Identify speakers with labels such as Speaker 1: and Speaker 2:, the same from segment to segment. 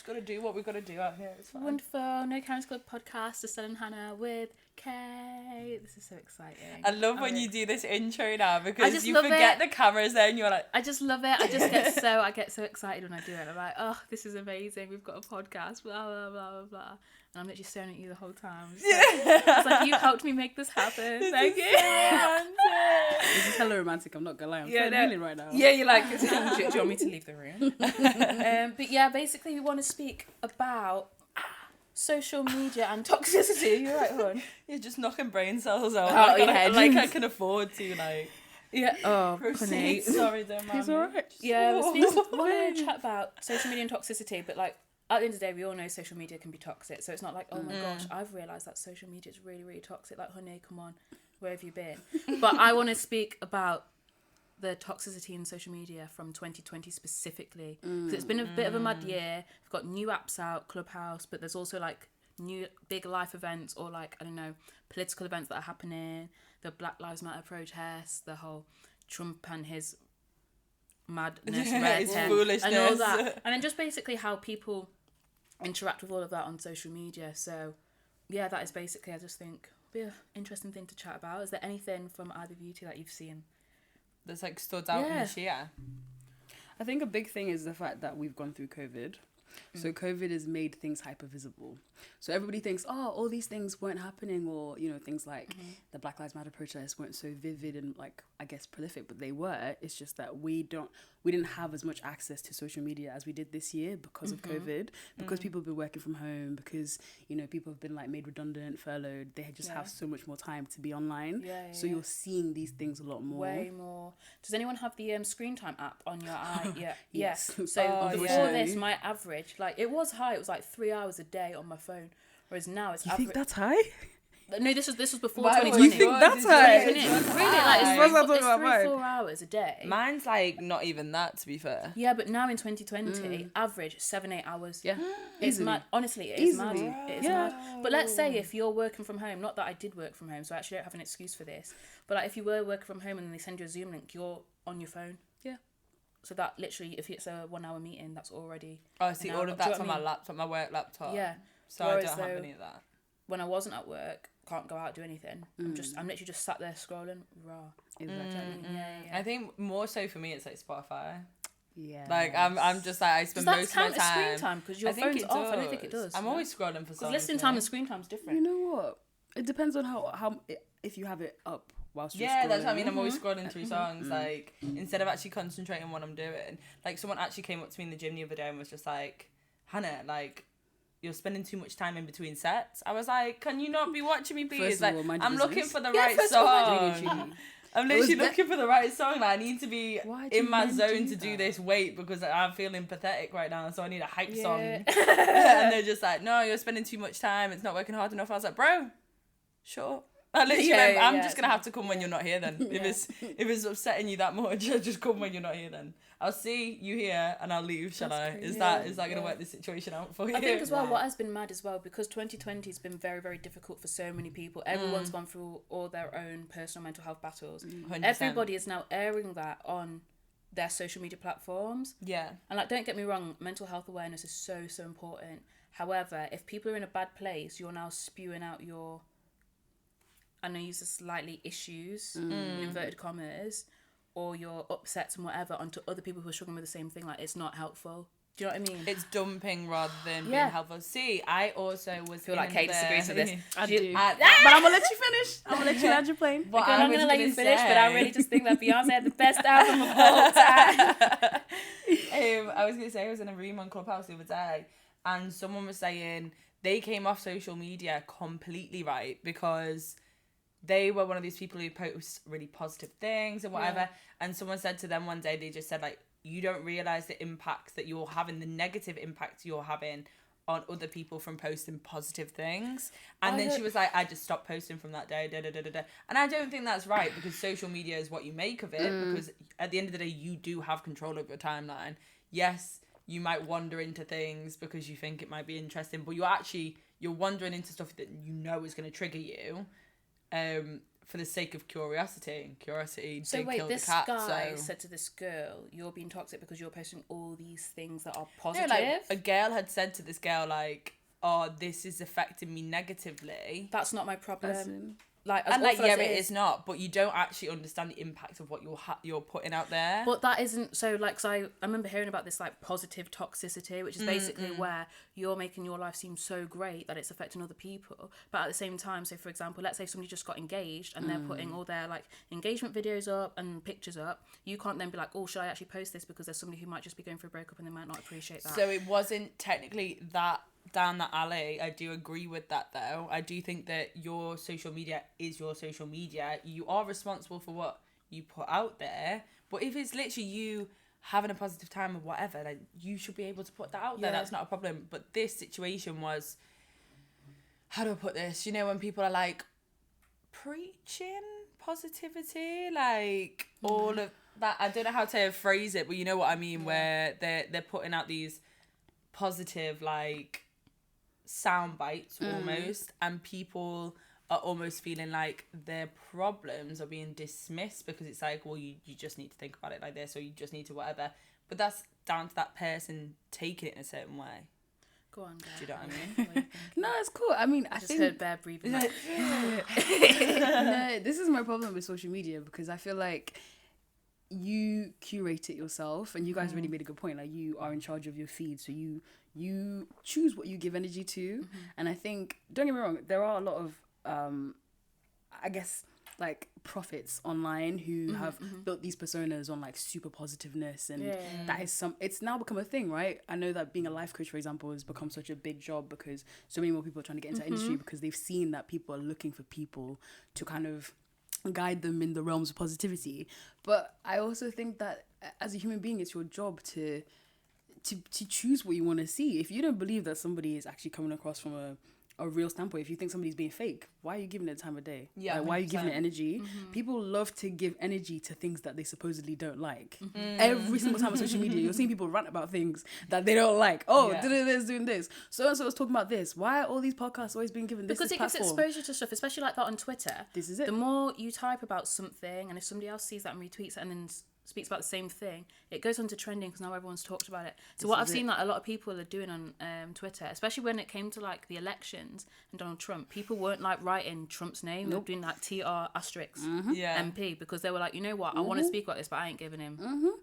Speaker 1: just got to do what we've got to do out here. It's fine.
Speaker 2: Wonderful. No Karen's Club podcast, Estelle and Hannah with Kay. This is so exciting.
Speaker 1: I love when you do this intro now,
Speaker 2: I
Speaker 1: because
Speaker 2: just
Speaker 1: you
Speaker 2: love
Speaker 1: forget
Speaker 2: it.
Speaker 1: the cameras there and you're like...
Speaker 2: I just love it. I get so excited when I do it. I'm like, oh, this is amazing. We've got a podcast, blah, blah, blah, blah, blah. And I'm literally staring at you the whole time. It's like, you helped me make this happen. Thank you.
Speaker 3: This is hella romantic, I'm not gonna lie. I'm feeling right now.
Speaker 1: Yeah, you're like...
Speaker 2: do you want me to leave the room? But yeah, basically we want to speak about social media and toxicity. You're right, hon.
Speaker 1: You're just knocking brain cells out.
Speaker 2: Out your
Speaker 1: like,
Speaker 2: head.
Speaker 1: like I can afford to, like...
Speaker 2: Yeah. Oh,
Speaker 1: Proceed.
Speaker 2: honey.
Speaker 1: Sorry, don't mind
Speaker 3: He's
Speaker 1: me.
Speaker 3: alright.
Speaker 2: Yeah, we want to chat about social media and toxicity, but like at the end of the day, we all know social media can be toxic. So it's not like, oh my gosh, I've realised that social media is really, really toxic. Like, honey, come on, where have you been? But I want to speak about the toxicity in social media from 2020 specifically, because it's been a bit of a mad year. We've got new apps out, Clubhouse, but there's also like new big life events or like, I don't know, political events that are happening, the Black Lives Matter protests, the whole Trump and his madness,
Speaker 1: His
Speaker 2: red
Speaker 1: foolishness.
Speaker 2: and all that, and then just basically how people interact with all of that on social media. So yeah, that is basically, I just think, be an interesting thing to chat about. Is there anything from either of you two that you've seen
Speaker 1: That's like stood out in this year?
Speaker 3: I think a big thing is the fact that we've gone through COVID. So COVID has made things hyper visible. So everybody thinks, oh, all these things weren't happening, or, you know, things like the Black Lives Matter protests weren't so vivid and, like, I guess prolific, but they were. It's just that we didn't have as much access to social media as we did this year because of COVID, because people have been working from home, because, you know, people have been like made redundant, furloughed. They just have so much more time to be online. So you're seeing these things a lot more.
Speaker 2: way more? Does anyone have the screen time app on your eye?
Speaker 3: Yes.
Speaker 2: So before
Speaker 3: yeah.
Speaker 2: this, my average, like, it was high. It was like 3 hours a day on my phone, whereas now it's
Speaker 3: You
Speaker 2: average.
Speaker 3: think that's high?
Speaker 2: No, this was before
Speaker 1: Why
Speaker 2: 2020.
Speaker 3: You think that's high?
Speaker 2: Isn't it?
Speaker 1: That's
Speaker 2: Really, like,
Speaker 1: high.
Speaker 3: What's that
Speaker 2: it's
Speaker 3: talking about
Speaker 2: 3-4 hours a day.
Speaker 1: Mine's like not even that, to be fair.
Speaker 2: Yeah, but now in 2020, average 7-8 hours.
Speaker 3: Yeah.
Speaker 2: It's
Speaker 3: Easily.
Speaker 2: mad. Honestly, it is
Speaker 3: Easily.
Speaker 2: mad. It is
Speaker 3: Yeah.
Speaker 2: mad. But let's say if you're working from home, not that I did work from home, so I actually don't have an excuse for this. But like if you were working from home and they send you a Zoom link, you're on your phone.
Speaker 3: Yeah.
Speaker 2: So that literally, if it's a 1 hour meeting, that's already.
Speaker 1: Oh, I see,
Speaker 2: an
Speaker 1: all
Speaker 2: hour.
Speaker 1: of
Speaker 2: Do you
Speaker 1: that's
Speaker 2: know
Speaker 1: on
Speaker 2: what I
Speaker 1: my
Speaker 2: mean?
Speaker 1: laptop, my work laptop.
Speaker 2: Yeah.
Speaker 1: So
Speaker 2: Whereas
Speaker 1: I don't have
Speaker 2: though-
Speaker 1: any of that.
Speaker 2: When I wasn't at work, can't go out, do anything. I'm literally just sat there scrolling. Raw.
Speaker 3: Exactly.
Speaker 2: Yeah.
Speaker 1: I think more so for me, it's like Spotify.
Speaker 3: Yeah.
Speaker 1: Like I'm just like, I
Speaker 2: Does
Speaker 1: spend
Speaker 2: that
Speaker 1: most of
Speaker 2: count
Speaker 1: my
Speaker 2: as
Speaker 1: time.
Speaker 2: screen time? Because your
Speaker 1: I think
Speaker 2: phone's
Speaker 1: it
Speaker 2: off. I don't think it does.
Speaker 1: I'm always scrolling for
Speaker 2: Because
Speaker 1: songs.
Speaker 2: listening time and screen time's different.
Speaker 3: You know what? It depends on how if you have it up whilst you're
Speaker 1: Yeah,
Speaker 3: scrolling.
Speaker 1: that's what I mean. I'm always scrolling through songs, like, instead of actually concentrating on what I'm doing. Like, someone actually came up to me in the gym the other day and was just like, Hannah, like, you're spending too much time in between sets. I was like, can you not be watching me, please?
Speaker 3: First of
Speaker 1: Like,
Speaker 3: all, mind
Speaker 1: I'm
Speaker 3: your
Speaker 1: looking
Speaker 3: business.
Speaker 1: for the
Speaker 2: Yeah,
Speaker 1: right
Speaker 2: first of all, mind
Speaker 1: song.
Speaker 3: your business.
Speaker 1: I'm
Speaker 3: It was
Speaker 1: literally looking for the right song. Like, I need to be
Speaker 3: Why do
Speaker 1: in my
Speaker 3: men
Speaker 1: zone
Speaker 3: do
Speaker 1: to do
Speaker 3: that?
Speaker 1: this weight because I'm feeling pathetic right now, so I need a hype song.
Speaker 2: Yeah.
Speaker 1: And they're just like, no, you're spending too much time. It's not working hard enough. I was like, bro, shut up. I literally went, I'm just gonna have to come when you're not here then. If it's upsetting you that much, just come when you're not here then. I'll see you here and I'll leave, shall I?
Speaker 2: crazy.
Speaker 1: Is that gonna work this situation out for you?
Speaker 2: I think as well, what has been mad as well, because 2020 has been very, very difficult for so many people. Everyone's gone through all their own personal mental health battles.
Speaker 1: 100%.
Speaker 2: Everybody is now airing that on their social media platforms.
Speaker 1: Yeah.
Speaker 2: And like, don't get me wrong, mental health awareness is so, so important. However, if people are in a bad place, you're now spewing out your, I know, use the slightly issues, in inverted commas, or your upsets and whatever onto other people who are struggling with the same thing. Like, it's not helpful. Do you know what I mean?
Speaker 1: It's dumping rather than being
Speaker 2: Yeah.
Speaker 1: helpful. See, I also was.
Speaker 2: I feel like Kate disagrees with this.
Speaker 3: I do.
Speaker 1: I-
Speaker 3: But I'm gonna let you finish. I'm gonna let you land your plane.
Speaker 1: What
Speaker 2: I'm
Speaker 1: I
Speaker 2: not
Speaker 1: was
Speaker 2: gonna let you
Speaker 1: gonna
Speaker 2: finish, but I
Speaker 1: say-
Speaker 2: really just think that Beyonce had the best album of all time.
Speaker 1: I was gonna say I was in a room on Clubhouse the other day, and someone was saying they came off social media completely, right, because they were one of these people who post really positive things and whatever.
Speaker 2: Yeah.
Speaker 1: And someone said to them one day, they just said, like, you don't realize the impact that you're having, the negative impact you're having on other people from posting positive things. And then she was like, I just stopped posting from that day, And I don't think that's right, because social media is what you make of it, because at the end of the day, you do have control over your timeline. Yes, you might wander into things because you think it might be interesting, but you're wandering into stuff that you know is going to trigger you. for the sake of curiosity, and curiosity
Speaker 2: So
Speaker 1: did
Speaker 2: wait,
Speaker 1: kill
Speaker 2: this
Speaker 1: the cat.
Speaker 2: guy
Speaker 1: So
Speaker 2: said to this girl, "You're being toxic because you're posting all these things that are
Speaker 1: no,
Speaker 2: positive."
Speaker 1: like a girl had said to this girl like, "Oh, this is affecting me negatively."
Speaker 2: That's not my problem.
Speaker 3: As in-
Speaker 2: Like, as
Speaker 1: And like,
Speaker 2: awful as
Speaker 1: yeah, it is not, but you don't actually understand the impact of what you're putting out there.
Speaker 2: But that isn't so. Like, so I remember hearing about this like positive toxicity, which is basically where you're making your life seem so great that it's affecting other people. But at the same time, so for example, let's say somebody just got engaged and they're putting all their like engagement videos up and pictures up. You can't then be like, oh, should I actually post this because there's somebody who might just be going through a breakup and they might not appreciate that.
Speaker 1: So it wasn't technically that down that alley. I do agree with that though. I do think that your social media is your social media. You are responsible for what you put out there. But if it's literally you having a positive time or whatever, like you should be able to put that out there.
Speaker 2: Yeah.
Speaker 1: That's not a problem. But this situation was, how do I put this? You know, when people are like preaching positivity, like all of that. I don't know how to phrase it, but you know what I mean, where they're putting out these positive like sound bites almost, and people are almost feeling like their problems are being dismissed because it's like, well, you just need to think about it like this, or you just need to whatever. But that's down to that person taking it in a certain way.
Speaker 2: Go on, guys.
Speaker 1: Do you know what I mean?
Speaker 3: No, it's cool. I mean, I
Speaker 2: Just
Speaker 3: think
Speaker 2: heard Bear breathing. Like,
Speaker 3: no, this is my problem with social media, because I feel like you curate it yourself, and you guys really made a good point. Like, you are in charge of your feed, so you choose what you give energy to. And I think, don't get me wrong, there are a lot of I guess like prophets online who have built these personas on like super positiveness, and that is it's now become a thing, right? I know that being a life coach, for example, has become such a big job because so many more people are trying to get into the industry, because they've seen that people are looking for people to kind of guide them in the realms of positivity. But I also think that as a human being, it's your job to choose what you want to see. If you don't believe that somebody is actually coming across from a real standpoint, if you think somebody's being fake, why are you giving it time of day?
Speaker 1: Yeah,
Speaker 3: like, why are you giving it
Speaker 1: 100%.
Speaker 3: energy? People love to give energy to things that they supposedly don't like. Every single time on social media, you're seeing people rant about things that they don't like. Oh,
Speaker 1: Yeah.
Speaker 3: this, doing this. So and so was talking about this. Why are all these podcasts always being given this
Speaker 2: because it gives
Speaker 3: platform?
Speaker 2: exposure to stuff, especially like that on Twitter.
Speaker 3: This is it.
Speaker 2: The more you type about something, and if somebody else sees that and retweets it and then speaks about the same thing, it goes on to trending because now everyone's talked about it. So what I've seen that a lot of people are doing on Twitter, especially when it came to like the elections and Donald Trump, people weren't like writing Trump's name. They were doing like TR asterisk
Speaker 1: Yeah.
Speaker 2: MP, because they were like, you know what, I want to speak about this, but I ain't giving him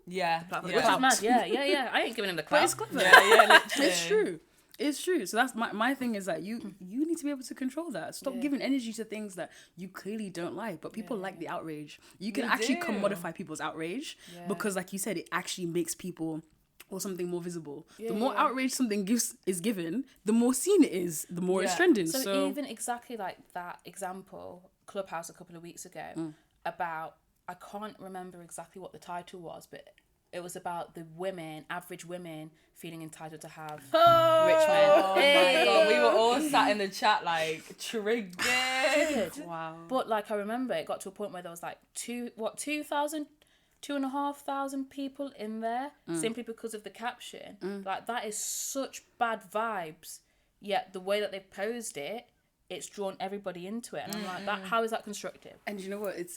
Speaker 1: Yeah.
Speaker 2: platform.
Speaker 1: Yeah.
Speaker 2: Which is mad. Yeah. I ain't giving him the
Speaker 3: But
Speaker 2: clout.
Speaker 3: it's clever.
Speaker 1: Yeah, literally.
Speaker 3: It's true. It's true. So that's my thing, is that you need to be able to control that. Stop giving energy to things that you clearly don't like. But people like the outrage. You can
Speaker 1: They
Speaker 3: actually
Speaker 1: do.
Speaker 3: commodify people's outrage because, like you said, it actually makes people or something more visible. The more outrage something is given, the more seen it is, the more it's
Speaker 1: Yeah.
Speaker 3: trending.
Speaker 2: So even exactly like that example, Clubhouse a couple of weeks ago, about, I can't remember exactly what the title was, but it was about the women, average women, feeling entitled to have rich men.
Speaker 1: Oh my god, we were all sat in the chat like triggered.
Speaker 3: wow.
Speaker 2: But like, I remember it got to a point where there was like 2,500 people in there simply because of the caption. Like, that is such bad vibes. Yet the way that they posed it, it's drawn everybody into it, and I'm like, that. How is that constructive?
Speaker 3: And you know what? It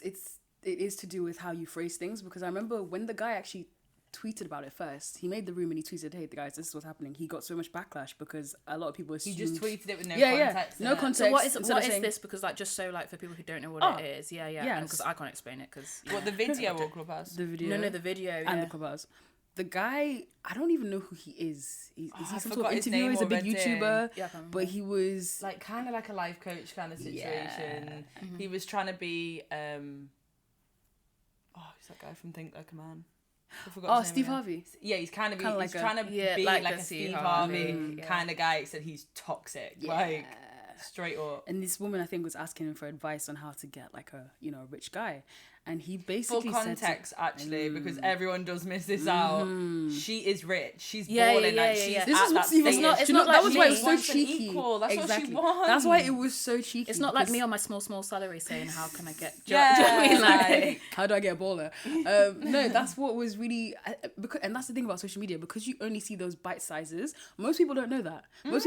Speaker 3: is to do with how you phrase things, because I remember when the guy actually tweeted about it first, he made the room and he tweeted, hey guys, this is what's happening. He got so much backlash because a lot of people assumed...
Speaker 1: He just tweeted it with no
Speaker 3: Yeah,
Speaker 1: context.
Speaker 3: no
Speaker 1: innit?
Speaker 3: context.
Speaker 2: So what
Speaker 3: Instead of
Speaker 2: is
Speaker 3: saying-
Speaker 2: this? Because like, just so like for people who don't know what it is,
Speaker 3: yes.
Speaker 2: because I can't explain it because
Speaker 1: What, the video or Clubhouse?
Speaker 3: The video.
Speaker 2: no, the video,
Speaker 3: And the Clubhouse. The guy, I don't even know who he is. Is
Speaker 1: Oh,
Speaker 3: he
Speaker 1: I
Speaker 3: some sort
Speaker 1: forgot
Speaker 3: of
Speaker 1: his
Speaker 3: interviewer?
Speaker 1: name
Speaker 3: He's a big
Speaker 1: already.
Speaker 3: YouTuber.
Speaker 2: Yeah, I can't remember.
Speaker 3: But he was...
Speaker 1: Like kind of like a life coach kind of situation. He was trying to be who's that guy from Think Like a Man? I forgot
Speaker 3: Oh,
Speaker 1: his name
Speaker 3: Steve
Speaker 1: again.
Speaker 3: Harvey.
Speaker 1: Yeah, he's kind of
Speaker 3: Kinda
Speaker 1: he's
Speaker 3: like
Speaker 1: trying to be
Speaker 2: like
Speaker 1: like
Speaker 2: a
Speaker 1: a Steve
Speaker 2: Steve
Speaker 1: Harvey
Speaker 2: Harvey,
Speaker 1: kind of guy, except he's toxic. Like straight up.
Speaker 3: And this woman, I think, was asking him for advice on how to get like a rich guy. and he basically
Speaker 1: for context, actually, because everyone does miss this out. She is rich. She's balling. She's
Speaker 3: this
Speaker 1: at
Speaker 3: is what's
Speaker 1: that
Speaker 3: even
Speaker 1: stage.
Speaker 2: not-
Speaker 3: do you know,
Speaker 2: not
Speaker 3: that
Speaker 2: like
Speaker 3: was why it was
Speaker 2: me.
Speaker 3: so
Speaker 1: Wants an
Speaker 3: cheeky.
Speaker 1: equal. That's what
Speaker 3: exactly.
Speaker 1: she wants.
Speaker 3: That's why it was so cheeky.
Speaker 2: It's not like
Speaker 3: because-
Speaker 2: me on my small salary saying, how can I get... Do
Speaker 1: Yeah,
Speaker 2: you know what I mean? Like,
Speaker 3: how do I get a baller? No, that's what was really because, and that's the thing about social media, because you only see those bite sizes. Most people don't know that. Most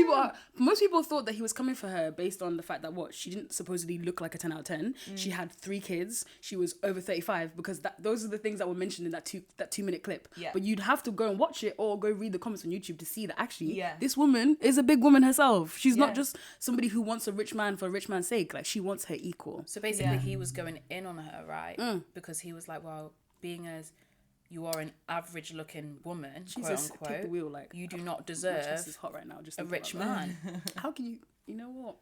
Speaker 3: people thought that he was coming for her based on the fact that she didn't supposedly look like a 10 out of 10. She had 3 kids. She was over 35, because those are the things that were mentioned in that 2-minute clip.
Speaker 1: Yeah.
Speaker 3: But you'd have to go and watch it or go read the comments on YouTube to see that actually
Speaker 1: Yeah.
Speaker 3: this woman is a big woman herself. She's
Speaker 1: Yeah.
Speaker 3: not just somebody who wants a rich man for a rich man's sake. Like, she wants her equal.
Speaker 2: so basically he was going in on her, right? Because he was like, well, being as you are an average looking woman,
Speaker 3: Jesus,
Speaker 2: quote
Speaker 3: take the
Speaker 2: unquote,
Speaker 3: wheel, like,
Speaker 2: you do not
Speaker 3: my chest
Speaker 2: deserve
Speaker 3: is hot right now. Just
Speaker 2: a
Speaker 3: thinking
Speaker 2: rich
Speaker 3: about that.
Speaker 2: man.
Speaker 3: How can you know what?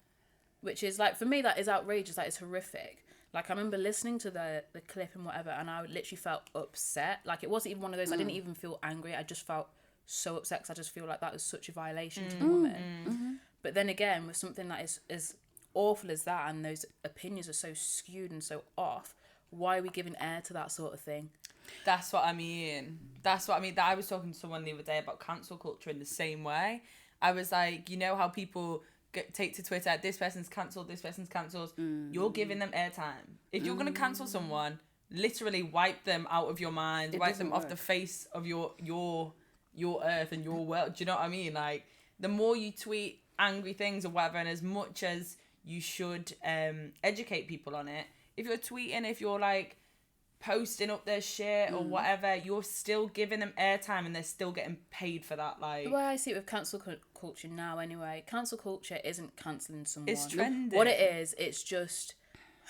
Speaker 2: Which is like, for me, that is outrageous. That is horrific. Like, I remember listening to the clip and whatever, and I literally felt upset. Like, it wasn't even one of those, I didn't even feel angry. I just felt so upset, because I just feel like that was such a violation to the woman. But then again, with something that is as awful as that, and those opinions are so skewed and so off, why are we giving air to that sort of thing?
Speaker 1: That's what I mean. I was talking to someone the other day about cancel culture in the same way. I was like, you know how people take to Twitter, this person's cancelled, this person's cancelled. You're giving them airtime. If you're going to cancel someone, literally wipe them out of your mind, wipe them off the face of your earth and your world. Do you know what I mean? Like, the more you tweet angry things or whatever, and as much as you should educate people on it, if you're tweeting, if you're like posting up their shit or whatever, you're still giving them airtime, and they're still getting paid for that. Like,
Speaker 2: The way I see it with cancel culture now, anyway, cancel culture isn't cancelling someone.
Speaker 1: it's trending.
Speaker 2: What it is, it's just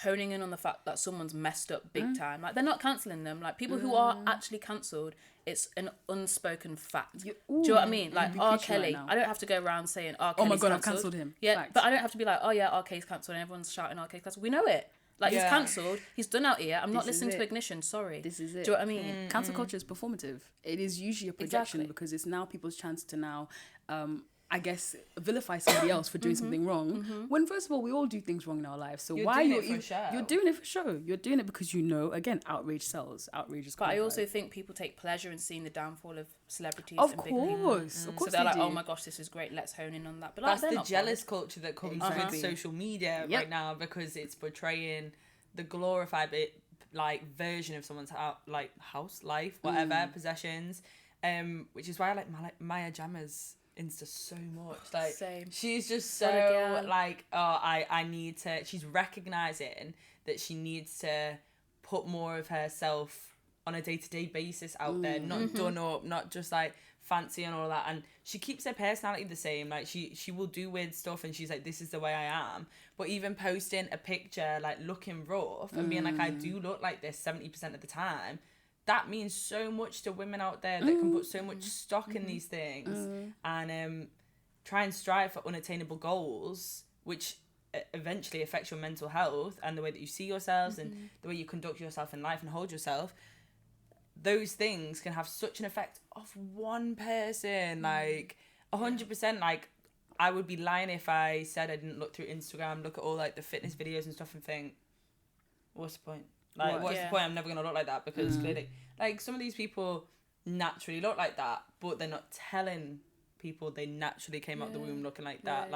Speaker 2: honing in on the fact that someone's messed up big time. Like, they're not cancelling them. Like, people who are actually cancelled, it's an unspoken fact. Do you know what I mean? Like, R. Kelly,
Speaker 3: right now.
Speaker 2: I don't have to go around saying R.
Speaker 3: Oh
Speaker 2: Kelly's
Speaker 3: my God, I've
Speaker 2: cancelled.
Speaker 3: cancelled him.
Speaker 2: Yeah,
Speaker 3: Facts.
Speaker 2: but I don't have to be like, oh yeah, R. Kelly's cancelled, and everyone's shouting R. Kelly's cancelled. We know it. Like, he's
Speaker 1: Yeah.
Speaker 2: cancelled. He's done out here. I'm not
Speaker 3: This is
Speaker 2: listening to
Speaker 3: it.
Speaker 2: Ignition. Sorry.
Speaker 3: This is it.
Speaker 2: Do you know what I mean?
Speaker 3: Cancel culture is performative. It is usually a projection,
Speaker 2: Exactly.
Speaker 3: because it's now people's chance to now, I guess, vilify somebody else for doing something wrong. When, first of all, we all do things wrong in our lives. So
Speaker 1: You're
Speaker 3: why
Speaker 1: doing
Speaker 3: you're
Speaker 1: it for show.
Speaker 3: You're doing it for show. You're doing it because again, outrage sells. Outrage is
Speaker 2: But I
Speaker 3: qualified.
Speaker 2: also think people take pleasure in seeing the downfall of celebrities
Speaker 3: Of
Speaker 2: and big people.
Speaker 3: course, of
Speaker 2: So
Speaker 3: course
Speaker 2: they're
Speaker 3: they
Speaker 2: like,
Speaker 3: do.
Speaker 2: oh my gosh, this is great, let's hone in on that. But like,
Speaker 1: That's
Speaker 2: they're
Speaker 1: the
Speaker 2: not
Speaker 1: jealous culture that comes
Speaker 3: Exactly.
Speaker 1: with social media
Speaker 3: Yep.
Speaker 1: right now, because it's portraying the glorified version of someone's house life, whatever, possessions, which is why I like Maya Jama's Insta so much. Like,
Speaker 2: Same.
Speaker 1: she's just
Speaker 2: What a
Speaker 1: so
Speaker 2: gal.
Speaker 1: like, oh, I need to, she's recognizing that she needs to put more of herself on a day-to-day basis out there, not done up, not just like fancy and all that. And she keeps her personality the same. Like, she will do weird stuff, and she's like, this is the way I am. But even posting a picture like looking rough and being like, I do look like this 70% of the time, that means so much to women out there that can put so much stock in these things and try and strive for unattainable goals, which eventually affects your mental health and the way that you see yourselves and the way you conduct yourself in life and hold yourself. Those things can have such an effect of one person, like 100%. Like, I would be lying if I said I didn't look through Instagram, look at all like the fitness videos and stuff, and think, what's the point? Like, what's the point? I'm never gonna look like that, because clearly, like, some of these people naturally look like that, but they're not telling people they naturally came out the womb looking like that.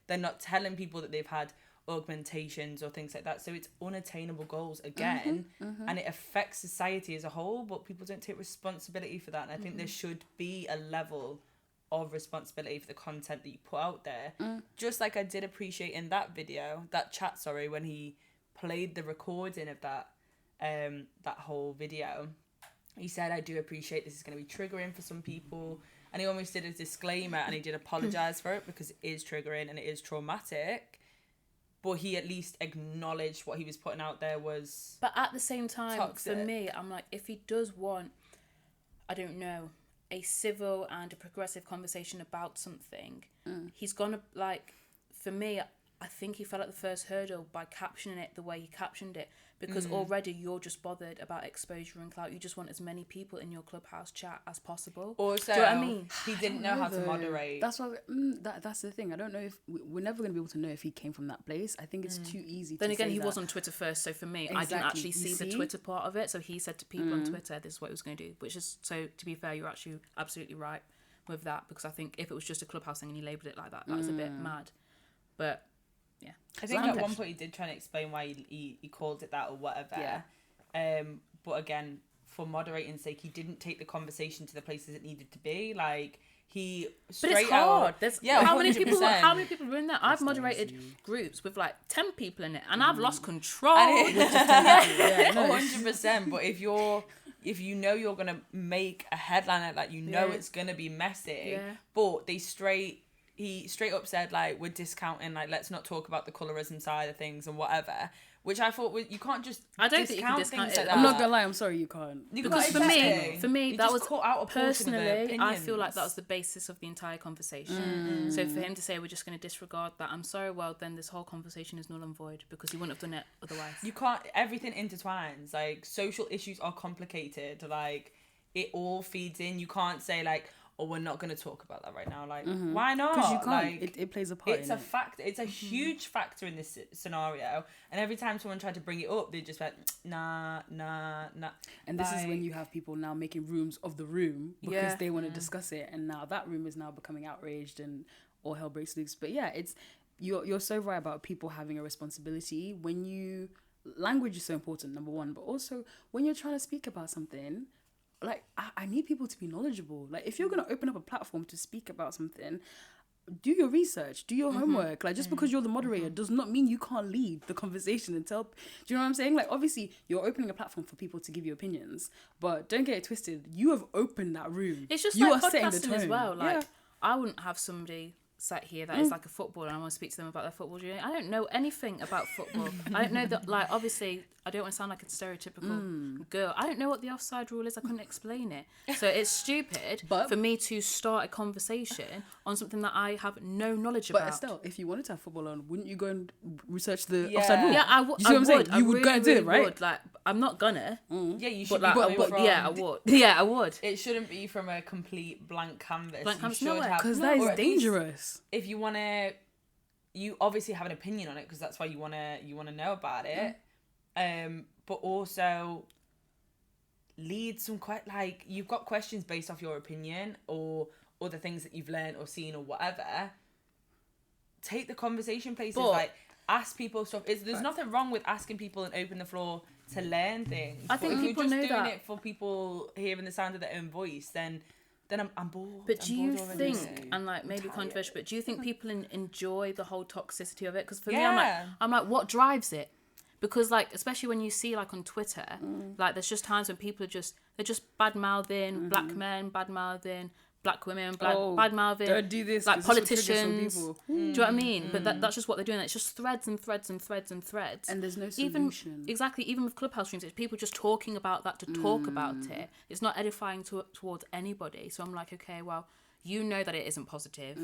Speaker 1: They're not telling people that they've had augmentations or things like that. So it's unattainable goals again, and it affects society as a whole, but people don't take responsibility for that. And I think there should be a level of responsibility for the content that you put out there. Just like I did appreciate in that chat, when he played the recording of that whole video. He said, I do appreciate this is going to be triggering for some people. And he almost did a disclaimer, and he did apologise for it, because it is triggering and it is traumatic. But he at least acknowledged what he was putting out there was
Speaker 2: But at the same time,
Speaker 1: toxic.
Speaker 2: for me, I'm like, if he does want, I don't know, a civil and a progressive conversation about something, he's gonna, like, for me, I think he fell at the first hurdle by captioning it the way he captioned it, because already you're just bothered about exposure and clout. You just want as many people in your Clubhouse chat as possible.
Speaker 1: Also,
Speaker 2: do you know what I mean?
Speaker 1: He didn't know how to moderate.
Speaker 3: That's why that's the thing. I don't know if we're never going to be able to know if he came from that place. I think it's too easy.
Speaker 2: Then
Speaker 3: to
Speaker 2: again,
Speaker 3: say
Speaker 2: he
Speaker 3: that.
Speaker 2: was on Twitter first, so for me, I
Speaker 3: Exactly.
Speaker 2: didn't actually
Speaker 3: You
Speaker 2: see the
Speaker 3: see?
Speaker 2: Twitter part of it. So he said to people on Twitter, "This is what he was going to do," which is, so to be fair, you're actually absolutely right with that, because I think if it was just a Clubhouse thing and he labelled it like that, that's a bit mad. But yeah,
Speaker 1: I think at one point he did try and explain why he called it that or whatever.
Speaker 2: Yeah.
Speaker 1: But again, for moderating's sake, he didn't take the conversation to the places it needed to be. Like, he straight
Speaker 2: but it's hard.
Speaker 1: out.
Speaker 2: There's
Speaker 1: Yeah,
Speaker 2: how
Speaker 1: 100%.
Speaker 2: many people were in there? I've moderated groups with like 10 people in it, and I've lost control.
Speaker 1: And
Speaker 3: Yeah, no.
Speaker 1: 100%. But if you know you're gonna make a headline like you know it's gonna be messy, but he straight up said, like, we're discounting, like, let's not talk about the colorism side of things and whatever, which I thought you can't just
Speaker 2: I don't think you can discount
Speaker 1: things
Speaker 2: it.
Speaker 1: like that.
Speaker 3: I'm not gonna lie. I'm sorry, you can't.
Speaker 1: Because
Speaker 2: for me,
Speaker 1: you
Speaker 2: that
Speaker 1: just
Speaker 2: was
Speaker 1: cut out a portion of their
Speaker 2: personally. I feel like
Speaker 1: opinions.
Speaker 2: that was the basis of the entire conversation. So for him to say we're just going to disregard that, I'm sorry. Well, then this whole conversation is null and void, because he wouldn't have done it otherwise.
Speaker 1: You can't. Everything intertwines. Like, social issues are complicated. Like, it all feeds in. You can't say, like, oh, we're not going to talk about that right now. Like, why not?
Speaker 3: Because you can't.
Speaker 1: Like,
Speaker 3: It plays a part.
Speaker 1: it's
Speaker 3: in
Speaker 1: a fact. It's a huge factor in this scenario. And every time someone tried to bring it up, they just went, nah.
Speaker 3: And this is when you have people now making rooms of the room because they want to discuss it, and now that room is now becoming outraged and all hell breaks loose. But yeah, it's you're so right about people having a responsibility when you language is so important, number one, but also when you're trying to speak about something. Like, I need people to be knowledgeable. Like, if you're going to open up a platform to speak about something, do your research, do your homework. Like, just because you're the moderator does not mean you can't lead the conversation and tell. Do you know what I'm saying? Like, obviously, you're opening a platform for people to give you opinions, but don't get it twisted. You have opened that room.
Speaker 2: It's just
Speaker 3: you
Speaker 2: like
Speaker 3: are setting the
Speaker 2: podcasting
Speaker 3: tone
Speaker 2: as well. Like,
Speaker 3: Yeah.
Speaker 2: I wouldn't have somebody sat here that is like a footballer and I want to speak to them about their football journey. I don't know anything about football. I don't know that, like, obviously I don't want to sound like a stereotypical girl. I don't know what the offside rule is. I couldn't explain it. So it's stupid for me to start a conversation on something that I have no knowledge about.
Speaker 3: But Estelle, if you wanted to have football on, wouldn't you go and research the offside rule?
Speaker 2: Yeah, I
Speaker 3: You see what I'm saying? You would go and do it, right?
Speaker 2: Would. Like, I'm not gonna.
Speaker 1: Yeah, you should
Speaker 2: But, like,
Speaker 1: be going from...
Speaker 2: yeah, I would. Yeah, I would.
Speaker 1: It shouldn't be from a complete blank canvas.
Speaker 2: Blank canvas,
Speaker 1: You should
Speaker 2: no way.
Speaker 1: have...
Speaker 3: Because that
Speaker 1: or
Speaker 3: is
Speaker 1: at least
Speaker 3: dangerous.
Speaker 1: if you want to... You obviously have an opinion on it because that's why you want to know about it. But also lead some like, you've got questions based off your opinion or other things that you've learned or seen or whatever. Take the conversation places. Like, ask people stuff. There's nothing wrong with asking people and open the floor to learn things.
Speaker 2: I think
Speaker 1: but if
Speaker 2: people
Speaker 1: you're just
Speaker 2: know
Speaker 1: doing
Speaker 2: that.
Speaker 1: it for people hearing the sound of their own voice, then I'm bored.
Speaker 2: But do
Speaker 1: I'm
Speaker 2: you
Speaker 1: bored already.
Speaker 2: think, and like maybe controversial, but do you think people enjoy the whole toxicity of it? Because for me,
Speaker 1: Yeah.
Speaker 2: I'm like, what drives it? Because, like, especially when you see, like, on Twitter, like, there's just times when people they're just bad mouthing black men, bad mouthing black women, bad mouthing,
Speaker 3: Don't do this.
Speaker 2: like
Speaker 3: 'cause this will trigger some
Speaker 2: politicians.
Speaker 3: people.
Speaker 2: Do you know what I mean? But that's just what they're doing. It's just threads and threads and threads and threads.
Speaker 3: And there's no
Speaker 2: Even
Speaker 3: solution.
Speaker 2: exactly, even with Clubhouse streams, it's people just talking about that to talk about it. It's not edifying towards anybody. So I'm like, okay, well, you know that it isn't positive,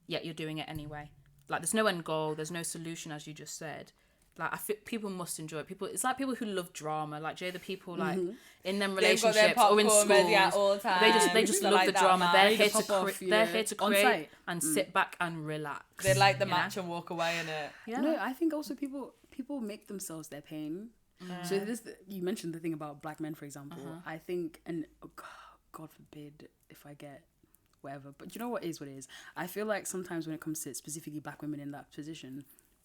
Speaker 2: yet you're doing it anyway. Like, there's no end goal, there's no solution, as you just said. Like, I feel people must enjoy it. It's like people who love drama. Like, the people like in them
Speaker 1: They've got their
Speaker 2: relationships or in
Speaker 1: popcorn ready at
Speaker 2: schools.
Speaker 1: all times.
Speaker 2: They just
Speaker 1: They
Speaker 2: love
Speaker 1: like
Speaker 2: the
Speaker 1: that
Speaker 2: drama.
Speaker 1: match.
Speaker 2: They're
Speaker 3: They
Speaker 2: here
Speaker 3: pop
Speaker 2: to
Speaker 3: off,
Speaker 2: they're here to
Speaker 3: on
Speaker 2: create
Speaker 3: site.
Speaker 2: and sit back and relax.
Speaker 1: They like the
Speaker 2: you
Speaker 1: match
Speaker 2: know?
Speaker 1: and walk away in it.
Speaker 2: Yeah.
Speaker 3: No, I think also people make themselves their pain. So you mentioned the thing about black men, for example. I think, and God forbid if I get whatever, but you know what is what it is. I feel like sometimes when it comes to specifically black women in that position,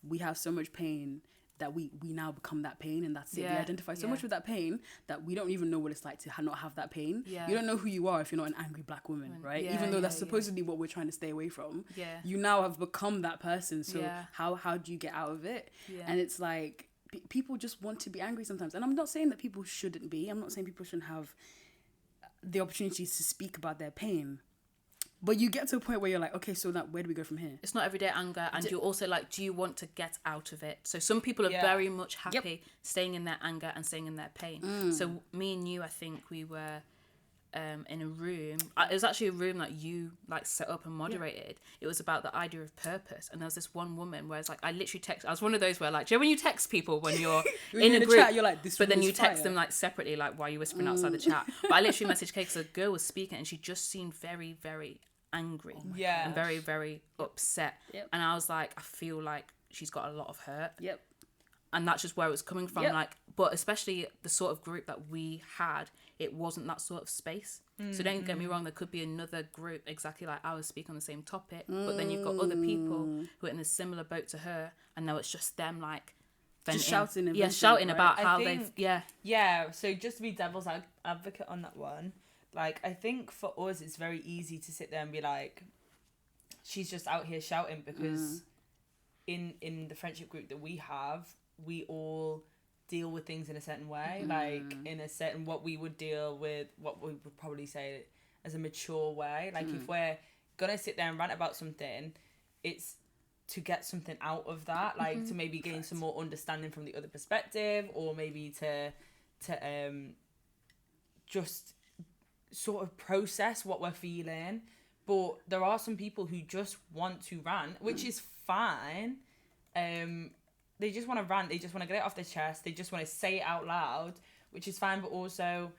Speaker 3: we have so much pain that we now become that pain, and that's it. We identify so much with that pain that we don't even know what it's like to not have that pain. You don't know who you are if you're not an angry black woman, right? Even though that's supposedly what we're trying to stay away from. You now have become that person. So how do you get out of it? And it's like people just want to be angry sometimes. And I'm not saying that people shouldn't be. I'm not saying people shouldn't have the opportunities to speak about their pain. But you get to a point where you're like, okay, so now where do we go from here?
Speaker 2: It's not everyday anger, and you're also like, do you want to get out of it? So some people are very much happy staying in their anger and staying in their pain. So me and you, I think we were in a room. It was actually a room that you like set up and moderated. It was about the idea of purpose, and there was this one woman where it's like I literally text. I was one of those where like, do you know when you text people when you're in a group,
Speaker 3: chat, you're like, this
Speaker 2: but then
Speaker 3: room
Speaker 2: you
Speaker 3: is
Speaker 2: text
Speaker 3: fire.
Speaker 2: them like separately, like while you're whispering outside the chat. But I literally messaged Kay because a girl was speaking and she just seemed very, very angry and very, very upset.
Speaker 3: Yep.
Speaker 2: And I was like, I feel like she's got a lot of hurt.
Speaker 3: Yep.
Speaker 2: And that's just where it was coming from.
Speaker 3: Yep.
Speaker 2: Like, but especially the sort of group that we had, it wasn't that sort of space. So don't get me wrong, there could be another group exactly like ours speak on the same topic, but then you've got other people who are in a similar boat to her, and now it's just them like venting.
Speaker 3: Just shouting and venting,
Speaker 2: shouting
Speaker 3: right?
Speaker 2: about
Speaker 1: I
Speaker 2: how
Speaker 1: think-
Speaker 2: they've
Speaker 1: Yeah, so just to be devil's advocate on that one, like, I think for us it's very easy to sit there and be like, she's just out here shouting, because in the friendship group that we have, we all deal with things in a certain way, like in a certain, what we would deal with, what we would probably say as a mature way. Like if we're gonna sit there and rant about something, it's to get something out of that, like to maybe gain some more understanding from the other perspective, or maybe to just sort of process what we're feeling. But there are some people who just want to rant, which is fine. They just want to rant, they just want to get it off their chest, they just want to say it out loud, which is fine. But also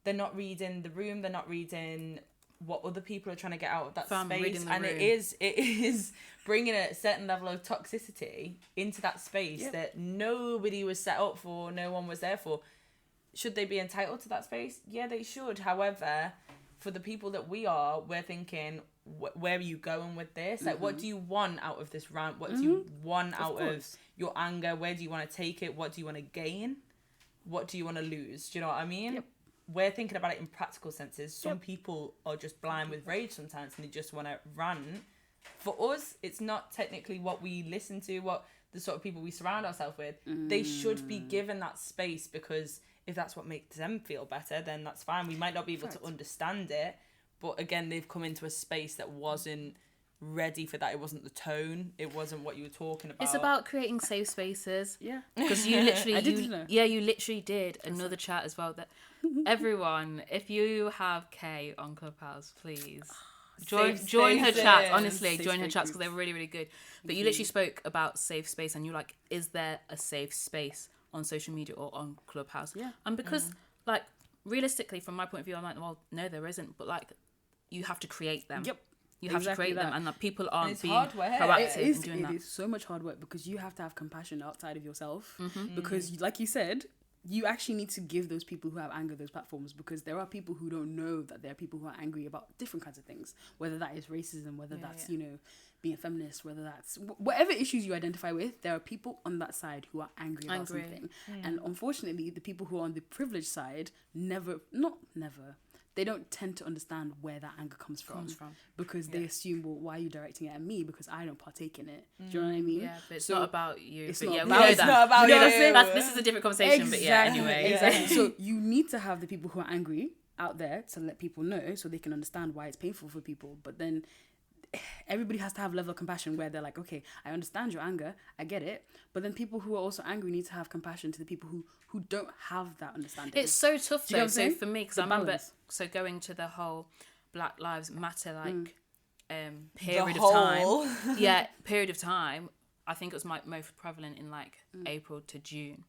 Speaker 1: they're not reading the room, they're not reading what other people are trying to get out of that space, and it is bringing a certain level of toxicity into that space that nobody was set up for, no one was there for. Should they be entitled to that space? Yeah, they should. However, for the people that we're thinking, where are you going with this? Like, what do you want out of this rant? What do you want out of your anger? Where do you want to take it? What do you want to gain? What do you want to lose? Do you know what I mean?
Speaker 3: Yep.
Speaker 1: We're thinking about it in practical senses. Some people are just blind with rage sometimes, and they just want to rant. For us, it's not technically what we listen to, what the sort of people we surround ourselves with. They should be given that space, because if that's what makes them feel better, then that's fine. We might not be able to understand it, but again, they've come into a space that wasn't ready for that. It wasn't the tone. It wasn't what you were talking about.
Speaker 2: It's about creating safe spaces.
Speaker 3: Yeah.
Speaker 2: Because you literally,
Speaker 3: you
Speaker 2: literally did another chat as well. That everyone, if you have Kay on Clubhouse, please join her chat. Honestly, join her chats because they're really, really good. But you literally spoke about safe space, and you're like, is there a safe space on social media or on Clubhouse?
Speaker 3: Yeah.
Speaker 2: And because like realistically, from my point of view, I'm like, well, no, there isn't. But like, you have to create them.
Speaker 3: Yep.
Speaker 2: You have to create them, and like, people aren't being
Speaker 1: hard work.
Speaker 2: proactive
Speaker 3: It
Speaker 2: in doing that.
Speaker 3: It is so much hard work, because you have to have compassion outside of yourself. Because, like you said, you actually need to give those people who have anger those platforms, because there are people who don't know that there are people who are angry about different kinds of things, whether that is racism, whether that's you know, being a feminist, whether that's whatever issues you identify with. There are people on that side who are angry about something, and unfortunately the people who are on the privileged side they don't tend to understand where that anger comes from. Because they assume, well, why are you directing it at me? Because I don't partake in it. Do you know what I mean?
Speaker 2: Yeah, but it's not about you.
Speaker 3: It's
Speaker 2: But
Speaker 3: not
Speaker 2: yeah, we
Speaker 3: about-
Speaker 2: know
Speaker 3: it's
Speaker 2: that.
Speaker 1: not about
Speaker 2: We know
Speaker 1: you.
Speaker 2: this is a different conversation, but yeah, anyway.
Speaker 3: Exactly. So you need to have the people who are angry out there to let people know, so they can understand why it's painful for people. But then everybody has to have a level of compassion where they're like, okay, I understand your anger, I get it. But then people who are also angry need to have compassion to the people who don't have that understanding.
Speaker 2: It's so tough
Speaker 3: Do you know
Speaker 2: though.
Speaker 3: what I'm
Speaker 2: So
Speaker 3: saying?
Speaker 2: for me, because
Speaker 3: The
Speaker 2: I remember,
Speaker 3: balance.
Speaker 2: so going to the whole Black Lives Matter
Speaker 1: The
Speaker 2: period of
Speaker 1: whole.
Speaker 2: time. Yeah, period of time. I think it was most prevalent in like April to June.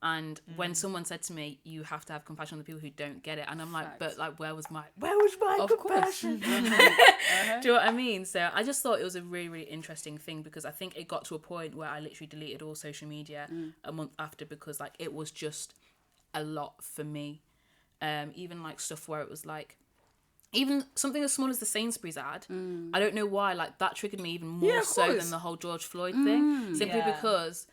Speaker 2: And when someone said to me, you have to have compassion on the people who don't get it, and I'm like,
Speaker 3: Facts.
Speaker 2: but like, where was my
Speaker 3: Of
Speaker 2: compassion?
Speaker 3: course.
Speaker 2: Do you know what I mean? So I just thought it was a really, really interesting thing, because I think it got to a point where I literally deleted all social media a month after, because like it was just a lot for me. Even like stuff where it was like, even something as small as the Sainsbury's ad, I don't know why, like that triggered me even more
Speaker 3: of
Speaker 2: so
Speaker 3: course.
Speaker 2: than the whole George Floyd thing. Simply
Speaker 1: Yeah.
Speaker 2: because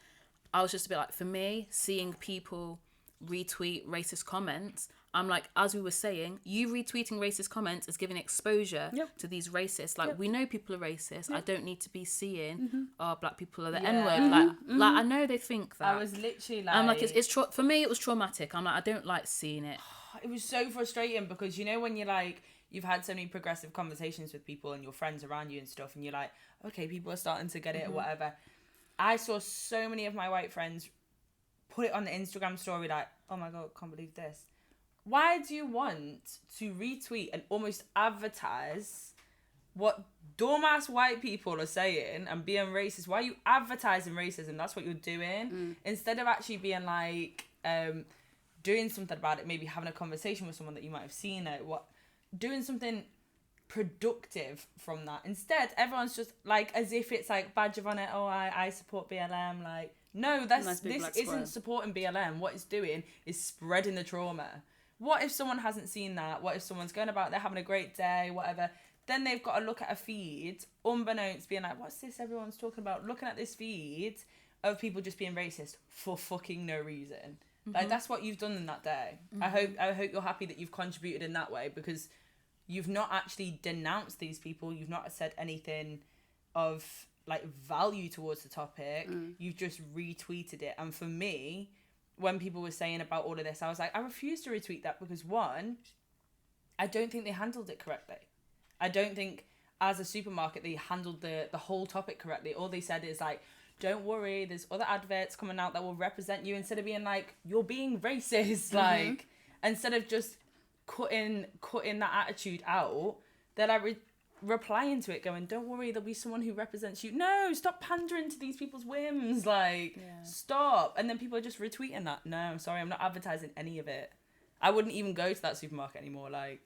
Speaker 2: I was just a bit like, for me, seeing people retweet racist comments, I'm like, as we were saying, you retweeting racist comments is giving exposure to these racists. Like, we know people are racist. I don't need to be seeing, black people are the N-word. Like I know they think that.
Speaker 1: I was literally like,
Speaker 2: I'm like, for me, it was traumatic. I'm like, I don't like seeing it.
Speaker 1: it was so frustrating, because you know when you're like, you've had so many progressive conversations with people and your friends around you and stuff, and you're like, okay, people are starting to get it or whatever. I saw so many of my white friends put it on the Instagram story like, oh my God, can't believe this. why do you want to retweet and almost advertise what dumbass white people are saying and being racist? Why are you advertising racism? That's what you're doing. Instead of actually being like, doing something about it, maybe having a conversation with someone that you might have seen it, doing something productive from that. Instead, everyone's just like, as if it's like badge of honor, oh, I support BLM. Like, no, this isn't supporting BLM. What it's doing is spreading the trauma. What if someone hasn't seen that? What if someone's going about, they're having a great day, whatever. Then they've got to look at a feed, unbeknownst, being like, what's this everyone's talking about? Looking at this feed of people just being racist for fucking no reason. Like, that's what you've done in that day. I hope you're happy that you've contributed in that way, because you've not actually denounced these people. You've not said anything of like value towards the topic. You've just retweeted it. And for me, when people were saying about all of this, I was like, I refuse to retweet that, because one, I don't think they handled it correctly. I don't think as a supermarket they handled the whole topic correctly. All they said is like, don't worry, there's other adverts coming out that will represent you, instead of being like, you're being racist. Like, instead of just cutting that attitude out, they're like replying to it going, don't worry, there'll be someone who represents you. No, stop pandering to these people's whims. Like, stop. And then people are just retweeting that. No, I'm sorry, I'm not advertising any of it. I wouldn't even go to that supermarket anymore. Like,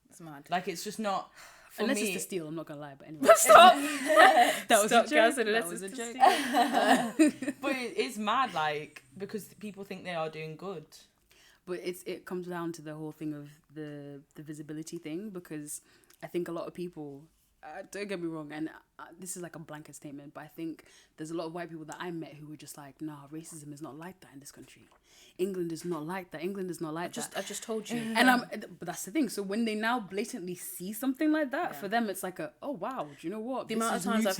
Speaker 2: it's mad.
Speaker 1: Like, it's just not for
Speaker 3: unless
Speaker 1: me.
Speaker 3: it's to steal, I'm not gonna lie, but anyway.
Speaker 2: Stop.
Speaker 3: That was a joke.
Speaker 2: That was a joke.
Speaker 1: But it's mad, like, because people think they are doing good.
Speaker 3: But it comes down to the whole thing of the visibility thing, because I think a lot of people, don't get me wrong, and this is like a blanket statement, but I think there's a lot of white people that I met who were just like, nah, racism is not like that in this country. England is not like that. England is not like that.
Speaker 2: I just told you.
Speaker 3: And but that's the thing. So when they now blatantly see something like that, for them it's like oh wow, do you know what?
Speaker 2: The amount of times I've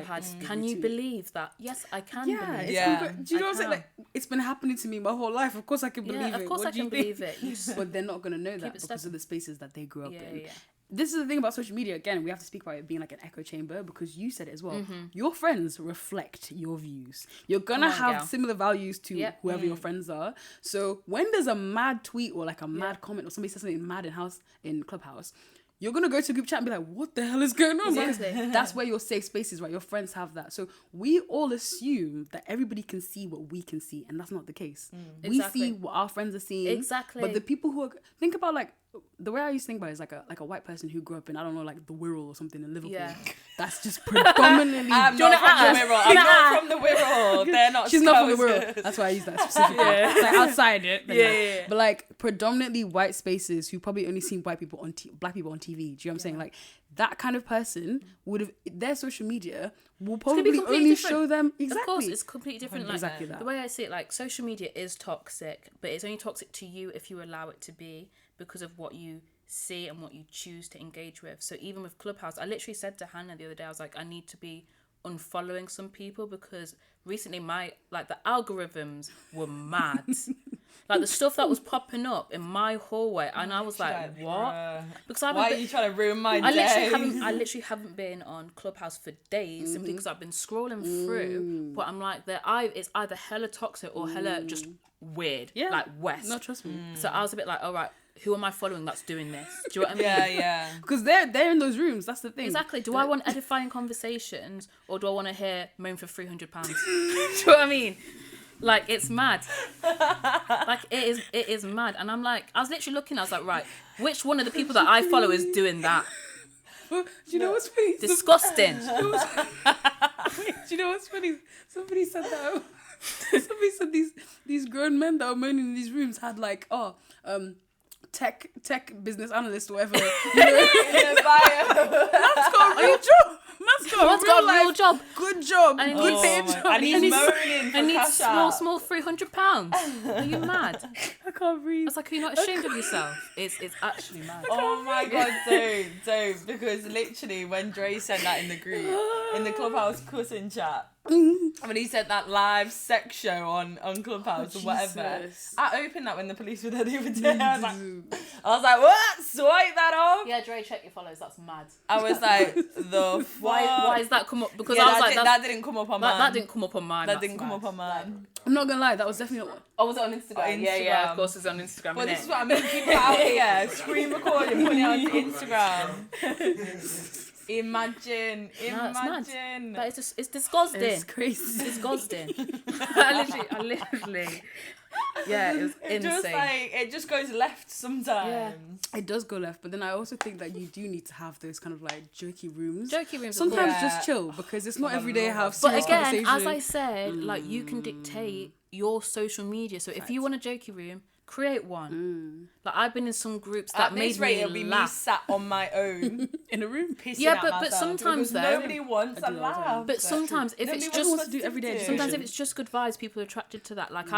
Speaker 2: had, can you believe that? Yes, I can believe it.
Speaker 3: Do you know what I'm saying? Like, it's been happening to me my whole life. Of course I can believe it.
Speaker 2: Of course I can believe it.
Speaker 3: But they're not going to know that because of the spaces that they grew up in. This is the thing about social media. Again, we have to speak about it being like an echo chamber, because you said it as well. Your friends reflect your views. You're gonna have similar values to whoever your friends are. So when there's a mad tweet or like a mad comment, or somebody says something mad in Clubhouse, you're gonna go to a group chat and be like, what the hell is going on?
Speaker 2: Exactly.
Speaker 3: Because that's where your safe space is, right? Your friends have that. So we all assume that everybody can see what we can see, and that's not the case. We see what our friends are seeing.
Speaker 2: Exactly.
Speaker 3: But the people who think about, like, the way I used to think about it is like a white person who grew up in, I don't know, like the Wirral or something in Liverpool. Yeah. That's just predominantly.
Speaker 1: I'm not from the Wirral. I'm not from the Wirral. They're not.
Speaker 3: She's not from the Wirral. That's why I use that specifically. It's like outside it. But like predominantly white spaces who probably only seen white people black people on TV. Do you know what I'm saying? Like that kind of person would have, their social media will probably only show them exactly.
Speaker 2: Of course, it's completely different. Like,
Speaker 3: exactly that.
Speaker 2: The way I see it, like social media is toxic, but it's only toxic to you if you allow it to be, because of what you see and what you choose to engage with. So even with Clubhouse, I literally said to Hannah the other day, I was like, I need to be unfollowing some people, because recently the algorithms were mad. Like the stuff that was popping up in my hallway, and I was like, what? Because
Speaker 1: why are you trying to ruin my day?
Speaker 2: I literally haven't been on Clubhouse for days simply because I've been scrolling through. But I'm like, it's either hella toxic or hella just weird. Yeah. Like West.
Speaker 3: No, trust me.
Speaker 2: So I was a bit like, all right, who am I following that's doing this? Do you know what I mean?
Speaker 1: Yeah.
Speaker 3: Because they're in those rooms. That's the thing.
Speaker 2: Exactly. Do I want edifying conversations, or do I want to hear moan for £300? Do you know what I mean? Like, it's mad. Like, it is mad. And I'm like, I was literally looking, I was like, right, which one of the people that I follow is doing that?
Speaker 3: Do you know what's funny?
Speaker 2: Disgusting.
Speaker 3: Do you know what's funny? Somebody said that. Somebody said these grown men that are moaning in these rooms had like, tech business analyst or whatever. You know? Man's got a real job. Man's got a real job. Good job.
Speaker 2: And
Speaker 3: good paid job.
Speaker 1: And he's moaning for
Speaker 2: and needs
Speaker 1: cash
Speaker 2: small £300. Are you mad?
Speaker 3: I can't breathe.
Speaker 2: I was like, are you not ashamed of yourself? It's actually mad.
Speaker 1: Oh my god, don't. Because literally when Dre said that in the group, in the Clubhouse cussing chat. When he said that live sex show on Clubhouse or whatever.
Speaker 3: Jesus.
Speaker 1: I opened that when the police were there the other day. I was like, what? Swipe that off.
Speaker 2: Yeah, Dre, check your follows. That's mad.
Speaker 1: I was like, the fuck?
Speaker 2: Why is that come up? Because
Speaker 1: Yeah,
Speaker 2: I was like,
Speaker 1: that didn't come up on mine.
Speaker 2: that didn't come up on mine.
Speaker 1: That
Speaker 2: That's
Speaker 1: didn't come
Speaker 2: mad.
Speaker 1: up on mine.
Speaker 3: I'm not gonna lie, that was definitely not.
Speaker 2: Oh, was it on Instagram?
Speaker 1: On
Speaker 2: Yeah,
Speaker 1: Instagram.
Speaker 2: of course it's on Instagram.
Speaker 1: But
Speaker 2: innit?
Speaker 1: this is what I mean. People out here screen recording, putting it on Instagram. Imagine.
Speaker 2: But it's disgusting.
Speaker 3: It's crazy.
Speaker 2: It's disgusting. I literally. Yeah, it was insane.
Speaker 1: It just goes left sometimes.
Speaker 3: It does go left, but then I also think that you do need to have those kind of like jokey rooms.
Speaker 2: Jokey rooms.
Speaker 3: Sometimes
Speaker 1: Yeah.
Speaker 3: just chill, because it's not every day I have
Speaker 2: But
Speaker 3: serious
Speaker 2: again,
Speaker 3: conversation.
Speaker 2: as I said, like you can dictate your social media. So if you want a jokey room, create one. Like I've been in some groups that
Speaker 1: At
Speaker 2: made
Speaker 1: this rate,
Speaker 2: me
Speaker 1: it'll be me
Speaker 2: laugh.
Speaker 1: sat on my own,
Speaker 3: in a room.
Speaker 1: pissing
Speaker 2: Yeah,
Speaker 1: at
Speaker 2: but
Speaker 1: myself
Speaker 2: sometimes
Speaker 1: because
Speaker 2: though-
Speaker 1: nobody wants
Speaker 3: I
Speaker 1: a
Speaker 3: do all the time.
Speaker 1: laugh.
Speaker 2: But sometimes if
Speaker 1: Nobody
Speaker 2: it's
Speaker 1: wants
Speaker 2: just
Speaker 3: to do everyday
Speaker 1: positivity.
Speaker 3: education.
Speaker 2: sometimes if it's just good vibes, people are attracted to that. Like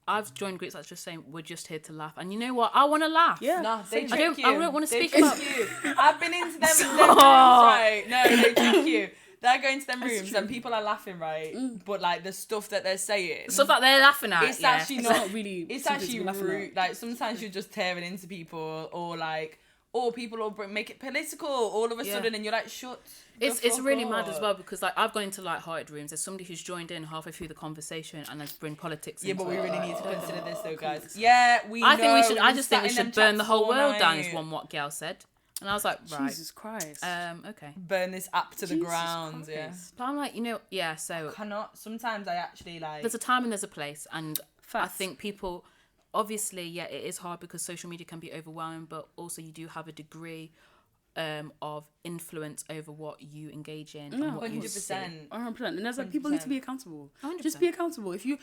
Speaker 2: I've joined groups that's just saying we're just here to laugh, and you know what? I want to laugh.
Speaker 3: Yeah.
Speaker 1: No, they
Speaker 3: Same.
Speaker 1: trick
Speaker 2: I don't-
Speaker 1: you.
Speaker 2: I don't wanna
Speaker 1: They
Speaker 2: speak
Speaker 1: trick
Speaker 2: about-
Speaker 1: you. I've been into them rooms, right? No, they trick you. They go into them rooms and people are laughing, right? But like the stuff that they're saying,
Speaker 2: Stuff that they're laughing at.
Speaker 1: it's
Speaker 2: yeah.
Speaker 1: actually
Speaker 3: It's
Speaker 1: not
Speaker 3: not really
Speaker 1: It's
Speaker 3: something to
Speaker 1: actually
Speaker 3: be laughing
Speaker 1: rude.
Speaker 3: at.
Speaker 1: Like sometimes you're just tearing into people, or people will make it political all of a
Speaker 2: Yeah.
Speaker 1: sudden, and you're like, shut.
Speaker 2: It's
Speaker 1: the fuck
Speaker 2: really
Speaker 1: up.
Speaker 2: mad as well, because like I've gone into light-hearted rooms. There's somebody who's joined in halfway through the conversation and has bring politics.
Speaker 1: Yeah,
Speaker 2: into
Speaker 1: but we
Speaker 2: it.
Speaker 1: really need to consider this though, guys. Yeah,
Speaker 2: I think we should. I
Speaker 1: we've
Speaker 2: just think we
Speaker 1: sat in them
Speaker 2: should burn the
Speaker 1: chats
Speaker 2: whole
Speaker 1: all
Speaker 2: world down.
Speaker 1: night.
Speaker 2: Is what Gail said, and I was like, right,
Speaker 3: Jesus Christ.
Speaker 2: okay.
Speaker 1: Burn this app to the
Speaker 3: Jesus
Speaker 1: ground.
Speaker 3: Christ.
Speaker 1: Yeah.
Speaker 2: But I'm like, yeah. So
Speaker 1: Cannot. Sometimes I actually like.
Speaker 2: there's a time and there's a place, and I
Speaker 3: Facts.
Speaker 2: think people, obviously, yeah, it is hard because social media can be overwhelming, but also you do have a degree of influence over what you engage in. And what you see.
Speaker 1: 100%.
Speaker 3: 100%. And there's like people need to be accountable.
Speaker 2: 100%.
Speaker 3: Just be accountable. If you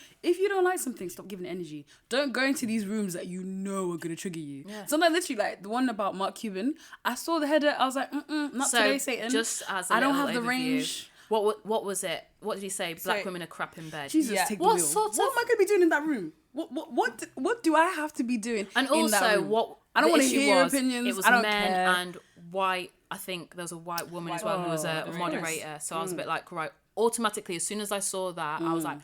Speaker 3: don't like something, stop giving it energy. Don't go into these rooms that you know are gonna trigger you.
Speaker 2: Yeah.
Speaker 3: Sometimes literally like the one about Mark Cuban. I saw the header. I was like, not
Speaker 2: So,
Speaker 3: today, Satan.
Speaker 2: just as a
Speaker 3: I don't
Speaker 2: little
Speaker 3: have the
Speaker 2: overview,
Speaker 3: range.
Speaker 2: What was it? What did he say? Black
Speaker 1: So-
Speaker 2: women are crap in bed.
Speaker 3: Jesus,
Speaker 1: Yeah.
Speaker 3: take the
Speaker 2: What
Speaker 3: wheel.
Speaker 2: sort
Speaker 3: What
Speaker 2: of-
Speaker 3: am I gonna be doing in that room? What do I have to be doing?
Speaker 2: And
Speaker 3: in that
Speaker 2: also,
Speaker 3: room?
Speaker 2: what
Speaker 3: I don't
Speaker 2: the
Speaker 3: want to
Speaker 2: issue
Speaker 3: hear your
Speaker 2: was,
Speaker 3: opinions.
Speaker 2: It was
Speaker 3: I don't
Speaker 2: men
Speaker 3: care.
Speaker 2: and white. I think there was a white woman as well who was a
Speaker 3: of
Speaker 2: moderator. So I was a bit like, right. Automatically, as soon as I saw that, I was like,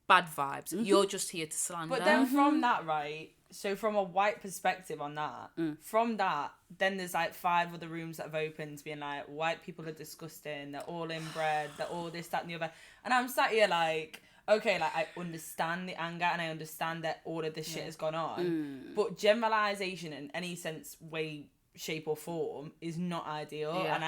Speaker 2: bad vibes. You're just here to slander.
Speaker 1: But then from that, right? So from a white perspective on that, from that, then there's like 5 other rooms that have opened being like, white people are disgusting, they're all inbred, they're all this, that, and the other. And I'm sat here like, okay, like I understand the anger and I understand that all of this shit has gone on. But generalization in any sense, way, shape or form is not ideal.
Speaker 2: Yeah.
Speaker 1: And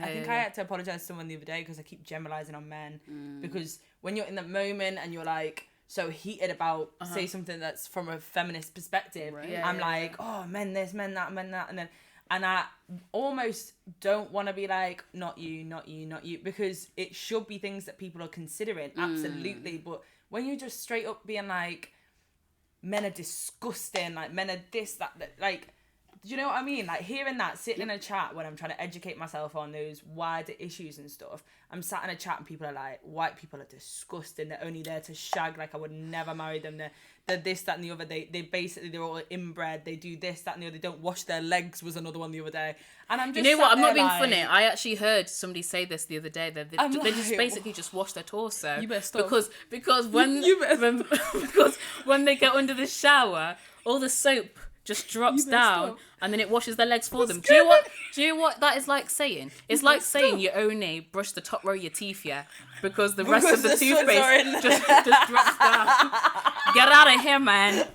Speaker 1: I think I had to apologize to someone the other day because I keep generalizing on men. Because when you're in that moment and you're like so heated about say something that's from a feminist perspective,
Speaker 3: Right.
Speaker 1: I'm like, oh, men this, men that, and I almost don't want to be like, not you, because it should be things that people are considering, absolutely. But when you're just straight up being like, men are disgusting, like men are this, that, like, do you know what I mean? Like hearing that, sitting in a chat when I'm trying to educate myself on those wider issues and stuff, I'm sat in a chat and people are like, white people are disgusting, they're only there to shag, like I would never marry them, they're this, that and the other, they basically, they're all inbred, they do this, that and the other, they don't wash their legs was another one the other day. And I'm just
Speaker 2: you know what?
Speaker 1: sat
Speaker 2: I'm not
Speaker 1: there
Speaker 2: being
Speaker 1: like,
Speaker 2: funny. I actually heard somebody say this the other day. That
Speaker 1: I'm
Speaker 2: they just
Speaker 1: like,
Speaker 2: basically just wash their torso.
Speaker 3: You better stop.
Speaker 2: Because when because when they get under the shower, all the soap just drops
Speaker 3: better
Speaker 2: down
Speaker 3: stop.
Speaker 2: and then it washes their legs for them. Do you know what that is like saying? It's like saying you only brush the top row of your teeth, yeah, because the rest of the
Speaker 1: the suds are in
Speaker 2: toothpaste just drops down. Get out of here, man.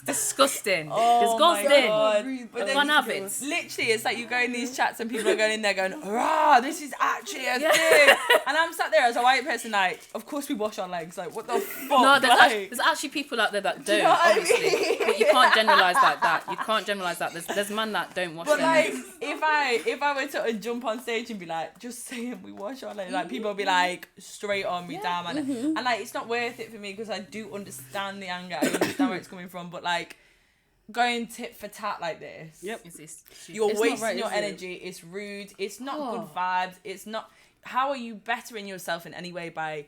Speaker 2: It's disgusting.
Speaker 1: oh my
Speaker 2: Disgusting.
Speaker 1: God. But then
Speaker 2: Fun habits.
Speaker 1: literally, it's like you go in these chats and people are going in there going, rah, this is actually a
Speaker 2: Yeah.
Speaker 1: thing. And I'm sat there as a white person like, of course we wash our legs. Like, what the fuck?
Speaker 2: No,
Speaker 1: like,
Speaker 2: there's actually people out there that don't,
Speaker 1: you know what I
Speaker 2: obviously.
Speaker 1: mean?
Speaker 2: But you can't generalise like that. You can't generalise that. There's men that don't wash
Speaker 1: But
Speaker 2: their
Speaker 1: like,
Speaker 2: legs.
Speaker 1: if I were to jump on stage and be like, just saying we wash our legs, like people will be like straight on me down, man. And like, it's not worth it for me because I do understand the anger. I understand where it's coming from. But like, going tit for tat like this,
Speaker 3: Yep.
Speaker 1: you're
Speaker 3: It's not
Speaker 1: wasting
Speaker 3: right,
Speaker 1: your
Speaker 3: is it?
Speaker 1: energy. It's rude. It's not
Speaker 2: Oh.
Speaker 1: good vibes. It's not. How are you bettering yourself in any way by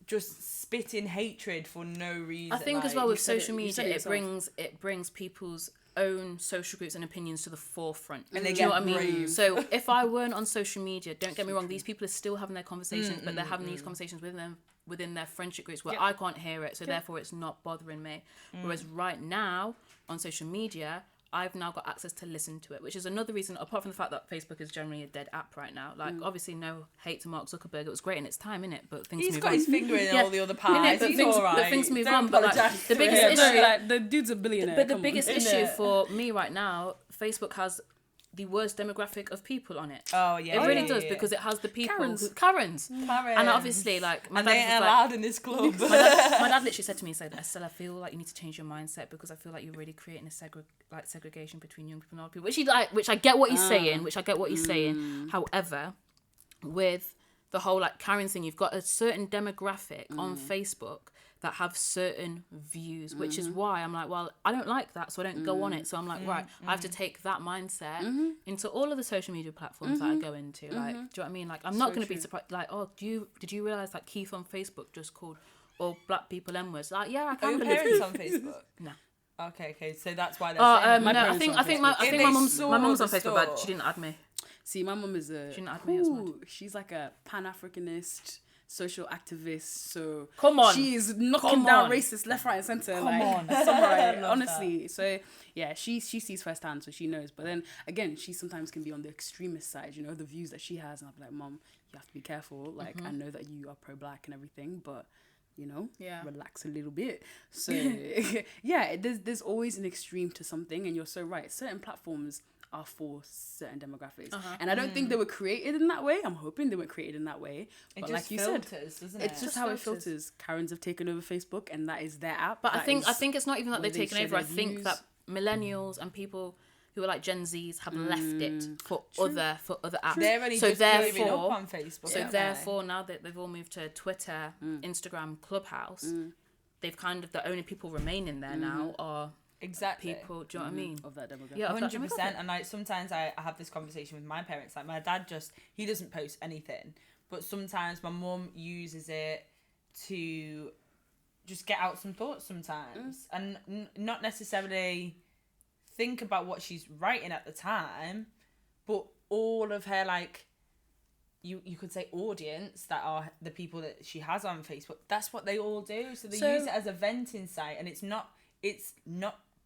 Speaker 1: just spitting hatred for no reason?
Speaker 2: I think as
Speaker 1: like,
Speaker 2: well with
Speaker 3: said it-
Speaker 2: social
Speaker 3: you
Speaker 2: media,
Speaker 3: said it
Speaker 2: it
Speaker 3: yourself.
Speaker 2: brings people's own social groups and opinions to the forefront.
Speaker 1: And they
Speaker 2: Do you know
Speaker 1: get
Speaker 2: what I mean?
Speaker 1: brave.
Speaker 2: So if I weren't on social media, don't get me wrong, these people are still having their conversations, but they're having these conversations within their friendship groups where I can't hear it, so therefore it's not bothering me. Whereas right now on social media, I've now got access to listen to it, which is another reason, apart from the fact that Facebook is generally a dead app right now. Like, obviously, no hate to Mark Zuckerberg. It was great in its time, innit? But things
Speaker 1: He's
Speaker 2: move
Speaker 1: got
Speaker 2: on.
Speaker 1: his finger in all the other pies.
Speaker 2: But
Speaker 1: He's
Speaker 2: things,
Speaker 1: all right.
Speaker 2: but things move
Speaker 1: Don't
Speaker 2: on. But like,
Speaker 1: apologise
Speaker 2: the
Speaker 1: to
Speaker 2: biggest
Speaker 1: him.
Speaker 2: issue,
Speaker 3: like the dude's a billionaire.
Speaker 2: but the
Speaker 3: come
Speaker 2: biggest
Speaker 3: on.
Speaker 2: issue for me right now, Facebook has the worst demographic of people on it.
Speaker 1: Oh, yeah.
Speaker 2: It really
Speaker 1: yeah,
Speaker 2: does
Speaker 1: yeah.
Speaker 2: because it has the people
Speaker 3: Karens.
Speaker 2: Karens.
Speaker 1: Karens.
Speaker 2: And obviously, like, my
Speaker 1: And they
Speaker 2: dad
Speaker 1: ain't
Speaker 2: was like,
Speaker 1: allowed in this club.
Speaker 2: my dad literally said to me, he said, Estelle, I feel like you need to change your mindset because I feel like you're really creating a segregation between young people and old people. Which I get what he's saying. However, with the whole like Karen thing, you've got a certain demographic on Facebook that have certain views, which is why I'm like, well, I don't like that, so I don't go on it. So I'm like, right, I have to take that mindset into all of the social media platforms that I go into. Like, do you know what I mean? Like, I'm not going to be surprised. Like, oh, did you realize that Keith on Facebook just called all black people N-words? Like, yeah, I
Speaker 1: Are
Speaker 2: can't
Speaker 1: your
Speaker 2: believe
Speaker 1: parents on Facebook?
Speaker 2: No.
Speaker 1: Okay, so that's why they're saying
Speaker 2: No,
Speaker 1: it.
Speaker 2: I think my
Speaker 1: If they saw
Speaker 2: my mum's
Speaker 1: the
Speaker 2: on Facebook, but
Speaker 1: store-
Speaker 2: she didn't add me.
Speaker 3: See, my mum is a.
Speaker 2: She didn't add me, that's mad.
Speaker 3: She's like a Pan-Africanist, social activist. So
Speaker 2: Come on.
Speaker 3: she's knocking
Speaker 2: Come
Speaker 3: down
Speaker 2: on.
Speaker 3: racists left, right, and center.
Speaker 2: Come
Speaker 3: like,
Speaker 2: on.
Speaker 3: Samurai,
Speaker 1: love
Speaker 3: honestly. So yeah, she sees firsthand, so she knows. But then again, she sometimes can be on the extremist side. You know, the views that she has, and I'll be like, Mum, you have to be careful. Like, I know that you are pro-black and everything, but you know, relax a little bit. So yeah, there's always an extreme to something, and you're so right. Certain platforms are for certain demographics, and I don't think they were created in that way. I'm hoping they weren't created in that way.
Speaker 1: It
Speaker 3: But
Speaker 1: just
Speaker 3: like you
Speaker 1: filters,
Speaker 3: said,
Speaker 1: doesn't it?
Speaker 3: it's just how it filters. Karens have taken over Facebook, and that is their app.
Speaker 2: But I
Speaker 3: That
Speaker 2: think
Speaker 3: is
Speaker 2: it's not even that
Speaker 3: where
Speaker 2: they've
Speaker 3: they
Speaker 2: taken
Speaker 3: share
Speaker 2: over. I
Speaker 3: their
Speaker 2: think
Speaker 3: views.
Speaker 2: that millennials and people who are like Gen Zs have left it for other apps.
Speaker 1: They're only
Speaker 2: so
Speaker 1: just giving
Speaker 2: therefore,
Speaker 1: up on Facebook.
Speaker 2: so
Speaker 1: aren't
Speaker 2: therefore, now that they've all moved to Twitter, Instagram, Clubhouse, they've kind of the only people remaining there now are
Speaker 1: they? Exactly.
Speaker 2: people. Do you know what I mean?
Speaker 3: of that demographic.
Speaker 2: Yeah, of that
Speaker 1: 100%.
Speaker 2: demographic.
Speaker 1: And like sometimes I have this conversation with my parents. Like my dad he doesn't post anything, but sometimes my mum uses it to just get out some thoughts sometimes, and not necessarily think about what she's writing at the time, but all of her like you could say audience that are the people that she has on Facebook. That's what they all do. So they use it as a venting site, and it's not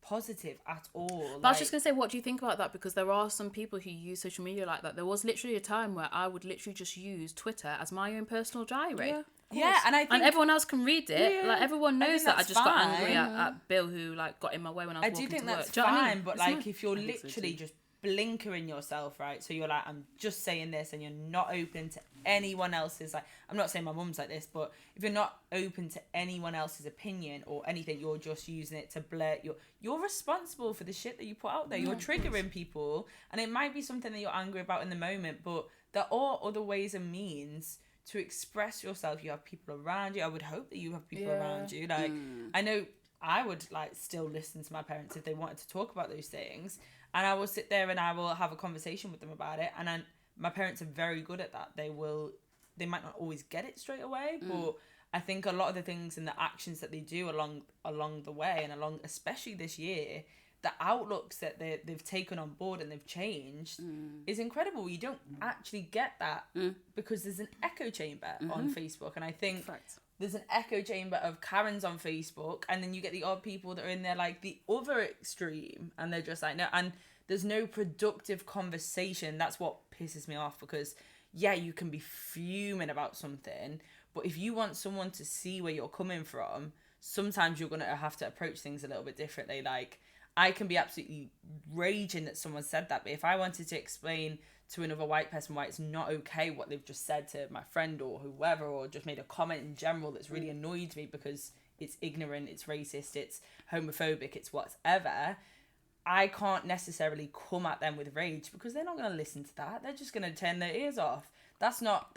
Speaker 1: positive at all.
Speaker 2: But I was just going to say, what do you think about that? Because there are some people who use social media like that. There was literally a time where I would literally just use Twitter as my own personal diary.
Speaker 1: Yeah, and I think
Speaker 2: everyone else can read it. Like, everyone knows
Speaker 1: think
Speaker 2: that I
Speaker 1: that's
Speaker 2: just got
Speaker 1: fine.
Speaker 2: angry at Bill, who like got in my way when I was
Speaker 1: I
Speaker 2: walking
Speaker 1: do think
Speaker 2: to
Speaker 1: that's
Speaker 2: work. Do you know what I
Speaker 1: fine,
Speaker 2: mean?
Speaker 1: but
Speaker 2: It's
Speaker 1: like
Speaker 2: mad.
Speaker 1: if you're
Speaker 3: think so
Speaker 1: literally
Speaker 3: too.
Speaker 1: just blinkering yourself, right? So you're like, I'm just saying this, and you're not open to anyone else's. Like, I'm not saying my mum's like this, but if you're not open to anyone else's opinion or anything, you're just using it to blurt. You're responsible for the shit that you put out there. You're triggering people, and it might be something that you're angry about in the moment, but there are other ways and means to express yourself. You have people around you. I would hope that you have people around you. Like, I know I would like still listen to my parents if they wanted to talk about those things, and I will sit there and I will have a conversation with them about it. And my parents are very good at that. They might not always get it straight away, but I think a lot of the things and the actions that they do along the way, and especially this year, the outlooks that they've taken on board and they've changed is incredible. You don't actually get that because there's an echo chamber on Facebook, and I think there's an echo chamber of Karens on Facebook, and then you get the odd people that are in there like the other extreme, and they're just like, no, and there's no productive conversation. That's what pisses me off, because yeah, you can be fuming about something, but if you want someone to see where you're coming from, sometimes you're gonna have to approach things a little bit differently. Like, I can be absolutely raging that someone said that, but if I wanted to explain to another white person why it's not okay what they've just said to my friend or whoever, or just made a comment in general that's really annoyed me because it's ignorant, it's racist, it's homophobic, it's whatever, I can't necessarily come at them with rage, because they're not going to listen to that. They're just going to turn their ears off. That's not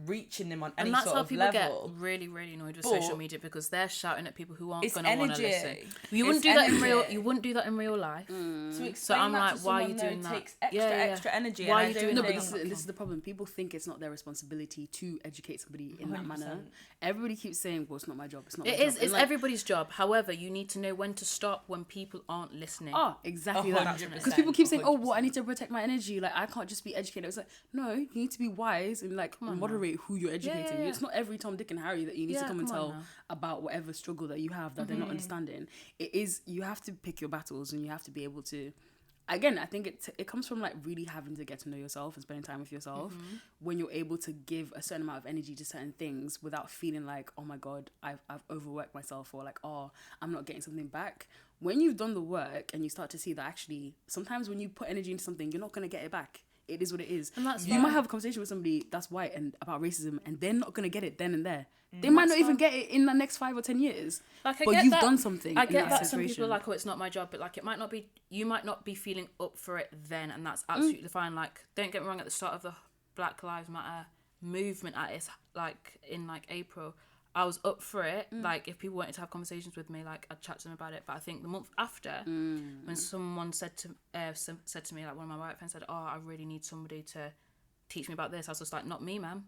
Speaker 1: reaching them on any
Speaker 2: and that's
Speaker 1: sort
Speaker 2: how
Speaker 1: of
Speaker 2: people
Speaker 1: level.
Speaker 2: get really, really annoyed with
Speaker 1: But
Speaker 2: social media, because they're shouting at people who aren't
Speaker 1: it's
Speaker 2: going to want to
Speaker 1: energy.
Speaker 2: listen. You wouldn't
Speaker 1: It's
Speaker 2: do that in real.
Speaker 1: energy.
Speaker 2: You wouldn't do that in real life.
Speaker 1: So explain
Speaker 2: I'm
Speaker 1: that
Speaker 2: like,
Speaker 1: to
Speaker 2: why are
Speaker 1: someone
Speaker 2: you
Speaker 1: that
Speaker 2: doing that?
Speaker 1: takes extra,
Speaker 2: Yeah, yeah.
Speaker 1: extra energy.
Speaker 2: Why
Speaker 1: and
Speaker 2: are you
Speaker 1: I
Speaker 2: doing
Speaker 1: don't
Speaker 3: No,
Speaker 2: that?
Speaker 3: but
Speaker 1: think-
Speaker 3: this is the problem. People think it's not their responsibility to educate somebody in that
Speaker 1: 100%.
Speaker 3: manner. Everybody keeps saying, well, it's not my job. It's not my
Speaker 2: It
Speaker 3: job.
Speaker 2: is.
Speaker 3: And
Speaker 2: It's
Speaker 3: like,
Speaker 2: everybody's job. However, you need to know when to stop when people aren't listening.
Speaker 3: Oh, exactly that.
Speaker 1: 100%.
Speaker 3: Because people keep saying, oh, well, I
Speaker 1: 100%.
Speaker 3: need to protect my energy. Like, I can't just be educated. It's like, no, you need to be wise and, like, moderate who you're educating.
Speaker 2: yeah.
Speaker 3: It's not every Tom, Dick and Harry that you need to
Speaker 2: Yeah,
Speaker 3: come and
Speaker 2: come on
Speaker 3: tell
Speaker 2: now.
Speaker 3: about whatever struggle that you have that they're not understanding. It is, you have to pick your battles and you have to be able to... Again, I think it comes from like really having to get to know yourself and spending time with yourself when you're able to give a certain amount of energy to certain things without feeling like, oh my God, I've overworked myself, or like, oh, I'm not getting something back. When you've done the work and you start to see that actually sometimes when you put energy into something, you're not going to get it back. It is what it is.
Speaker 2: And that's
Speaker 3: you
Speaker 2: fine.
Speaker 3: might have a conversation with somebody that's white and about racism and they're not going to get it then and there. They might not even get it in the next 5 or 10 years.
Speaker 2: Like, I
Speaker 3: but
Speaker 2: get
Speaker 3: you've
Speaker 2: that.
Speaker 3: done something.
Speaker 2: I
Speaker 3: in
Speaker 2: get that some
Speaker 3: situation.
Speaker 2: people are like, oh, it's not my job, but like it might not be. You might not be feeling up for it then, and that's absolutely fine. Like, don't get me wrong. At the start of the Black Lives Matter movement, at its like in like April, I was up for it. Like, if people wanted to have conversations with me, like I'd chat to them about it. But I think the month after, when someone said to me, like one of my white friends said, "Oh, I really need somebody to teach me about this," I was just like, "Not me, man."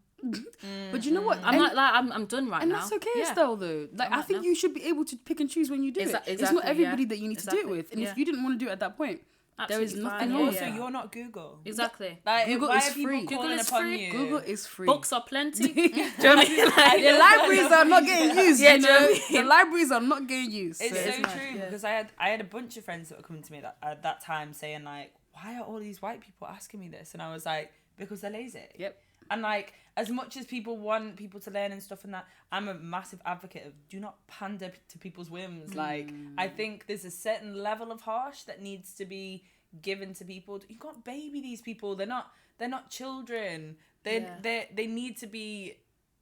Speaker 3: But you know what?
Speaker 2: I'm done right
Speaker 3: And
Speaker 2: now.
Speaker 3: that's okay
Speaker 2: Yeah.
Speaker 3: still, though. Like, I think you should be able to pick and choose when you do it. It's
Speaker 2: Exactly,
Speaker 3: not everybody
Speaker 2: yeah.
Speaker 3: that you need to do
Speaker 2: Exactly,
Speaker 3: it with. And
Speaker 2: yeah.
Speaker 3: if you didn't want to do it at that point, there is
Speaker 2: Absolutely
Speaker 3: nothing
Speaker 2: fine,
Speaker 3: wrong
Speaker 2: yeah,
Speaker 3: with
Speaker 1: Also,
Speaker 3: that.
Speaker 1: you're not Google.
Speaker 2: Exactly.
Speaker 1: Like,
Speaker 3: Google
Speaker 1: why
Speaker 3: is
Speaker 1: are people
Speaker 3: free.
Speaker 1: calling
Speaker 2: Google is
Speaker 1: upon
Speaker 2: free.
Speaker 1: you?
Speaker 3: Google is free.
Speaker 2: Books are plenty. Do you know what I mean? Like,
Speaker 3: The libraries are not getting used.
Speaker 2: Yeah,
Speaker 3: you
Speaker 2: do you know
Speaker 3: know?
Speaker 2: what I mean?
Speaker 3: The libraries are not getting used.
Speaker 1: It's
Speaker 3: so
Speaker 1: so
Speaker 2: mad,
Speaker 1: true
Speaker 2: yeah.
Speaker 1: because I had a bunch of friends that were coming to me at that time saying like, why are all these white people asking me this? And I was like, because they're lazy.
Speaker 3: Yep.
Speaker 1: And like, as much as people want people to learn and stuff and that, I'm a massive advocate of do not pander to people's whims. Like, I think there's a certain level of harsh that needs to be given to people. You can't baby these people. They're not children. They need to be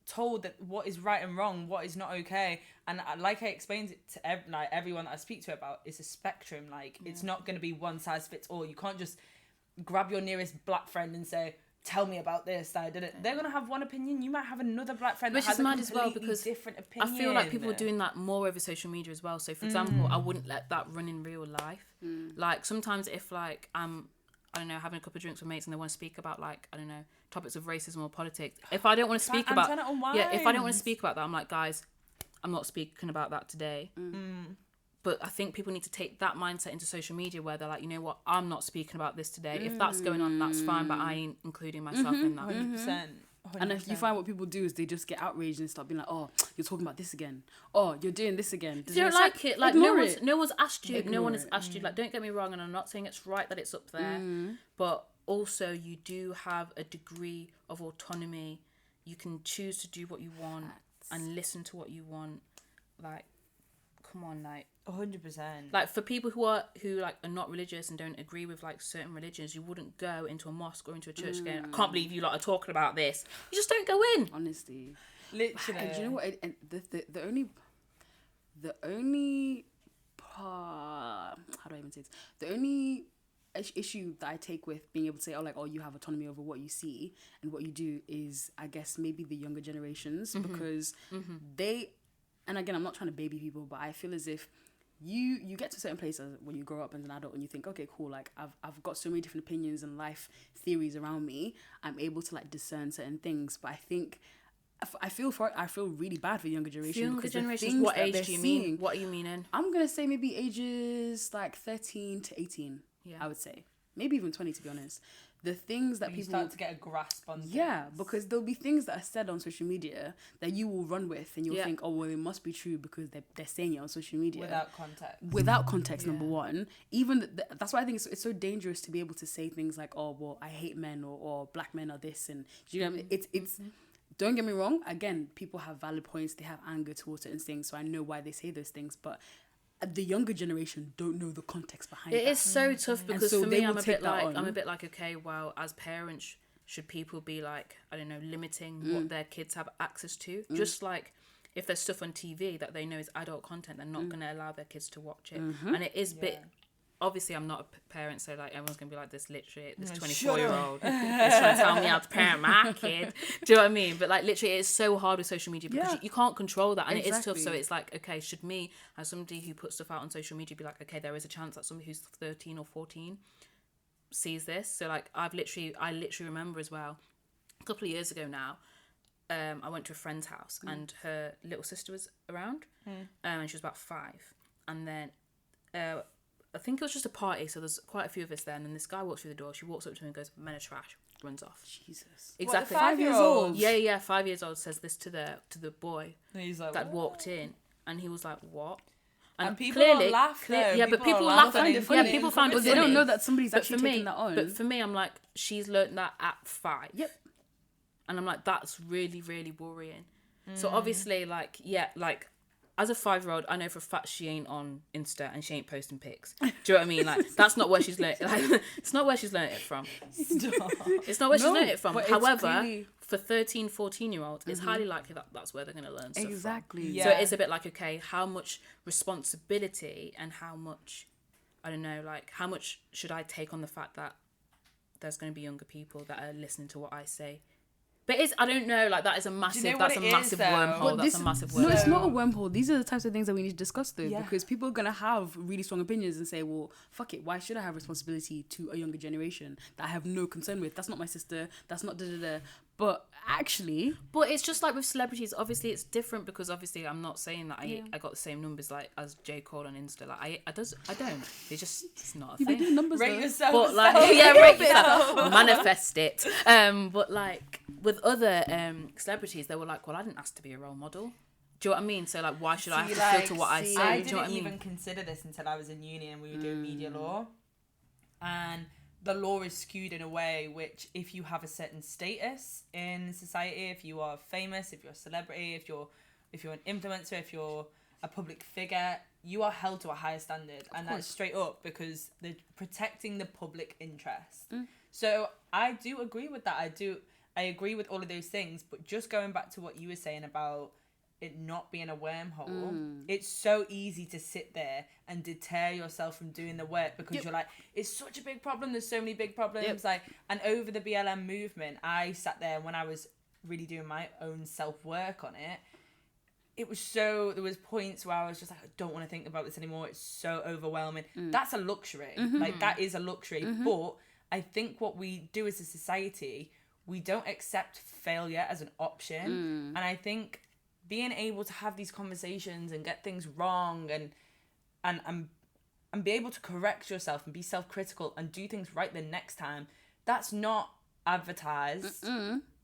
Speaker 1: told that what is right and wrong, what is not okay. And like I explained it to everyone that I speak to about, it's a spectrum. Like, it's not going to be one size fits all. You can't just grab your nearest black friend and say, tell me about this, I did it. They're going to have one opinion. You might have another black friend
Speaker 2: Which
Speaker 1: that
Speaker 2: is
Speaker 1: has a
Speaker 2: mad as well,
Speaker 1: completely
Speaker 2: because
Speaker 1: different opinion.
Speaker 2: I feel like people are doing that more over social media as well. So, for example, I wouldn't let that run in real life. Like, sometimes if, like, I'm, I don't know, having a couple of drinks with mates and they want to speak about, like, I don't know, topics of racism or politics. If I don't want to speak about...
Speaker 1: trying to unwind.
Speaker 2: Yeah, if I don't want to speak about that, I'm like, guys, I'm not speaking about that today. But I think people need to take that mindset into social media where they're like, you know what, I'm not speaking about this today. If that's going on, that's fine, but I ain't including myself in that.
Speaker 1: 100%.
Speaker 3: And if you find what people do is they just get outraged and start being like, oh, you're talking about this again. Oh, you're doing this again.
Speaker 2: If you don't like it, like no one's asked you. No
Speaker 3: Ignore
Speaker 2: one has
Speaker 3: it.
Speaker 2: asked you. Like, don't get me wrong, and I'm not saying it's right that it's up there, but also you do have a degree of autonomy. You can choose to do what you want and listen to what you want. Like, come on, like
Speaker 1: 100%.
Speaker 2: Like, for people who are not religious and don't agree with like certain religions, you wouldn't go into a mosque or into a church again. I can't believe you lot are talking about this. You just don't go in.
Speaker 3: Honestly.
Speaker 1: Literally.
Speaker 3: And do you know what? And the only part, how do I even say this? The only issue that I take with being able to say, oh, you have autonomy over what you see and what you do is, I guess, maybe the younger generations, because they, and again, I'm not trying to baby people, but I feel as if you get to a certain place when you grow up as an adult and you think, okay, cool, like I've got so many different opinions and life theories around me. I'm able to like discern certain things, but I think I feel really bad for younger generations.
Speaker 2: Younger generations, what age do you mean? What are you meaning?
Speaker 3: I'm gonna say maybe ages like 13 to 18.
Speaker 2: Yeah.
Speaker 3: I would say maybe even 20, to be honest. The things that
Speaker 1: you
Speaker 3: people
Speaker 1: start to get a grasp on.
Speaker 3: Yeah,
Speaker 1: things.
Speaker 3: because there'll be things that are said on social media that you will run with and you'll think, oh, well, it must be true because they're saying it on social media. Without context, number one. Even that's why I think it's so dangerous to be able to say things like, oh, well, I hate men or black men are this. And do you know what I mean? It's don't get me wrong. Again, people have valid points. They have anger towards certain things. So I know why they say those things. But the younger generation don't know the context behind it.
Speaker 2: It is so tough because
Speaker 3: so
Speaker 2: for me, I'm a bit
Speaker 3: on.
Speaker 2: like, okay, well, as parents, should people be like, I don't know, limiting what their kids have access to? Just like if there's stuff on TV that they know is adult content, they're not going to allow their kids to watch it. And it is obviously I'm not a parent, so like everyone's gonna be like this 24-year-old is trying to tell me how to parent my kid. Do you know what I mean? But like literally it's so hard with social media because you can't control that, and it is tough. So it's like, okay, should me as somebody who puts stuff out on social media be like, okay, there is a chance that somebody who's 13 or 14 sees this. So like I literally remember as well, a couple of years ago now, I went to a friend's house and her little sister was around, and she was about 5, and then I think it was just a party, so there's quite a few of us there, and then this guy walks through the door. She walks up to me and goes, "Men are trash," runs off.
Speaker 3: Jesus.
Speaker 2: Exactly.
Speaker 1: What, 5 years old?
Speaker 2: Yeah, 5 years old, says this to the boy
Speaker 1: He's like,
Speaker 2: that walked in, and he was like, "What?"
Speaker 1: And people laugh.
Speaker 2: But people laugh at it. Yeah, people find it
Speaker 3: but
Speaker 2: funny.
Speaker 3: they don't know that somebody's
Speaker 2: But
Speaker 3: actually
Speaker 2: for me,
Speaker 3: taking that on.
Speaker 2: But for me, I'm like, she's learnt that at 5.
Speaker 3: Yep.
Speaker 2: And I'm like, that's really, really worrying. So obviously, like, as a 5-year-old, I know for a fact she ain't on Insta and she ain't posting pics. Do you know what I mean? Like, that's not where she's learned. Like, it's not where she's learned it from.
Speaker 1: Stop.
Speaker 2: It's not where she's learned it from.
Speaker 3: but it's
Speaker 2: However,
Speaker 3: clearly...
Speaker 2: for 13, 14-year-olds, it's highly likely that that's where they're going to learn stuff
Speaker 3: Exactly.
Speaker 2: from.
Speaker 1: Yeah.
Speaker 2: So it's a bit like, okay, how much responsibility and how much, I don't know, like, how much should I take on the fact that there's going to be younger people that are listening to what I say? But I don't know, like, that is a massive, that's a massive wormhole. That's a massive wormhole.
Speaker 3: No, it's not a wormhole. These are the types of things that we need to discuss, though,
Speaker 1: Yeah.
Speaker 3: because people are going to have really strong opinions and say, well, fuck it, why should I have responsibility to a younger generation that I have no concern with? That's not my sister. That's not da-da-da. But actually...
Speaker 2: But it's just like with celebrities, obviously it's different because obviously I'm not saying that I got the same numbers like as J. Cole on Insta. Like, I don't. It's not a
Speaker 3: You be
Speaker 2: thing.
Speaker 3: doing numbers,
Speaker 1: Rate
Speaker 3: though.
Speaker 1: yourself.
Speaker 2: But like, rate yourself. Manifest it. But like with other celebrities, they were like, well, I didn't ask to be a role model. Do you know what I mean? So like, why should I have to filter what I say?
Speaker 1: I
Speaker 2: Do you know what I
Speaker 1: didn't
Speaker 2: mean?
Speaker 1: even consider this until I was in uni and we were doing media law, and the law is skewed in a way which, if you have a certain status in society, if you are famous, if you're a celebrity, if you're an influencer, if you're a public figure, you are held to a higher standard, and that's straight up because they're protecting the public interest. So I do agree with that. I agree with all of those things, but just going back to what you were saying about it not being a wormhole, it's so easy to sit there and deter yourself from doing the work because you're like, it's such a big problem, there's so many big problems. Like, and over the BLM movement, I sat there when I was really doing my own self-work on it. There was points where I was just like, I don't want to think about this anymore, it's so overwhelming. That's a luxury. Like, that is a luxury. But I think what we do as a society, we don't accept failure as an option. And I think being able to have these conversations and get things wrong and be able to correct yourself and be self-critical and do things right the next time, that's not advertised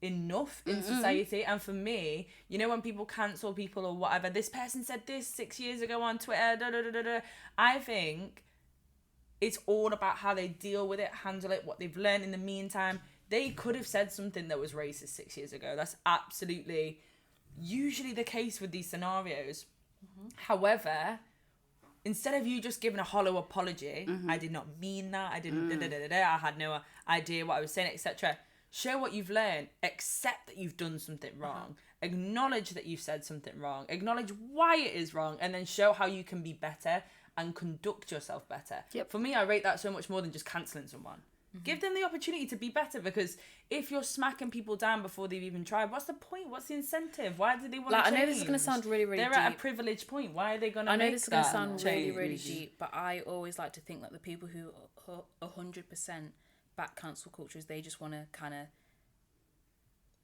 Speaker 1: enough in society. And for me, you know, when people cancel people or whatever, this person said this 6 years ago on Twitter, I think it's all about how they deal with it, handle it, what they've learned in the meantime. They could have said something that was racist 6 years ago. That's absolutely usually the case with these scenarios. However, instead of you just giving a hollow apology, I did not mean that, I didn't I had no idea what I was saying, etc. Show what you've learned, accept that you've done something wrong, acknowledge that you've said something wrong, acknowledge why it is wrong, and then show how you can be better and conduct yourself better. For me, I rate that so much more than just cancelling someone. Give them the opportunity to be better, because if you're smacking people down before they've even tried, what's the point? What's the incentive? Why do they want to change?
Speaker 2: I know this is going to sound really, really
Speaker 1: deep.
Speaker 2: They're
Speaker 1: at a privileged point. Why are they going to
Speaker 2: I know
Speaker 1: make
Speaker 2: this is going to
Speaker 1: that
Speaker 2: sound
Speaker 1: change?
Speaker 2: really, really deep, but I always like to think that the people who 100% back cancel culture is they just want to kind of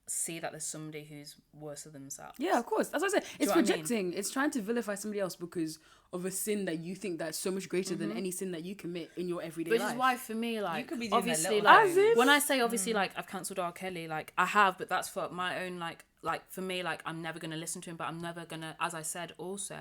Speaker 2: see that there's somebody who's worse than themselves.
Speaker 3: Yeah, of course. That's what I said. It's projecting.
Speaker 2: I mean?
Speaker 3: It's trying to vilify somebody else because of a sin that you think that's so much greater than any sin that you commit in your everyday life.
Speaker 2: Which is why, for me, like,
Speaker 1: you could be doing
Speaker 2: obviously,
Speaker 1: like,
Speaker 2: when I say obviously, like, I've cancelled R. Kelly, like, I have, but that's for my own, like, for me, like, I'm never going to listen to him, but I'm never going to, as I said also,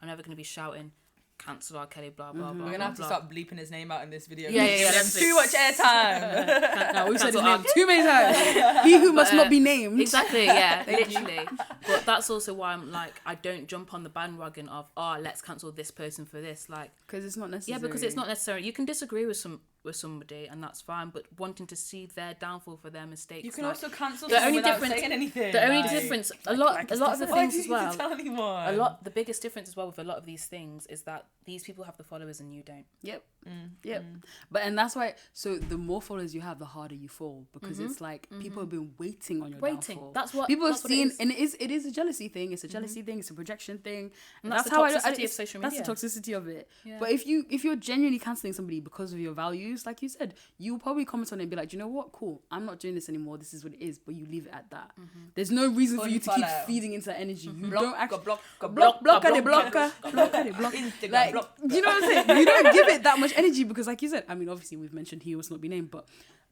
Speaker 2: I'm never going to be shouting, cancel R. Kelly, blah, blah, blah.
Speaker 1: We're going to have to stop bleeping his name out in this video.
Speaker 2: Yeah.
Speaker 1: Too much airtime.
Speaker 3: No, we've said his name too many times. He who must not be named.
Speaker 2: Exactly, yeah, literally. But that's also why I'm like, I don't jump on the bandwagon of, let's cancel this person for this, like,
Speaker 3: because it's not necessary.
Speaker 2: Yeah, because it's not necessary. You can disagree with somebody, and that's fine. But wanting to see their downfall for their mistakes,
Speaker 1: you can also cancel
Speaker 2: the only
Speaker 1: without
Speaker 2: difference.
Speaker 1: saying anything.
Speaker 2: The only difference, a lot of the things as well.
Speaker 1: Tell anyone.
Speaker 2: The biggest difference as well with a lot of these things is that these people have the followers and you don't.
Speaker 3: Yep. Yep. But and that's why. So the more followers you have, the harder you fall, because it's like people have been waiting on your downfall.
Speaker 2: That's what
Speaker 3: people have
Speaker 2: that's what
Speaker 3: seen,
Speaker 2: it is.
Speaker 3: and it is a jealousy thing. It's a jealousy thing. It's a projection thing.
Speaker 2: And that's the
Speaker 3: how
Speaker 2: toxicity of social media.
Speaker 3: That's the toxicity of it.
Speaker 2: Yeah.
Speaker 3: But if you're genuinely cancelling somebody because of your values, like you said, you will probably comment on it and be like, do you know what? Cool. I'm not doing this anymore. This is what it is. But you leave it at that. There's no reason for you to keep feeding into that energy. You don't actually block.
Speaker 1: Instagram,
Speaker 3: Like, you know what I'm saying? You don't give it that much energy because, like you said, I mean, obviously we've mentioned he must not be named, but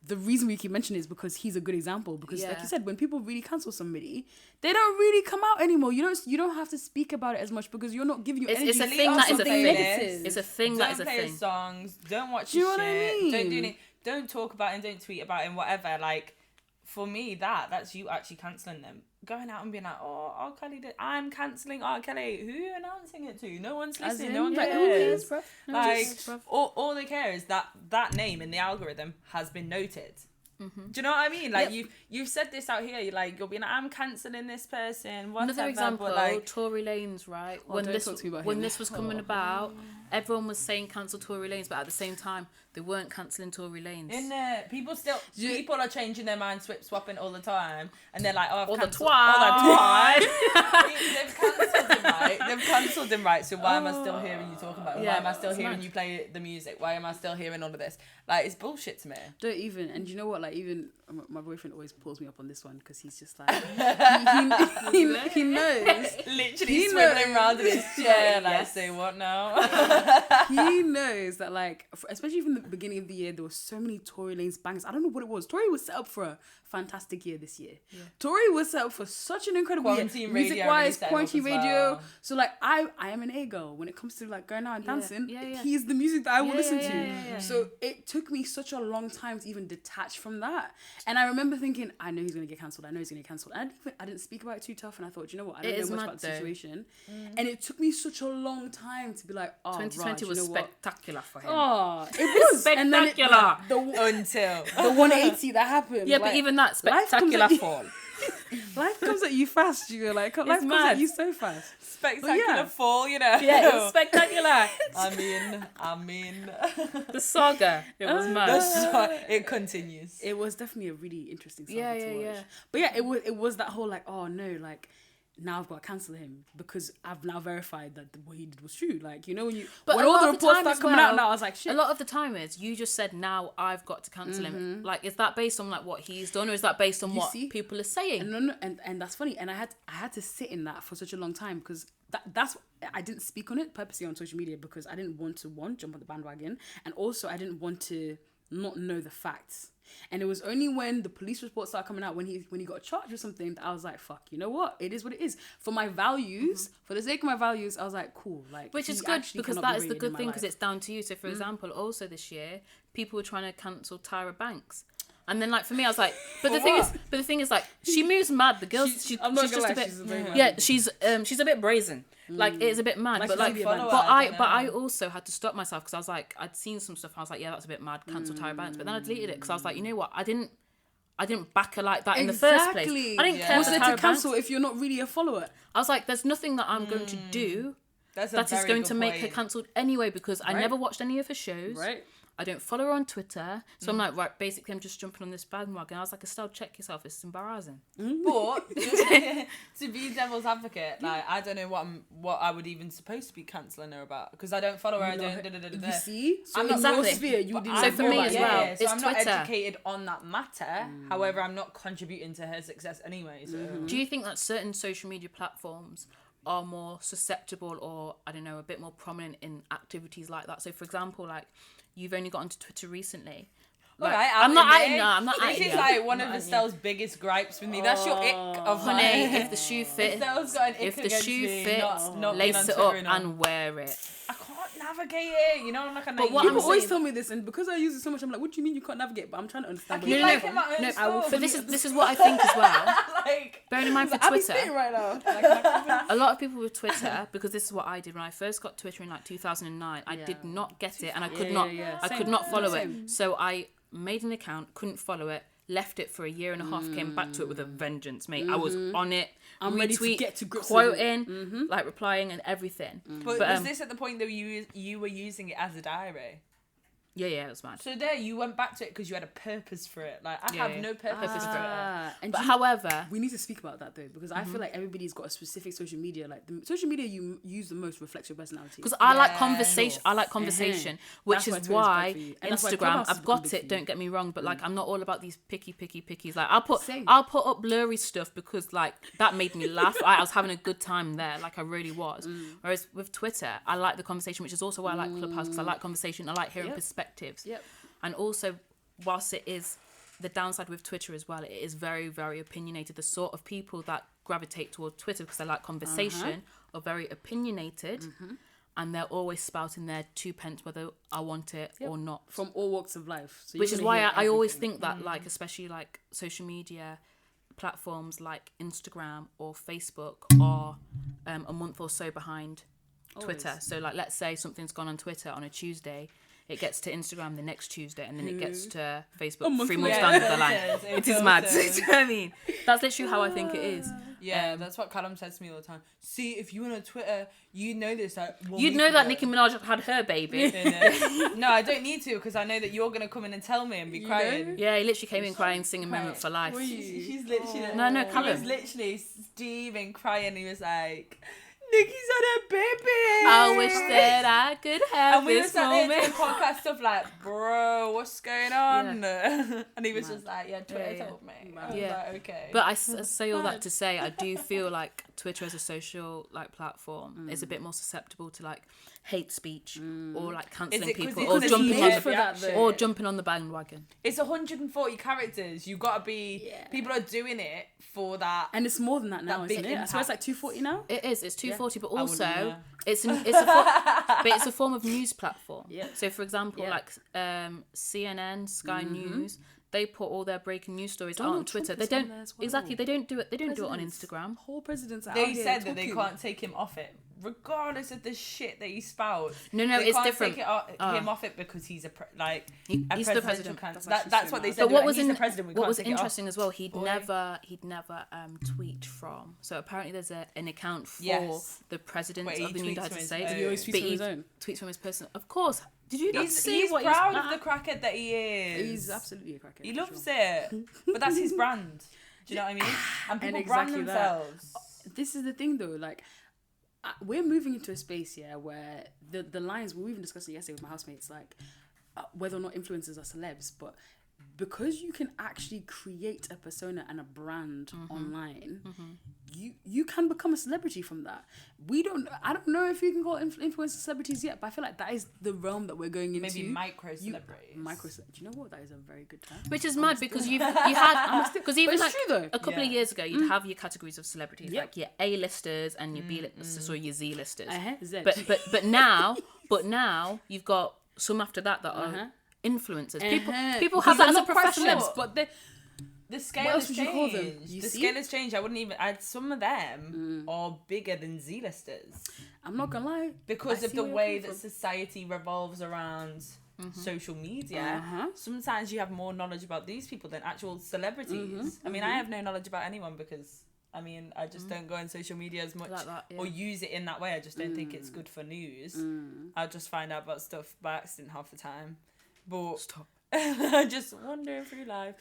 Speaker 3: the reason we keep mentioning is because he's a good example. Because, like you said, when people really cancel somebody, they don't really come out anymore. You don't have to speak about it as much because you're not giving your energy.
Speaker 2: It's a thing that is a thing. It's a thing that is a
Speaker 1: Don't play
Speaker 2: thing.
Speaker 1: his songs. Don't watch
Speaker 3: Do you
Speaker 1: his
Speaker 3: know what I
Speaker 1: shit.
Speaker 3: mean?
Speaker 1: Don't do anything. Don't talk about him. Don't tweet about him. Whatever. Like, for me, that's you actually cancelling them. Going out and being like, oh, R. Kelly did. I'm cancelling R. Kelly. Who are you announcing it to? No one's listening. No one cares. All they care is that name in the algorithm has been noted. Do you know what I mean? Like you've said this out here. You'll be like, I'm cancelling this person. Whatever,
Speaker 2: Another example,
Speaker 1: like,
Speaker 2: Tory Lanez, right? When this was coming about, everyone was saying cancel Tory Lanez, but at the same time, they weren't cancelling Tory Lanez.
Speaker 1: In there, people are changing their mind, swapping all the time, and they're like, oh, I've
Speaker 2: all
Speaker 1: cancelled
Speaker 2: the twat.
Speaker 1: They've cancelled him, right? They've cancelled him, right? So why am I still hearing you talking about it? Why am I still hearing you play the music? Why am I still hearing all of this? Like, it's bullshit to me.
Speaker 3: Don't even, and you know what? Like, even my boyfriend always pulls me up on this one because he's just like, he knows.
Speaker 1: Literally swiveling around in his chair, like, say what now?
Speaker 3: He knows that, like, especially from the beginning of the year, there were so many Tory Lanez bangers. I don't know what it was. Tory was set up for a fantastic year this year. Yeah. Tory was set up for such an incredible
Speaker 1: quarantine
Speaker 3: year.
Speaker 1: Radio,
Speaker 3: music-wise,
Speaker 1: really
Speaker 3: quarantine radio.
Speaker 1: Well.
Speaker 3: So, like, I am an A-girl when it comes to, like, going out and dancing. He's the music that I will listen to. So it took me such a long time to even detach from that. And I remember thinking, I know he's going to get cancelled. And I didn't speak about it too tough. And I thought, you know what? I don't know much about the situation. And it took me such a long time to be like, oh,
Speaker 2: 2020 was spectacular for him.
Speaker 3: Oh, it was
Speaker 2: spectacular.
Speaker 1: Until
Speaker 3: the 180 that happened.
Speaker 2: Yeah, but even that spectacular fall.
Speaker 3: Life comes at you fast, you know, like life comes at you so fast.
Speaker 1: Spectacular fall, you know.
Speaker 2: Yeah, it was spectacular.
Speaker 1: I mean,
Speaker 2: the saga. It was mad.
Speaker 1: It continues.
Speaker 3: It was definitely a really interesting saga to watch.
Speaker 2: Yeah.
Speaker 3: But yeah, it was that whole like, oh no, like, now I've got to cancel him because I've now verified that what he did was true. Like, you know, when all the reports start coming out now, I was like, shit.
Speaker 2: A lot of the time is you just said, now I've got to cancel him. Like, is that based on like what he's done, or is that based on what people are saying?
Speaker 3: No, and that's funny. And I had to sit in that for such a long time because that's I didn't speak on it purposely on social media because I didn't want to jump on the bandwagon, and also I didn't want to not know the facts. And it was only when the police reports started coming out when he got charged with something that I was like, fuck, you know what? It is what it is. For my values, for the sake of my values, I was like, cool. Like,
Speaker 2: which is good because that is the good thing because it's down to you. So for example, also this year, people were trying to cancel Tyra Banks. And then, like, for me, I was like, but the thing is, like, she moves mad. The girl, she's just a bit, she's a bit brazen. Like, it's a bit mad. But I also had to stop myself because I was like, I'd seen some stuff. I was like, yeah, that's a bit mad. Cancel Tyra Banks. But then I deleted it because I was like, you know what? I didn't back her like that in the first place. I didn't care
Speaker 3: What's
Speaker 2: for
Speaker 3: it
Speaker 2: Tyra
Speaker 3: to cancel
Speaker 2: Banks.
Speaker 3: if you're not really a follower?
Speaker 2: I was like, there's nothing that I'm going to do that is going to make her cancelled anyway because I never watched any of her shows.
Speaker 3: Right.
Speaker 2: I don't follow her on Twitter. So I'm like, right, basically I'm just jumping on this bandwagon. I was like, Estelle, check yourself. It's embarrassing.
Speaker 1: But to be devil's advocate, like, I don't know what I would even supposed to be cancelling her about because I don't follow her. I don't.
Speaker 3: You see? So
Speaker 1: I'm not
Speaker 3: your sphere, you didn't
Speaker 2: so for me as well,
Speaker 1: so
Speaker 2: it's
Speaker 1: I'm
Speaker 2: Twitter.
Speaker 1: not educated on that matter. However, I'm not contributing to her success anyway. So.
Speaker 2: Do you think that certain social media platforms are more susceptible or, I don't know, a bit more prominent in activities like that? So for example, like, you've only got onto Twitter recently. Like,
Speaker 1: right,
Speaker 2: I'm not at it.
Speaker 1: This is like one of Estelle's biggest gripes with me. That's your ick of mine.
Speaker 2: Honey, if the shoe fits,
Speaker 1: Estelle's got an ick
Speaker 2: if the
Speaker 1: against
Speaker 2: shoe
Speaker 1: me,
Speaker 2: fits,
Speaker 1: not
Speaker 2: lace it up and wear it.
Speaker 1: I can't navigate it. You know, I'm like a naive.
Speaker 3: People always tell me this, and because I use it so much, I'm like, what do you mean you can't navigate? But I'm trying to understand.
Speaker 2: But this is what I think as well.
Speaker 1: Like,
Speaker 2: bearing in mind for Twitter,
Speaker 3: right now.
Speaker 2: a lot of people with Twitter, because this is what I did when I first got Twitter in like 2009. I did not get it, and I could not follow it. So I made an account, couldn't follow it, left it for a year and a half, came back to it with a vengeance, mate. I was on it.
Speaker 3: I'm ready to get to grips
Speaker 2: quoting, like replying and everything.
Speaker 1: But was this at the point that you were using it as a diary?
Speaker 2: Yeah, it was mad.
Speaker 1: So there, you went back to it because you had a purpose for it. Like, I have no purpose for it.
Speaker 3: And
Speaker 2: But however,
Speaker 3: we need to speak about that though, because I feel like everybody's got a specific social media. Like the social media you use the most reflects your personality.
Speaker 2: because I like conversation. I like conversation, which
Speaker 3: That's
Speaker 2: is
Speaker 3: why Twitter's
Speaker 2: why
Speaker 3: bad for you. And that's why
Speaker 2: Instagram.
Speaker 3: Clubhouse
Speaker 2: I've
Speaker 3: has
Speaker 2: got
Speaker 3: become
Speaker 2: it.
Speaker 3: big for
Speaker 2: Don't
Speaker 3: you.
Speaker 2: get me wrong, but like I'm not all about these pickies. Like I'll
Speaker 3: Same.
Speaker 2: put up blurry stuff because like that made me laugh. I was having a good time there, like I really was. Whereas with Twitter, I like the conversation, which is also why I like Clubhouse, because I like conversation. I like hearing perspectives.
Speaker 3: Yep.
Speaker 2: And also, whilst it is the downside with Twitter as well, it is very, very opinionated. The sort of people that gravitate toward Twitter because they like conversation are very opinionated, and they're always spouting their 2 pence whether I want it or not.
Speaker 3: From all walks of life. So
Speaker 2: Which
Speaker 3: you're
Speaker 2: is
Speaker 3: gonna
Speaker 2: why
Speaker 3: hear
Speaker 2: I always
Speaker 3: everything.
Speaker 2: think that, like, especially like social media platforms like Instagram or Facebook are a month or so behind Twitter.
Speaker 3: Always.
Speaker 2: So like, let's say something's gone on Twitter on a Tuesday, it gets to Instagram the next Tuesday, and then it gets to Facebook
Speaker 3: month
Speaker 2: 3 months
Speaker 3: later.
Speaker 2: down the line. It is mad. Do you know what I mean? That's literally how I think it is.
Speaker 1: Yeah, that's what Callum says to me all the time. See, if you went on Twitter, you know this. Like,
Speaker 2: You'd know that Nicki Minaj had her baby.
Speaker 1: No, I don't need to, because I know that you're gonna come in and tell me and be crying.
Speaker 2: Yeah, he literally came in crying, singing Moment for Life.
Speaker 1: She's literally
Speaker 2: No,
Speaker 1: He
Speaker 2: Callum.
Speaker 1: was literally Steven crying. He was like, Nicki's had a baby.
Speaker 2: I wish that I could have
Speaker 1: And we were
Speaker 2: this
Speaker 1: sat there doing
Speaker 2: moment.
Speaker 1: podcast stuff like, bro, what's going on? And he was just like, yeah, Twitter
Speaker 2: Yeah.
Speaker 1: told me. I was
Speaker 2: Yeah.
Speaker 1: like, okay.
Speaker 2: But I say all that to say, I do feel like Twitter as a social like platform is a bit more susceptible to like hate speech or like cancelling
Speaker 1: it 'cause
Speaker 2: people
Speaker 1: it's
Speaker 2: or
Speaker 1: a
Speaker 2: jumping
Speaker 1: made
Speaker 2: on
Speaker 1: for that, though.
Speaker 2: or jumping on the bandwagon.
Speaker 1: It's 140 characters. You gotta be. People are doing it for that.
Speaker 3: And it's more than that now,
Speaker 1: That big
Speaker 3: isn't it? I swear it's like 240 now.
Speaker 2: It is. It's 240, but
Speaker 1: wouldn't
Speaker 2: also
Speaker 1: know.
Speaker 2: but it's a form of news platform.
Speaker 3: Yeah.
Speaker 2: So for example,
Speaker 3: Yeah.
Speaker 2: like CNN, Sky News, they put all their breaking news stories out
Speaker 3: Donald
Speaker 2: on Twitter.
Speaker 3: Trump
Speaker 2: they
Speaker 3: is on
Speaker 2: don't
Speaker 3: there as well.
Speaker 2: exactly. They don't do it. They don't do it on
Speaker 3: Presidents.
Speaker 2: Instagram.
Speaker 3: Whole presidents are
Speaker 1: They
Speaker 3: out here
Speaker 1: said that they
Speaker 3: talking.
Speaker 1: can't take him off it, regardless of the shit that he spouts.
Speaker 2: No,
Speaker 1: they
Speaker 2: it's
Speaker 1: can't
Speaker 2: different.
Speaker 1: Take him off it because he's a
Speaker 2: He's the
Speaker 1: presidential
Speaker 2: president.
Speaker 1: candidate.
Speaker 3: That's
Speaker 1: That's what they said.
Speaker 2: But what was
Speaker 1: he's the president. We
Speaker 2: what
Speaker 1: can't
Speaker 2: was
Speaker 1: take it off.
Speaker 2: interesting as well, he'd
Speaker 1: Boy.
Speaker 2: never tweet from. So apparently there's an account for
Speaker 1: Yes.
Speaker 2: the president
Speaker 1: Where he
Speaker 2: of the
Speaker 1: tweets
Speaker 2: United
Speaker 1: from his
Speaker 2: States.
Speaker 1: own.
Speaker 3: He always tweets
Speaker 2: But
Speaker 3: from his own.
Speaker 2: tweets from his person. Of course. Did you not
Speaker 1: He's
Speaker 2: see what
Speaker 1: proud
Speaker 2: he's
Speaker 1: of the crackhead that he is.
Speaker 3: He's absolutely a crackhead.
Speaker 1: He
Speaker 3: for
Speaker 1: loves
Speaker 3: sure.
Speaker 1: it, but that's his brand. Do you know what I mean? And people brand
Speaker 3: exactly that.
Speaker 1: themselves.
Speaker 3: This is the thing though, like we're moving into a space here where the lines, we were even discussing yesterday with my housemates, like whether or not influencers are celebs, but because you can actually create a persona and a brand online, you can become a celebrity from that. I don't know if you can call influencers celebrities yet, but I feel like that is the realm that we're going into.
Speaker 1: Maybe micro celebrities.
Speaker 3: Do you know what? That is a very good term.
Speaker 2: Which is mad because you had because even
Speaker 3: it's
Speaker 2: like
Speaker 3: true though.
Speaker 2: a couple of years ago you'd have your categories of celebrities
Speaker 3: Yep.
Speaker 2: like your A-listers and your B-listers or your Z-listers.
Speaker 3: Zed.
Speaker 2: But now you've got some after that are influencers. People have that as a profession.
Speaker 3: But they
Speaker 1: The scale
Speaker 3: What else
Speaker 1: has
Speaker 3: would you call them?
Speaker 1: changed.
Speaker 3: You
Speaker 1: The
Speaker 3: see?
Speaker 1: scale has changed. I wouldn't even. Some of them are bigger than Z-listers
Speaker 3: I'm not gonna lie.
Speaker 1: because
Speaker 3: I
Speaker 1: of
Speaker 3: see
Speaker 1: the
Speaker 3: where you're
Speaker 1: way
Speaker 3: coming
Speaker 1: that
Speaker 3: from.
Speaker 1: society revolves around social media. Sometimes you have more knowledge about these people than actual celebrities. I mean, I have no knowledge about anyone because. I mean, I just don't go on social media as much
Speaker 2: Like that, yeah.
Speaker 1: or use it in that way. I just don't think it's good for news. I'll just find out about stuff by accident half the time. But
Speaker 2: Stop.
Speaker 1: just wandering through life.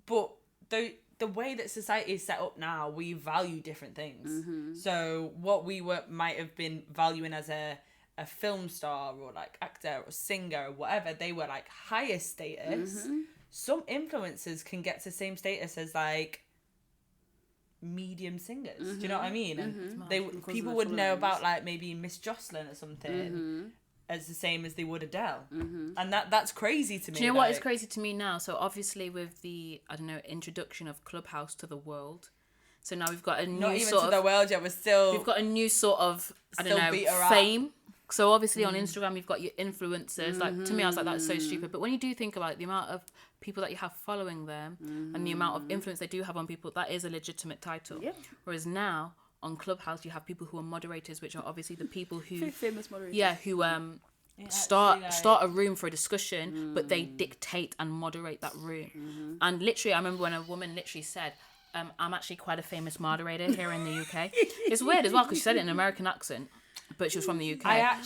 Speaker 1: But the way that society is set up now, we value different things. So what we might have been valuing as a film star or like actor or singer or whatever, they were like higher status. Some influencers can get to the same status as like medium singers. Do you know what I mean? And people would know about like maybe Miss Jocelyn or something as the same as they would Adele. And that's crazy to me.
Speaker 2: Do you know what is crazy to me now? So obviously with the introduction of Clubhouse to the world, so now we've got a new
Speaker 1: Not even
Speaker 2: sort
Speaker 1: to
Speaker 2: of
Speaker 1: the world yet. We're still.
Speaker 2: we've got a new sort of
Speaker 1: Still beat her up.
Speaker 2: fame. So obviously on Instagram you've got your influencers. Like to me I was like, that's so stupid. But when you do think about it, the amount of people that you have following them and the amount of influence they do have on people, that is a legitimate title.
Speaker 3: Yep.
Speaker 2: Whereas now on Clubhouse you have people who are moderators, which are obviously the people who
Speaker 3: Famous moderators.
Speaker 2: who start a room for a discussion, but they dictate and moderate that room. And literally I remember when a woman literally said, I'm actually quite a famous moderator here in the UK. It's weird as well because she said it in an American accent. but she was from the UK.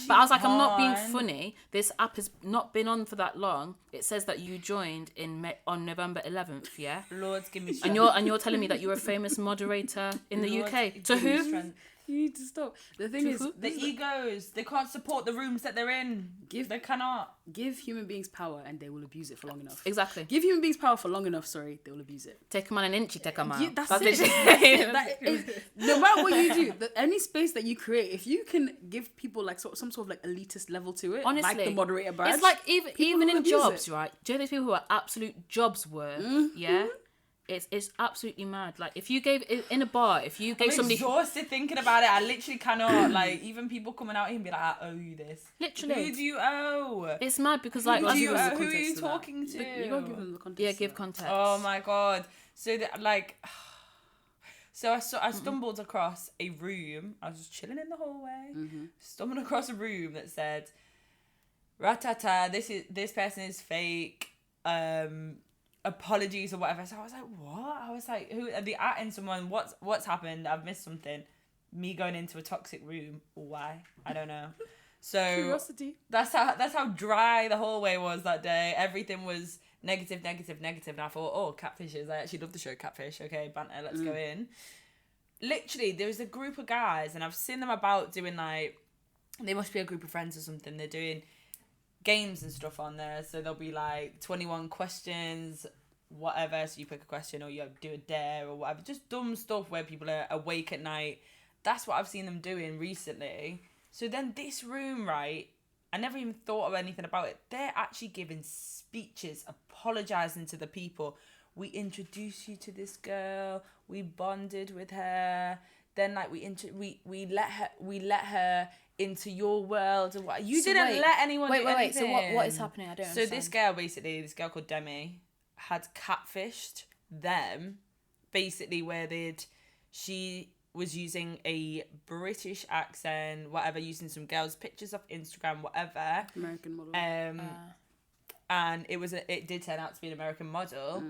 Speaker 1: But
Speaker 2: I was like, I'm not being
Speaker 1: can't.
Speaker 2: funny. This app has not been on for that long. It says that you joined on November 11th, yeah?
Speaker 1: Lord, give me strength.
Speaker 2: And you're telling me that you're a famous moderator in the
Speaker 1: Lord,
Speaker 2: UK. To
Speaker 1: give me
Speaker 2: who?
Speaker 1: strength.
Speaker 3: You need to stop. The thing is,
Speaker 1: The egos, they can't support the rooms that they're in. They cannot.
Speaker 3: give human beings power and they will abuse it for long enough.
Speaker 2: Exactly.
Speaker 3: Give human beings power for long enough, they will abuse it.
Speaker 2: Take a man an inch, you take a man.
Speaker 3: Yeah, that's
Speaker 2: literally-
Speaker 3: it. That is, no matter what you do, any space that you create, if you can give people like some sort of like elitist level to it,
Speaker 2: Honestly,
Speaker 3: like the moderator badge,
Speaker 2: it's like even
Speaker 3: will
Speaker 2: in
Speaker 3: abuse
Speaker 2: jobs,
Speaker 3: it.
Speaker 2: right? Do you know those people who are absolute jobs worth? Yeah, it's absolutely mad. Like if you gave in a bar, if you gave
Speaker 1: I'm
Speaker 2: somebody
Speaker 1: exhausted thinking about it. I literally cannot. Like even people coming out here and be like, I owe you this.
Speaker 2: Literally.
Speaker 1: Who do you owe?
Speaker 2: it's mad because like
Speaker 1: Who are you
Speaker 3: context to that.
Speaker 1: talking to?
Speaker 3: You gotta give them the context.
Speaker 2: yeah,
Speaker 3: to
Speaker 2: give
Speaker 3: that.
Speaker 2: context.
Speaker 1: Oh my god. So that like. So I stumbled across a room. I was just chilling in the hallway. Stumbled across a room that said, "Ratata, this person is fake. Apologies or whatever." So I was like, "What?" I was like, "Who are they atting someone? What's happened? I've missed something." Me going into a toxic room. Why? I don't know. So
Speaker 3: Curiosity.
Speaker 1: that's how dry the hallway was that day. Everything was negative. And I thought, oh, catfishes. I actually love the show Catfish. Okay, banter, let's go in. Literally, there was a group of guys, and I've seen them about doing like, they must be a group of friends or something. They're doing games and stuff on there. So there'll be like 21 questions, whatever. So you pick a question or you do a dare or whatever. Just dumb stuff where people are awake at night. That's what I've seen them doing recently. So then this room, right, I never even thought of anything about it. They're actually giving speeches, apologising to the people. We introduced you to this girl. We bonded with her. Then like we let her into your world. And what you
Speaker 2: So
Speaker 1: didn't
Speaker 2: wait.
Speaker 1: let anyone.
Speaker 2: Wait,
Speaker 1: do
Speaker 2: wait, wait. So
Speaker 1: anything.
Speaker 2: what is happening? I don't
Speaker 1: So
Speaker 2: understand.
Speaker 1: this girl called Demi, had catfished them, basically she was using a British accent, whatever, using some girls' pictures off Instagram, whatever.
Speaker 3: American model.
Speaker 1: And it did turn out to be an American model.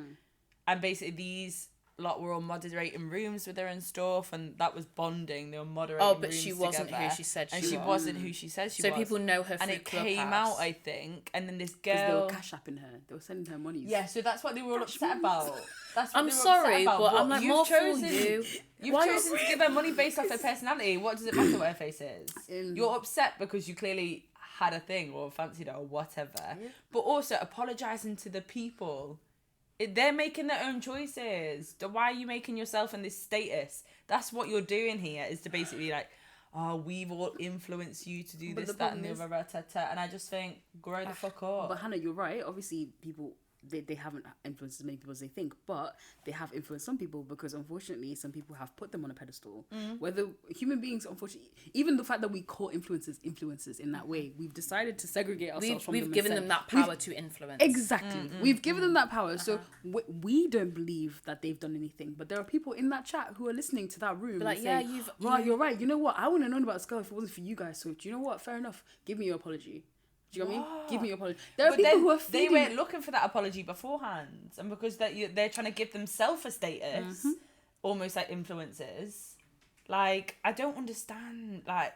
Speaker 1: And basically these lot were all moderating rooms with her and stuff, and that was bonding. They were moderating
Speaker 2: Oh, but
Speaker 1: rooms
Speaker 2: she wasn't
Speaker 1: together.
Speaker 2: who she said she
Speaker 1: and
Speaker 2: was.
Speaker 1: she wasn't who she said she
Speaker 2: So
Speaker 1: was.
Speaker 2: people know her
Speaker 1: and
Speaker 2: through
Speaker 1: it came
Speaker 2: Clubhouse.
Speaker 1: out, I think, and then this
Speaker 3: Because they
Speaker 1: girl.
Speaker 3: were cash apping her. They were sending her money.
Speaker 1: Yeah, so that's what they were all upset about. That's what
Speaker 2: I'm
Speaker 1: they were
Speaker 2: sorry,
Speaker 1: upset about.
Speaker 2: but I'm like,
Speaker 1: you've
Speaker 2: more fool
Speaker 1: chosen,
Speaker 2: you.
Speaker 1: You've
Speaker 2: Why-
Speaker 1: chosen to give her money based off her personality. What does it matter what her face is?
Speaker 3: In-
Speaker 1: You're upset because you clearly had a thing or fancied her or whatever. But also apologising to the people. They're making their own choices. Why are you making yourself in this status? That's what you're doing here, is to basically like, oh, we've all influenced you to do
Speaker 3: But
Speaker 1: this,
Speaker 3: the
Speaker 1: that, and the
Speaker 3: problem
Speaker 1: other, and I just think, grow the fuck up.
Speaker 3: But Hannah, you're right. Obviously, people they haven't influenced as many people as they think, but they have influenced some people because unfortunately, some people have put them on a pedestal. Whether human beings, unfortunately, even the fact that we call influencers in that way, we've decided to segregate ourselves from them.
Speaker 2: We've
Speaker 3: and
Speaker 2: given
Speaker 3: say-
Speaker 2: them that
Speaker 3: we've-
Speaker 2: power to influence.
Speaker 3: Exactly. We've given them that power. So we don't believe that they've done anything. But there are people in that chat who are listening to that room.
Speaker 2: Like,
Speaker 3: and
Speaker 2: yeah,
Speaker 3: saying, you're right. You know what? I wouldn't have known about this girl if it wasn't for you guys. So do you know what? Fair enough. Give me your apology. Do you know what I mean? Give me your apology. There are
Speaker 1: But
Speaker 3: people
Speaker 1: then
Speaker 3: who are
Speaker 1: they
Speaker 3: feeding...
Speaker 1: weren't looking for that apology beforehand, and because they're trying to give themselves a status, almost like influencers. Like, I don't understand. Like,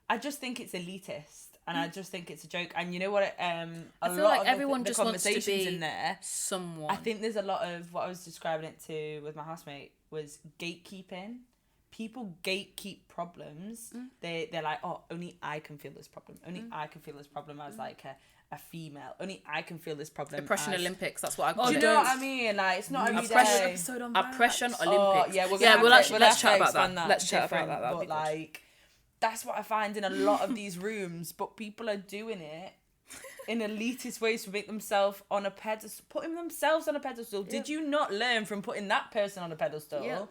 Speaker 1: I just think it's elitist, and I just think it's a joke. And you know what?
Speaker 2: I
Speaker 1: A
Speaker 2: feel
Speaker 1: lot
Speaker 2: like
Speaker 1: of
Speaker 2: everyone
Speaker 1: the
Speaker 2: just wants to
Speaker 1: conversations
Speaker 2: be
Speaker 1: in there.
Speaker 2: someone.
Speaker 1: I think there's a lot of what I was describing it to with my housemate was gatekeeping. People gatekeep problems. They're like, oh, only I can feel this problem. Only I can feel this problem as like a female. Only I can feel this problem.
Speaker 2: Oppression
Speaker 1: as...
Speaker 2: Olympics. That's what I
Speaker 1: Do
Speaker 2: call
Speaker 1: you
Speaker 2: it.
Speaker 1: know what I mean? Like, it's not every day.
Speaker 2: Oppression
Speaker 1: Oh,
Speaker 2: Olympics.
Speaker 1: yeah,
Speaker 2: let's chat about that.
Speaker 1: Different,
Speaker 2: Let's chat about that. That'll
Speaker 1: But
Speaker 2: be good.
Speaker 1: like, that's what I find in a lot of these rooms. But people are doing it in elitist ways to make themselves on a pedestal, putting themselves on a pedestal. Did you not learn from putting that person on a pedestal?
Speaker 3: Yeah,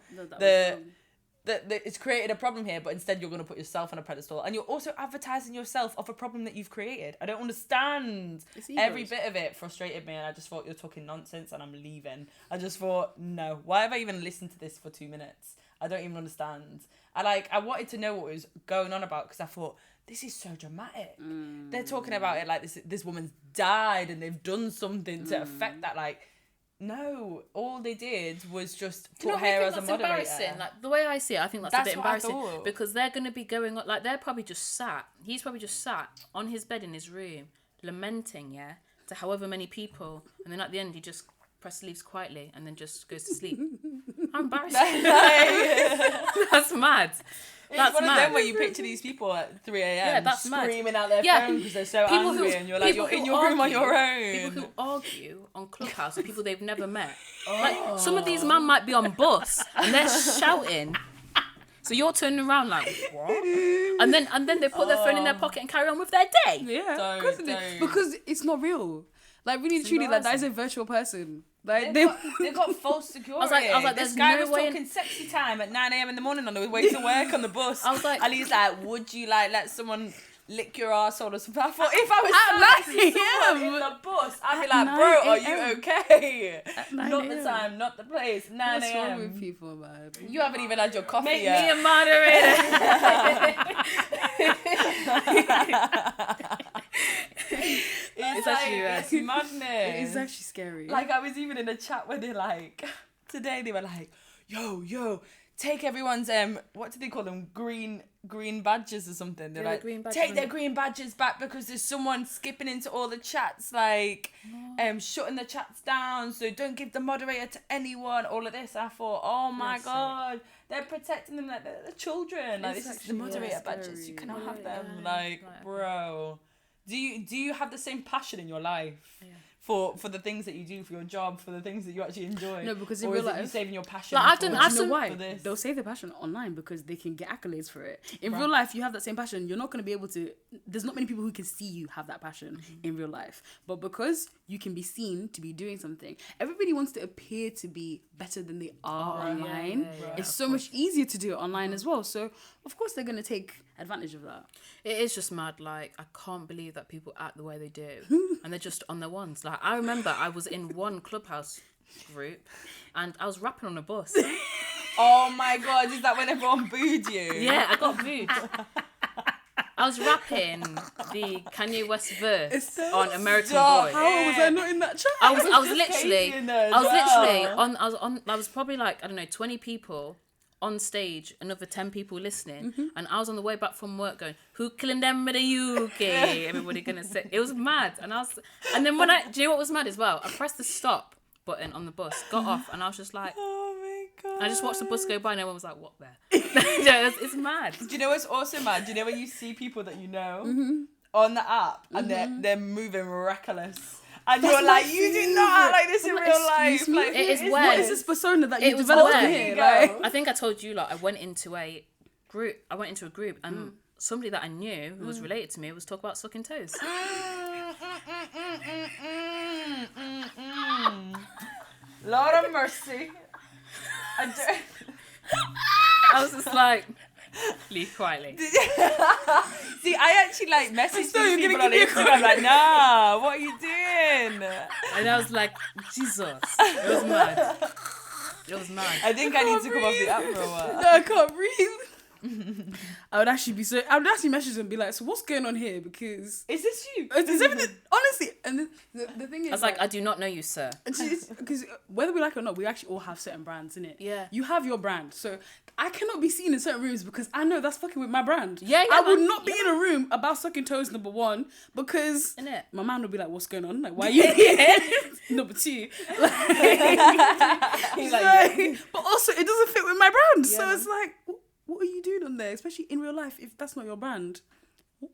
Speaker 1: that it's created a problem here, but instead you're going to put yourself on a pedestal, and you're also advertising yourself of a problem that you've created. I don't understand. Every bit of it frustrated me, and I just thought you're talking nonsense, and I'm leaving. I just thought, no, why have I even listened to this for 2 minutes? I don't even understand. I wanted to know what was going on about, because I thought, this is so dramatic. They're talking about it like this woman's died and they've done something to affect that. Like, No, all they did was just
Speaker 2: Do you
Speaker 1: put
Speaker 2: know what I
Speaker 1: her
Speaker 2: think
Speaker 1: as a
Speaker 2: that's
Speaker 1: moderator.
Speaker 2: embarrassing? Like the way I see it, I think that's a
Speaker 1: That's
Speaker 2: bit
Speaker 1: what I
Speaker 2: embarrassing
Speaker 1: thought.
Speaker 2: because they're going to be going on, like they're probably just sat. He's probably just sat on his bed in his room, lamenting, to however many people, and then at the end he just leaves quietly and then just goes to sleep. How embarrassing! That's mad.
Speaker 1: It's one of them where you picture these people at 3 a.m.
Speaker 2: Yeah, that's
Speaker 1: screaming
Speaker 2: mad.
Speaker 1: out their phone because they're so
Speaker 2: People
Speaker 1: angry, and you're like, you're in your room on your own.
Speaker 2: People who argue on Clubhouse with people they've never met. Like some of these men might be on bus and they're shouting. So you're turning around like, what? And then they put their phone in their pocket and carry on with their day.
Speaker 3: Yeah, of course they do. Because it's not real. Like really, truly, like that is a virtual person. Like
Speaker 1: they've got false security.
Speaker 2: I was like,
Speaker 1: this
Speaker 2: there's
Speaker 1: guy
Speaker 2: no
Speaker 1: was
Speaker 2: way
Speaker 1: talking sexy time at 9 a.m. in the morning on the way to work on the bus.
Speaker 2: I was like,
Speaker 1: and he's like, would you like let someone lick your arsehole or something? I thought if I was sat next to someone in the bus, I'd be like, bro, are you okay? Not the time, not the place. 9 a.m.
Speaker 3: What's wrong with people, man?
Speaker 1: You haven't even had your coffee
Speaker 2: make
Speaker 1: yet.
Speaker 2: me a moderator.
Speaker 1: It's
Speaker 2: actually
Speaker 1: it's madness.
Speaker 3: It's actually scary.
Speaker 1: Like I was even in a chat where they're like, today they were like, yo, take everyone's what do they call them? Green badges or something. They're like, take their green badges back because there's someone skipping into all the chats, like shutting the chats down. So don't give the moderator to anyone. All of this. I thought, oh my god, they're protecting them like they're the children. Like this is the moderator badges. You cannot have them. Like, bro. Do you have the same passion in your life for the things that you do, for your job, for the things that you actually enjoy?
Speaker 3: No, because in
Speaker 1: or
Speaker 3: real
Speaker 1: is it
Speaker 3: life,
Speaker 1: you saving your passion?
Speaker 2: Like, I've done
Speaker 3: why?
Speaker 1: for this?
Speaker 3: They'll save their passion online because they can get accolades for it. In real life, you have that same passion. You're not going to be able to. There's not many people who can see you have that passion in real life. But because you can be seen to be doing something, everybody wants to appear to be better than they are online. It's so much easier to do it online as well. So of course they're going to take advantage of that.
Speaker 2: It is just mad. Like, I can't believe that people act the way they do. And they're just on their ones. Like, I remember I was in one Clubhouse group and I was rapping on a bus.
Speaker 1: Oh my god, is that when everyone booed you?
Speaker 2: Yeah, I got booed. I was rapping the Kanye West verse on American Boy.
Speaker 3: How was I not in that chat?
Speaker 2: I was probably like, I don't know, 20 people on stage, another 10 people listening, and I was on the way back from work going, who killing them in the UK? Everybody gonna say, it was mad. And then do you know what was mad as well? I pressed the stop button on the bus, got off, and I was just like,
Speaker 1: Oh my god.
Speaker 2: I just watched the bus go by and everyone was like, what there? It's mad.
Speaker 1: Do you know what's also mad? Do you know when you see people that you know on the app and they're moving reckless? And you're like, you do not act like this in real life. Like,
Speaker 2: it is weird.
Speaker 3: What is this persona that you
Speaker 2: was
Speaker 3: developed
Speaker 2: weird.
Speaker 3: here? Like,
Speaker 2: I think I told you, like, I went into a group and somebody that I knew who was related to me was talking about sucking toes.
Speaker 1: Lord of mercy.
Speaker 2: I was just like, leave quietly.
Speaker 1: See, I actually like message
Speaker 3: So
Speaker 1: these
Speaker 3: you're
Speaker 1: people
Speaker 3: gonna
Speaker 1: on
Speaker 3: give me a
Speaker 1: Instagram like, nah, what are you doing?
Speaker 2: And I was like, Jesus. It was mad. It was mad.
Speaker 1: I think I need to come off the app for a while.
Speaker 3: no, I can't breathe. I would actually message them and be like, so what's going on here? Because
Speaker 1: Is this you?
Speaker 3: is everything honestly? And the thing is,
Speaker 2: I was like, I do not know you, sir.
Speaker 3: because whether we like it or not, we actually all have certain brands in it.
Speaker 2: Yeah.
Speaker 3: You have your brand, so I cannot be seen in certain rooms because I know that's fucking with my brand.
Speaker 2: Yeah,
Speaker 3: I would
Speaker 2: man.
Speaker 3: not be in a room about sucking toes. Number one, because
Speaker 2: Innit?
Speaker 3: my man would be like, "What's going on? Like, why are you here?" Number two,
Speaker 1: He's like,
Speaker 3: but also it doesn't fit with my brand.
Speaker 1: Yeah,
Speaker 3: So
Speaker 1: man.
Speaker 3: it's like, what are you doing on there? Especially in real life, if that's not your brand,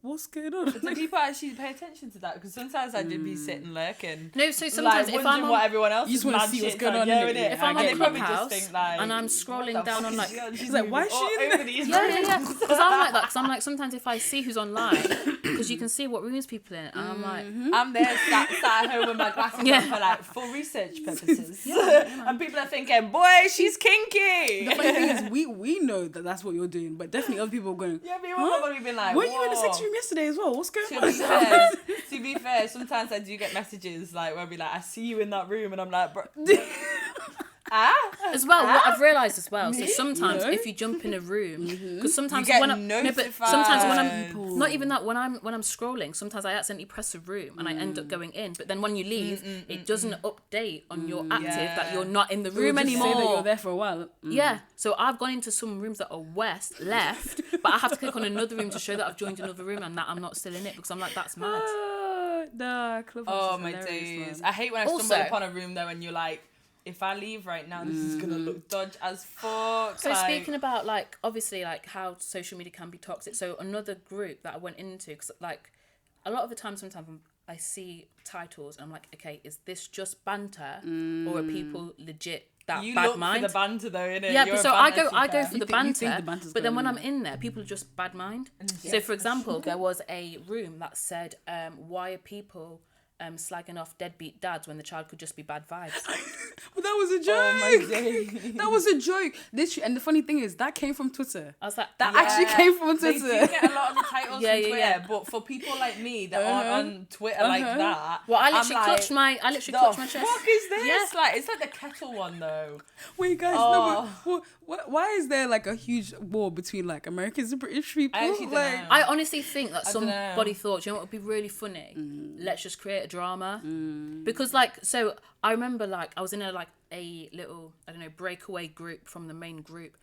Speaker 3: what's going on?
Speaker 1: do people actually pay attention to that? Because sometimes I do be sitting lurking.
Speaker 2: No, so sometimes
Speaker 1: like,
Speaker 2: if
Speaker 1: wondering
Speaker 2: I'm
Speaker 1: what
Speaker 2: on,
Speaker 1: everyone else
Speaker 3: You just wanna see what's going on,
Speaker 1: innit?
Speaker 3: innit?
Speaker 2: if I'm
Speaker 3: I
Speaker 2: on
Speaker 3: get
Speaker 1: they probably
Speaker 2: Clubhouse
Speaker 1: just think like,
Speaker 2: and I'm
Speaker 1: what
Speaker 2: scrolling
Speaker 1: the
Speaker 2: down
Speaker 1: fuck
Speaker 2: on
Speaker 1: is
Speaker 2: like,
Speaker 1: she on?
Speaker 3: She's like, why is she
Speaker 1: all
Speaker 3: in
Speaker 1: over
Speaker 3: there?
Speaker 1: these
Speaker 2: yeah.
Speaker 1: rooms?
Speaker 2: Because I'm like that. Because I'm like, sometimes if I see who's online, because you can see what rooms people in, and I'm like,
Speaker 1: I'm there sat at home with my glasses
Speaker 2: Yeah.
Speaker 1: on for like for research purposes. And people are thinking, boy, she's kinky.
Speaker 3: The funny thing is, we know that that's what you're doing, but definitely other people are going,
Speaker 1: Yeah, people have probably been like,
Speaker 3: were you in the
Speaker 1: whoa.
Speaker 3: sex room yesterday as well? What's going
Speaker 1: To
Speaker 3: on?
Speaker 1: be fair, sometimes I do get messages like where I'll be like, I see you in that room, and I'm like, bro.
Speaker 2: As well, what I've realised as well, so sometimes if you jump in a room, because sometimes
Speaker 1: You get
Speaker 2: when I'm
Speaker 1: notified.
Speaker 2: sometimes when I'm not even that, when I'm scrolling, sometimes I accidentally press a room and I end up going in, but then when you leave, it doesn't update on your active that you're not in the room anymore.
Speaker 3: Say that you're there for a while.
Speaker 2: Yeah, so I've gone into some rooms that are left, but I have to click on another room to show that I've joined another room and that I'm not still in it, because I'm like, that's mad.
Speaker 3: Clubhouse
Speaker 1: Oh my
Speaker 3: hilarious,
Speaker 1: days!
Speaker 3: man.
Speaker 1: I hate when I
Speaker 2: Also-
Speaker 1: stumble upon a room though, and you're like, if I leave right now, this is gonna look dodge as fuck.
Speaker 2: So speaking about like obviously like how social media can be toxic, so another group that I went into, because like a lot of the time sometimes I see titles and I'm like, okay, is this just banter or are people legit that
Speaker 1: you
Speaker 2: bad
Speaker 1: look
Speaker 2: mind?
Speaker 1: for the banter though, innit?
Speaker 2: Yeah,
Speaker 1: You're
Speaker 2: but
Speaker 1: a
Speaker 2: so I
Speaker 1: banter
Speaker 2: go
Speaker 1: seeker.
Speaker 2: for the
Speaker 3: you think
Speaker 2: banter,
Speaker 3: the banter's
Speaker 2: but then
Speaker 3: going
Speaker 2: when
Speaker 3: on.
Speaker 2: I'm in there, people are just bad mind.
Speaker 1: Yeah,
Speaker 2: So for example, there was a room that said, why are people slagging off deadbeat dads when the child could just be bad vibes?
Speaker 3: But that was a joke.
Speaker 1: Oh my days.
Speaker 3: That was a joke. Literally, and the funny thing is, that came from Twitter.
Speaker 2: I was like,
Speaker 3: That actually came from
Speaker 1: They
Speaker 3: Twitter.
Speaker 1: do get a lot of the titles
Speaker 2: Yeah,
Speaker 1: from
Speaker 2: yeah,
Speaker 1: Twitter,
Speaker 2: yeah.
Speaker 1: but for people like me that aren't on Twitter like that,
Speaker 2: well, I
Speaker 1: I'm
Speaker 2: literally
Speaker 1: like,
Speaker 2: clutched my chest.
Speaker 1: the fuck is this?
Speaker 2: Yeah.
Speaker 1: Like, it's like the kettle one though.
Speaker 3: Wait, guys,
Speaker 1: Oh.
Speaker 3: no, but why is there like a huge war between like Americans and British people?
Speaker 1: I actually don't
Speaker 3: like,
Speaker 1: know.
Speaker 2: I honestly think that
Speaker 1: I dunno.
Speaker 2: somebody thought, you know what would be really funny? Let's just create a drama. Because like, so I remember like I was in a little, I don't know, breakaway group from the main group,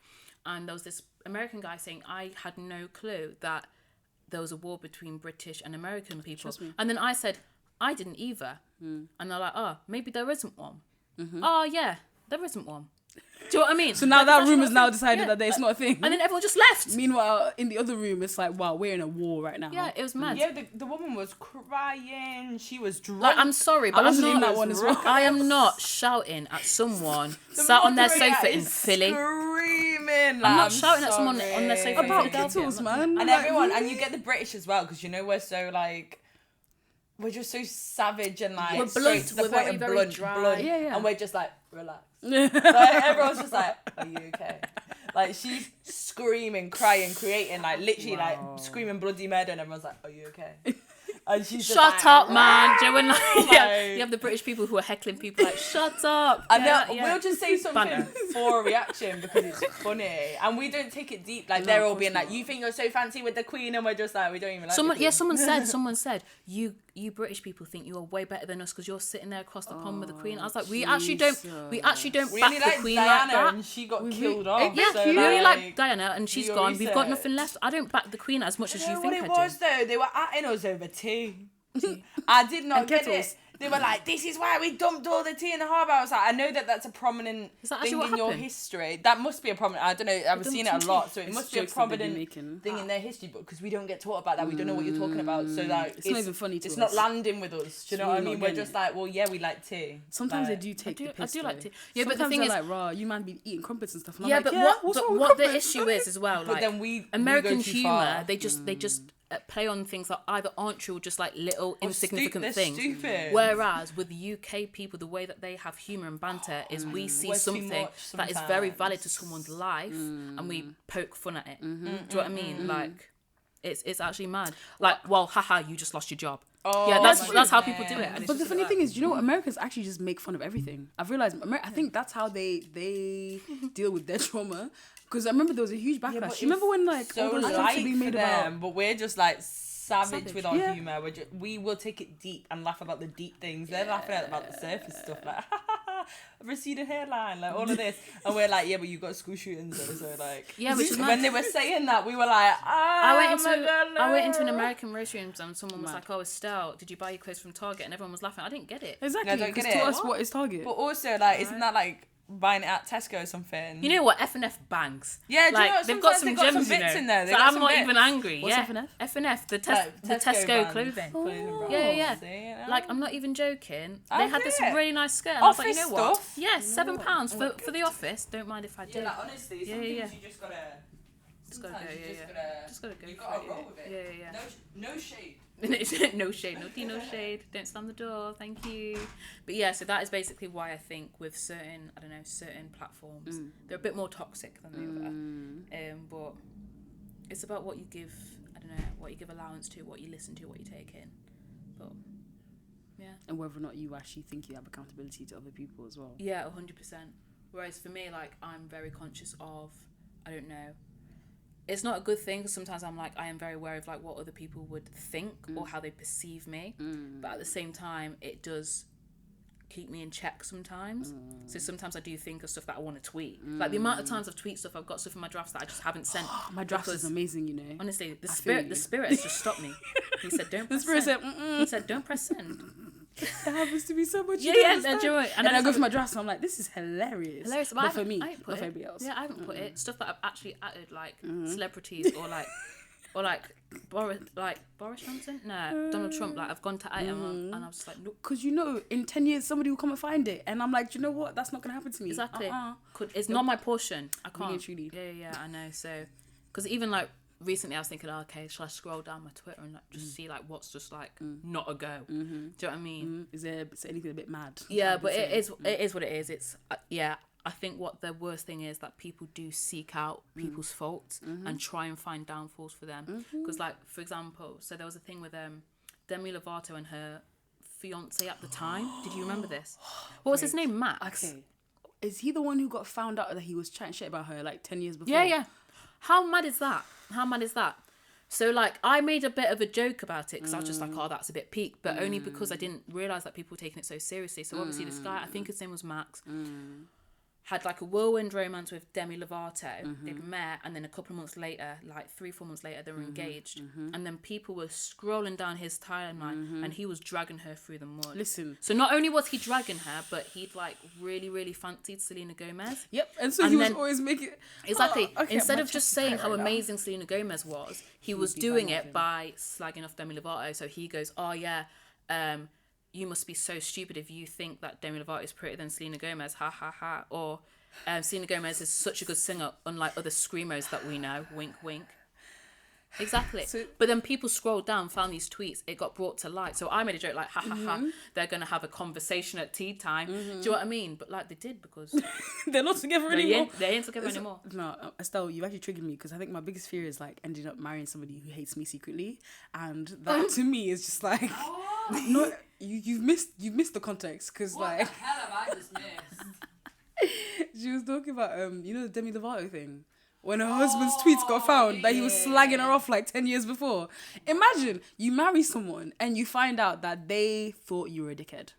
Speaker 2: and there was this American guy saying I had no clue that there was a war between British and American people.
Speaker 3: Trust me.
Speaker 2: And then I said, I didn't either. And they're like, oh, maybe there isn't one. Oh yeah, there isn't one. Do you know what I mean?
Speaker 3: so now
Speaker 2: Like,
Speaker 3: that
Speaker 2: it's
Speaker 3: room
Speaker 2: actually
Speaker 3: is
Speaker 2: not
Speaker 3: now
Speaker 2: a thing.
Speaker 3: decided
Speaker 2: Yeah.
Speaker 3: that it's not a thing.
Speaker 2: And then everyone just left.
Speaker 3: Meanwhile, in the other room, it's like, wow, we're in a war right now.
Speaker 2: Yeah, it was mad.
Speaker 1: Yeah, the woman was crying. She was drunk.
Speaker 2: Like, I'm sorry, but
Speaker 3: I
Speaker 2: I'm
Speaker 3: wasn't in
Speaker 2: not.
Speaker 3: that one as well.
Speaker 2: I am not shouting at someone sat on their
Speaker 1: moderator
Speaker 2: sofa in
Speaker 1: is
Speaker 2: Philly.
Speaker 1: Screaming. Like,
Speaker 2: I'm not shouting at someone on their
Speaker 1: sorry.
Speaker 2: sofa in
Speaker 3: About
Speaker 2: Philadelphia.
Speaker 3: kettles,
Speaker 2: I'm not
Speaker 3: man.
Speaker 1: And
Speaker 3: Like,
Speaker 1: everyone, and
Speaker 3: really?
Speaker 1: you get the British as well, because you know we're so like, we're just so savage and like
Speaker 2: We're
Speaker 1: straight
Speaker 2: blunt,
Speaker 1: to the
Speaker 2: we're
Speaker 1: point
Speaker 2: very,
Speaker 1: and
Speaker 2: very
Speaker 1: blunt,
Speaker 2: dry.
Speaker 1: blunt,
Speaker 3: Yeah, yeah.
Speaker 1: and we're just like relax. Like everyone's just like, are you okay? Like she's screaming, crying, creating like literally like screaming bloody murder, and everyone's like, are you okay? And she's just
Speaker 2: Shut
Speaker 1: like,
Speaker 2: up, man. Do you know when like,
Speaker 1: Like-
Speaker 2: you have the British people who are heckling people like, shut up.
Speaker 1: And
Speaker 2: Yeah,
Speaker 1: then
Speaker 2: yeah.
Speaker 1: we'll just say something
Speaker 2: Banter.
Speaker 1: for a reaction because it's funny, and we don't take it deep. Like
Speaker 3: No,
Speaker 1: they're
Speaker 3: of
Speaker 1: all
Speaker 3: course
Speaker 1: being like,
Speaker 3: not.
Speaker 1: "You think you're so fancy with the Queen," and we're just like, we don't even like.
Speaker 2: Someone,
Speaker 1: the
Speaker 2: yeah,
Speaker 1: Queen.
Speaker 2: someone said, you British people think you are way better than us because you're sitting there across the pond with the Queen. I was like, we actually don't
Speaker 1: We
Speaker 2: back
Speaker 1: only
Speaker 2: the
Speaker 1: like
Speaker 2: Queen
Speaker 1: Diana,
Speaker 2: like that.
Speaker 1: and she got
Speaker 3: We-
Speaker 1: killed off.
Speaker 2: Yeah,
Speaker 1: so
Speaker 2: we only like
Speaker 1: like
Speaker 2: Diana and she's
Speaker 1: your
Speaker 2: gone. We've got
Speaker 1: research.
Speaker 2: nothing left. I don't back the Queen as much as
Speaker 1: You
Speaker 2: you
Speaker 1: know
Speaker 2: think
Speaker 1: what
Speaker 2: I
Speaker 1: it
Speaker 2: do.
Speaker 1: was though? They were atting us over tea. I did not
Speaker 3: And
Speaker 1: get
Speaker 3: kettles.
Speaker 1: it. They were like, "This is why we dumped all the tea in the harbour." I was like, "I know that that's a prominent
Speaker 2: Is that actually
Speaker 1: thing
Speaker 2: what
Speaker 1: in your
Speaker 2: happened?
Speaker 1: history. That must be a prominent. I don't know. I've seen it a lot, so it
Speaker 3: It's
Speaker 1: must be a
Speaker 3: jokes that they be
Speaker 1: prominent
Speaker 3: making.
Speaker 1: thing in their history book because we don't get taught about that. We don't know what you're talking about. So like,
Speaker 3: It's not even funny to
Speaker 1: It's
Speaker 3: us.
Speaker 1: not landing with us. Do you know what I
Speaker 3: really
Speaker 1: mean?
Speaker 3: not
Speaker 1: We're
Speaker 3: getting
Speaker 1: just
Speaker 3: it.
Speaker 1: like, well, yeah, we like tea.
Speaker 3: Sometimes
Speaker 1: Like,
Speaker 3: they do take the
Speaker 2: I
Speaker 3: piss.
Speaker 2: do like
Speaker 3: though.
Speaker 2: tea. Yeah, but the
Speaker 3: Sometimes
Speaker 2: thing
Speaker 3: they're
Speaker 2: is,
Speaker 3: like, raw, you man be eating crumpets and stuff. And I'm
Speaker 2: yeah,
Speaker 3: like,
Speaker 2: but
Speaker 3: yeah, what's wrong with
Speaker 2: what the
Speaker 3: crumpets?
Speaker 2: issue is as well,
Speaker 1: But
Speaker 2: like
Speaker 1: then we
Speaker 2: American
Speaker 1: go too
Speaker 2: humor,
Speaker 1: far.
Speaker 2: they just play on things that either aren't true or just like little insignificant
Speaker 1: they're
Speaker 2: things.
Speaker 1: stupid.
Speaker 2: Whereas with the UK people, the way that they have humor and banter is we see
Speaker 1: Way too
Speaker 2: something
Speaker 1: much
Speaker 2: that is very
Speaker 1: sometimes.
Speaker 2: valid to someone's life and we poke fun at it. Do you know what I mean? Like it's actually mad. Like, well, haha, you just lost your job.
Speaker 1: Oh,
Speaker 2: Yeah,
Speaker 1: my
Speaker 2: that's how people
Speaker 1: goodness.
Speaker 2: do it. And it's
Speaker 3: But the
Speaker 2: just
Speaker 3: funny
Speaker 2: like-
Speaker 3: thing is, you know, Americans actually just make fun of everything. I've realized, I think that's how they deal with their trauma. Because I remember there was a huge backlash.
Speaker 1: but
Speaker 3: You remember when like
Speaker 1: so
Speaker 3: all those jokes
Speaker 1: light
Speaker 3: were being
Speaker 1: for
Speaker 3: made
Speaker 1: them,
Speaker 3: about?
Speaker 1: but we're just like savage with our
Speaker 3: Yeah.
Speaker 1: humor. We will take it deep and laugh about the deep things. They're laughing about the surface stuff, like receding hairline, like all of this, and we're like, yeah, but you got school shootings, though, so like,
Speaker 2: Yeah, which is mad.
Speaker 1: when they were saying that, we were like,
Speaker 2: I went
Speaker 1: my
Speaker 2: into
Speaker 1: God, no.
Speaker 2: I went into an American roast room and someone was
Speaker 3: Mad.
Speaker 2: like, "Oh, Estelle, did you buy your clothes from Target?" And everyone was laughing. I didn't get it.
Speaker 3: Exactly.
Speaker 1: I don't
Speaker 3: Because
Speaker 1: get
Speaker 3: to
Speaker 1: it.
Speaker 3: us, what is Target?
Speaker 1: But also, like, isn't that like buying it at Tesco or something?
Speaker 2: You know what? F&F bangs.
Speaker 1: Yeah, do you
Speaker 2: like
Speaker 1: know what?
Speaker 2: they've got
Speaker 1: Sometimes
Speaker 2: some
Speaker 1: they've got
Speaker 2: gems
Speaker 1: some bits in there. They
Speaker 2: So
Speaker 1: got
Speaker 2: I'm
Speaker 1: some
Speaker 2: not
Speaker 1: bits.
Speaker 2: even angry.
Speaker 3: What's
Speaker 2: Yeah,
Speaker 3: F&F?
Speaker 2: F&F, the
Speaker 1: Like,
Speaker 2: Tesco
Speaker 1: brands,
Speaker 2: clothing.
Speaker 1: clothing brands,
Speaker 2: Yeah.
Speaker 1: you know?
Speaker 2: Like, I'm not even joking.
Speaker 1: I
Speaker 2: They had this
Speaker 1: get it.
Speaker 2: really nice skirt. And I was like, you
Speaker 1: Office
Speaker 2: know what?
Speaker 1: stuff?
Speaker 2: Yeah, £7 for the office. Don't mind if I do.
Speaker 1: Yeah, like, honestly, some
Speaker 2: Yeah,
Speaker 1: things
Speaker 2: yeah.
Speaker 1: you just gotta.
Speaker 2: Just gotta
Speaker 1: sometimes
Speaker 2: go,
Speaker 1: you
Speaker 2: yeah,
Speaker 1: just
Speaker 2: yeah.
Speaker 1: gotta.
Speaker 2: Just gotta go
Speaker 1: You
Speaker 2: for
Speaker 1: gotta
Speaker 2: it,
Speaker 1: roll with it.
Speaker 2: Yeah, yeah,
Speaker 1: No shade.
Speaker 2: no shade, no tea, no shade. Don't slam the door. Thank you. But yeah, so that is basically why I think with certain, I don't know, certain platforms, they're a bit more toxic than the other. But it's about what you give. I don't know what you give allowance to, what you listen to, what you take in. But yeah,
Speaker 3: And whether or not you actually think you have accountability to other people as well.
Speaker 2: yeah, 100%. Whereas for me, like, I'm very conscious of, I don't know, it's not a good thing because sometimes I'm like, I am very aware of like what other people would think or how they perceive me. But at the same time, it does keep me in check sometimes. So sometimes I do think of stuff that I want to tweet. Like the amount of times I've tweeted stuff, I've got stuff in my drafts that I just haven't sent.
Speaker 3: My draft is amazing, you know.
Speaker 2: Honestly, the spirit has just stopped me. He said, "Don't." The spirit said, he said, "Don't press send."
Speaker 3: That happens to me so much.
Speaker 2: Enjoy.
Speaker 3: And then I go for my drafts and I'm like, this is hilarious.
Speaker 2: But
Speaker 3: for me,
Speaker 2: not for everybody else. Yeah, I haven't put it. Stuff that I've actually added, like celebrities or like Boris Johnson. No, Donald Trump. Like I've gone to item and I was just like, nope.
Speaker 3: Because you know, in 10 years somebody will come and find it, and I'm like, do you know what? That's not gonna happen to me.
Speaker 2: Exactly. It's not my portion. I can't. Yeah. I know. So, because even like recently, I was thinking, okay, shall I scroll down my Twitter and like, just see like what's just like not a go? Do you know what I mean?
Speaker 3: Is there anything a bit mad?
Speaker 2: Yeah, but it is what it is. It's I think what the worst thing is that people do seek out people's faults and try and find downfalls for them. Because like, for example, so there was a thing with Demi Lovato and her fiance at the time. Did you remember this? What was his name? Max.
Speaker 3: Okay. Is he the one who got found out that he was chatting shit about her like 10 years before?
Speaker 2: Yeah. How mad is that? So, like, I made a bit of a joke about it because I was just like, oh, that's a bit peak. But only because I didn't realise that people were taking it so seriously. So, obviously, this guy, I think his name was Max, had, like, a whirlwind romance with Demi Lovato. They'd met, and then a couple of months later, like 3-4 months later, they were engaged. And then people were scrolling down his timeline, and he was dragging her through the mud.
Speaker 3: Listen.
Speaker 2: So, not only was he dragging her, but he'd, like, really, really fancied Selena Gomez.
Speaker 3: Yep. And so he was always making...
Speaker 2: Exactly. Instead of just saying how amazing Selena Gomez was, he was doing it by slagging off Demi Lovato. So he goes, oh, yeah, you must be so stupid if you think that Demi Lovato is prettier than Selena Gomez, ha ha ha. Or Selena Gomez is such a good singer, unlike other screamers that we know, wink wink. Exactly. But then people scrolled down, found these tweets, it got brought to light. So I made a joke like, ha ha ha, they're going to have a conversation at tea time. Do you know what I mean? But like they did because...
Speaker 3: They're not together anymore.
Speaker 2: They ain't together anymore.
Speaker 3: No, Estelle, you actually triggered me because I think my biggest fear is like ending up marrying somebody who hates me secretly. And that to me is just like... No, you've missed the context because like...
Speaker 1: What the hell have I just missed?
Speaker 3: She was talking about, you know the Demi Lovato thing? When her husband's tweets got found that he was slagging her off like 10 years before. Imagine you marry someone and you find out that they thought you were a dickhead.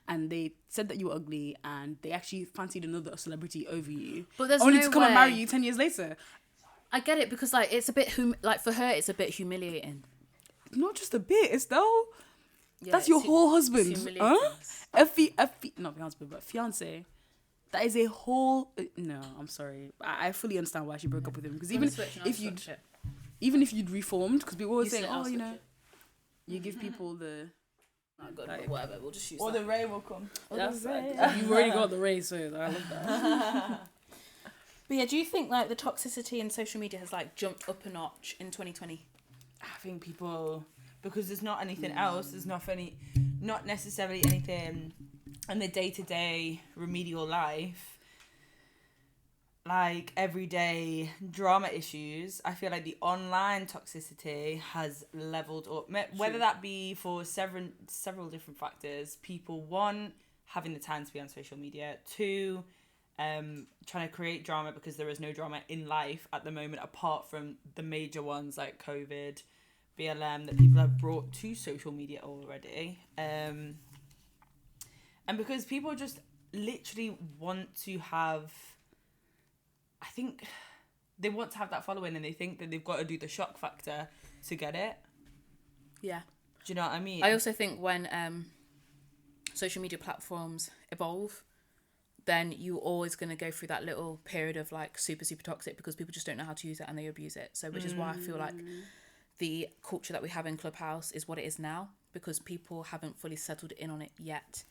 Speaker 3: And they said that you were ugly and they actually fancied another celebrity over you.
Speaker 2: But there's
Speaker 3: only
Speaker 2: no
Speaker 3: to come and
Speaker 2: way.
Speaker 3: marry you 10 years later.
Speaker 2: I get it because like it's a bit, like for her it's a bit humiliating.
Speaker 3: Not just a bit, Estelle.
Speaker 2: Yeah,
Speaker 3: that's your whole husband.
Speaker 2: humiliating.
Speaker 3: Not husband, but fiance. That is a whole... No, I'm sorry. I fully understand why she broke up with him. Because even if you'd reformed, because people were saying, oh, you know, you give people the...
Speaker 2: Oh God, like, whatever, we'll just use
Speaker 1: or
Speaker 2: that.
Speaker 1: the Ray will come.
Speaker 3: That's you've already got the Ray, so I love that.
Speaker 2: But yeah, do you think like the toxicity in social media has like jumped up a notch in 2020?
Speaker 1: I think people... Because there's not anything else. There's not necessarily anything... in the day-to-day remedial life, like everyday drama issues, I feel like the online toxicity has leveled up. Whether that be for several different factors. People, one, having the time to be on social media. Two, trying to create drama because there is no drama in life at the moment apart from the major ones like COVID, BLM that people have brought to social media already. And because people just literally want to have... I think they want to have that following and they think that they've got to do the shock factor to get it.
Speaker 2: Yeah.
Speaker 1: Do you know what I mean?
Speaker 2: I also think when social media platforms evolve, then you're always going to go through that little period of like super, super toxic because people just don't know how to use it and they abuse it. So which is why I feel like the culture that we have in Clubhouse is what it is now because people haven't fully settled in on it yet.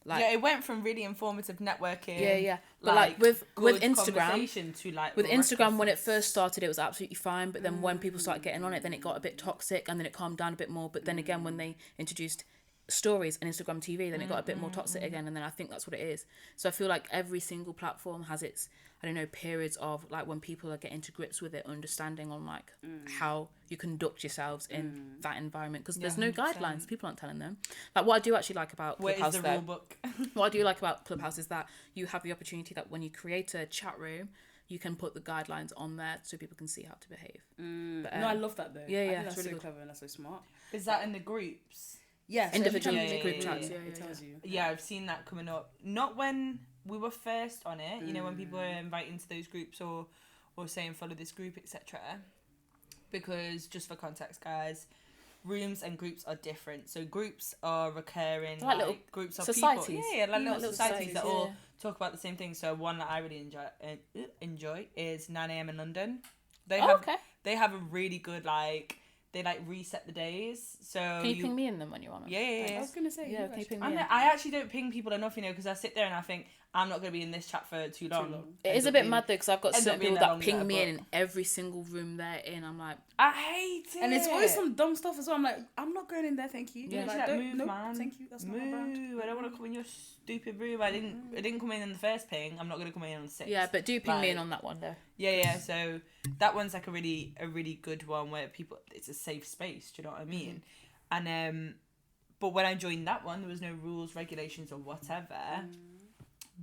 Speaker 2: Like,
Speaker 1: yeah, it went from really informative networking.
Speaker 2: Yeah. But like with Instagram,
Speaker 1: to like
Speaker 2: with Instagram when it first started, it was absolutely fine. But then when people started getting on it, then it got a bit toxic, and then it calmed down a bit more. But then again, when they introduced stories and Instagram TV, then it got a bit more toxic again, and then I think that's what it is. So I feel like every single platform has its, I don't know, periods of like when people are getting to grips with it, understanding on like how you conduct yourselves in that environment, because there's no
Speaker 1: 100%.
Speaker 2: guidelines. People aren't telling them. Like what I do actually like about
Speaker 1: Where
Speaker 2: Clubhouse,
Speaker 1: is the rule book?
Speaker 2: what I do like about Clubhouse is that you have the opportunity that when you create a chat room, you can put the guidelines on there so people can see how to behave. But,
Speaker 3: No, I love that though.
Speaker 2: yeah,
Speaker 3: I
Speaker 2: yeah,
Speaker 3: think
Speaker 2: it's
Speaker 3: that's
Speaker 2: really
Speaker 3: so
Speaker 2: good.
Speaker 3: clever and that's so smart.
Speaker 1: Is that in the groups?
Speaker 3: Yeah, so
Speaker 2: Individual
Speaker 3: every time you
Speaker 2: group
Speaker 3: make a
Speaker 2: chats,
Speaker 3: group,
Speaker 2: yeah,
Speaker 3: it tells you.
Speaker 1: Yeah, I've seen that coming up. Not when we were first on it, you know, when people were inviting to those groups or saying follow this group, etc. Because just for context, guys, rooms and groups are different. So groups are recurring,
Speaker 2: Like little
Speaker 1: groups of
Speaker 2: societies.
Speaker 1: people. Yeah, like little societies that all
Speaker 2: yeah.
Speaker 1: talk about the same thing. So one that I really enjoy is 9 a.m. in London. They
Speaker 2: Oh,
Speaker 1: have
Speaker 2: okay.
Speaker 1: they have a really good they reset the days. So
Speaker 2: Can you ping me in them when you're on it?
Speaker 1: Yeah.
Speaker 3: I was gonna say,
Speaker 2: Yeah, can you ping me in?
Speaker 1: I actually don't ping people enough, you know, because I sit there and I think I'm not going to be in this chat for too long.
Speaker 2: It is a bit mad though, because I've got
Speaker 1: end
Speaker 2: certain
Speaker 1: up being
Speaker 2: people
Speaker 1: there
Speaker 2: that ping
Speaker 1: longer,
Speaker 2: me
Speaker 1: but-
Speaker 2: in every single room they're in. I'm like,
Speaker 1: I hate it.
Speaker 3: And it's always some dumb stuff as well. I'm like, I'm not going in there, thank you.
Speaker 2: Yeah.
Speaker 3: Like,
Speaker 1: Like,
Speaker 3: don't,
Speaker 1: move,
Speaker 3: nope,
Speaker 1: man.
Speaker 3: thank you. That's not my
Speaker 1: Move.
Speaker 3: brand.
Speaker 1: I don't want to come in your stupid room. I didn't come in the first ping. I'm not going to come in on the sixth.
Speaker 2: yeah, but do ping me in
Speaker 1: Like-
Speaker 2: on that one though.
Speaker 1: Yeah. So that one's like a really good one where people, it's a safe space. Do you know what I mean? And but when I joined that one, there was no rules, regulations, or whatever.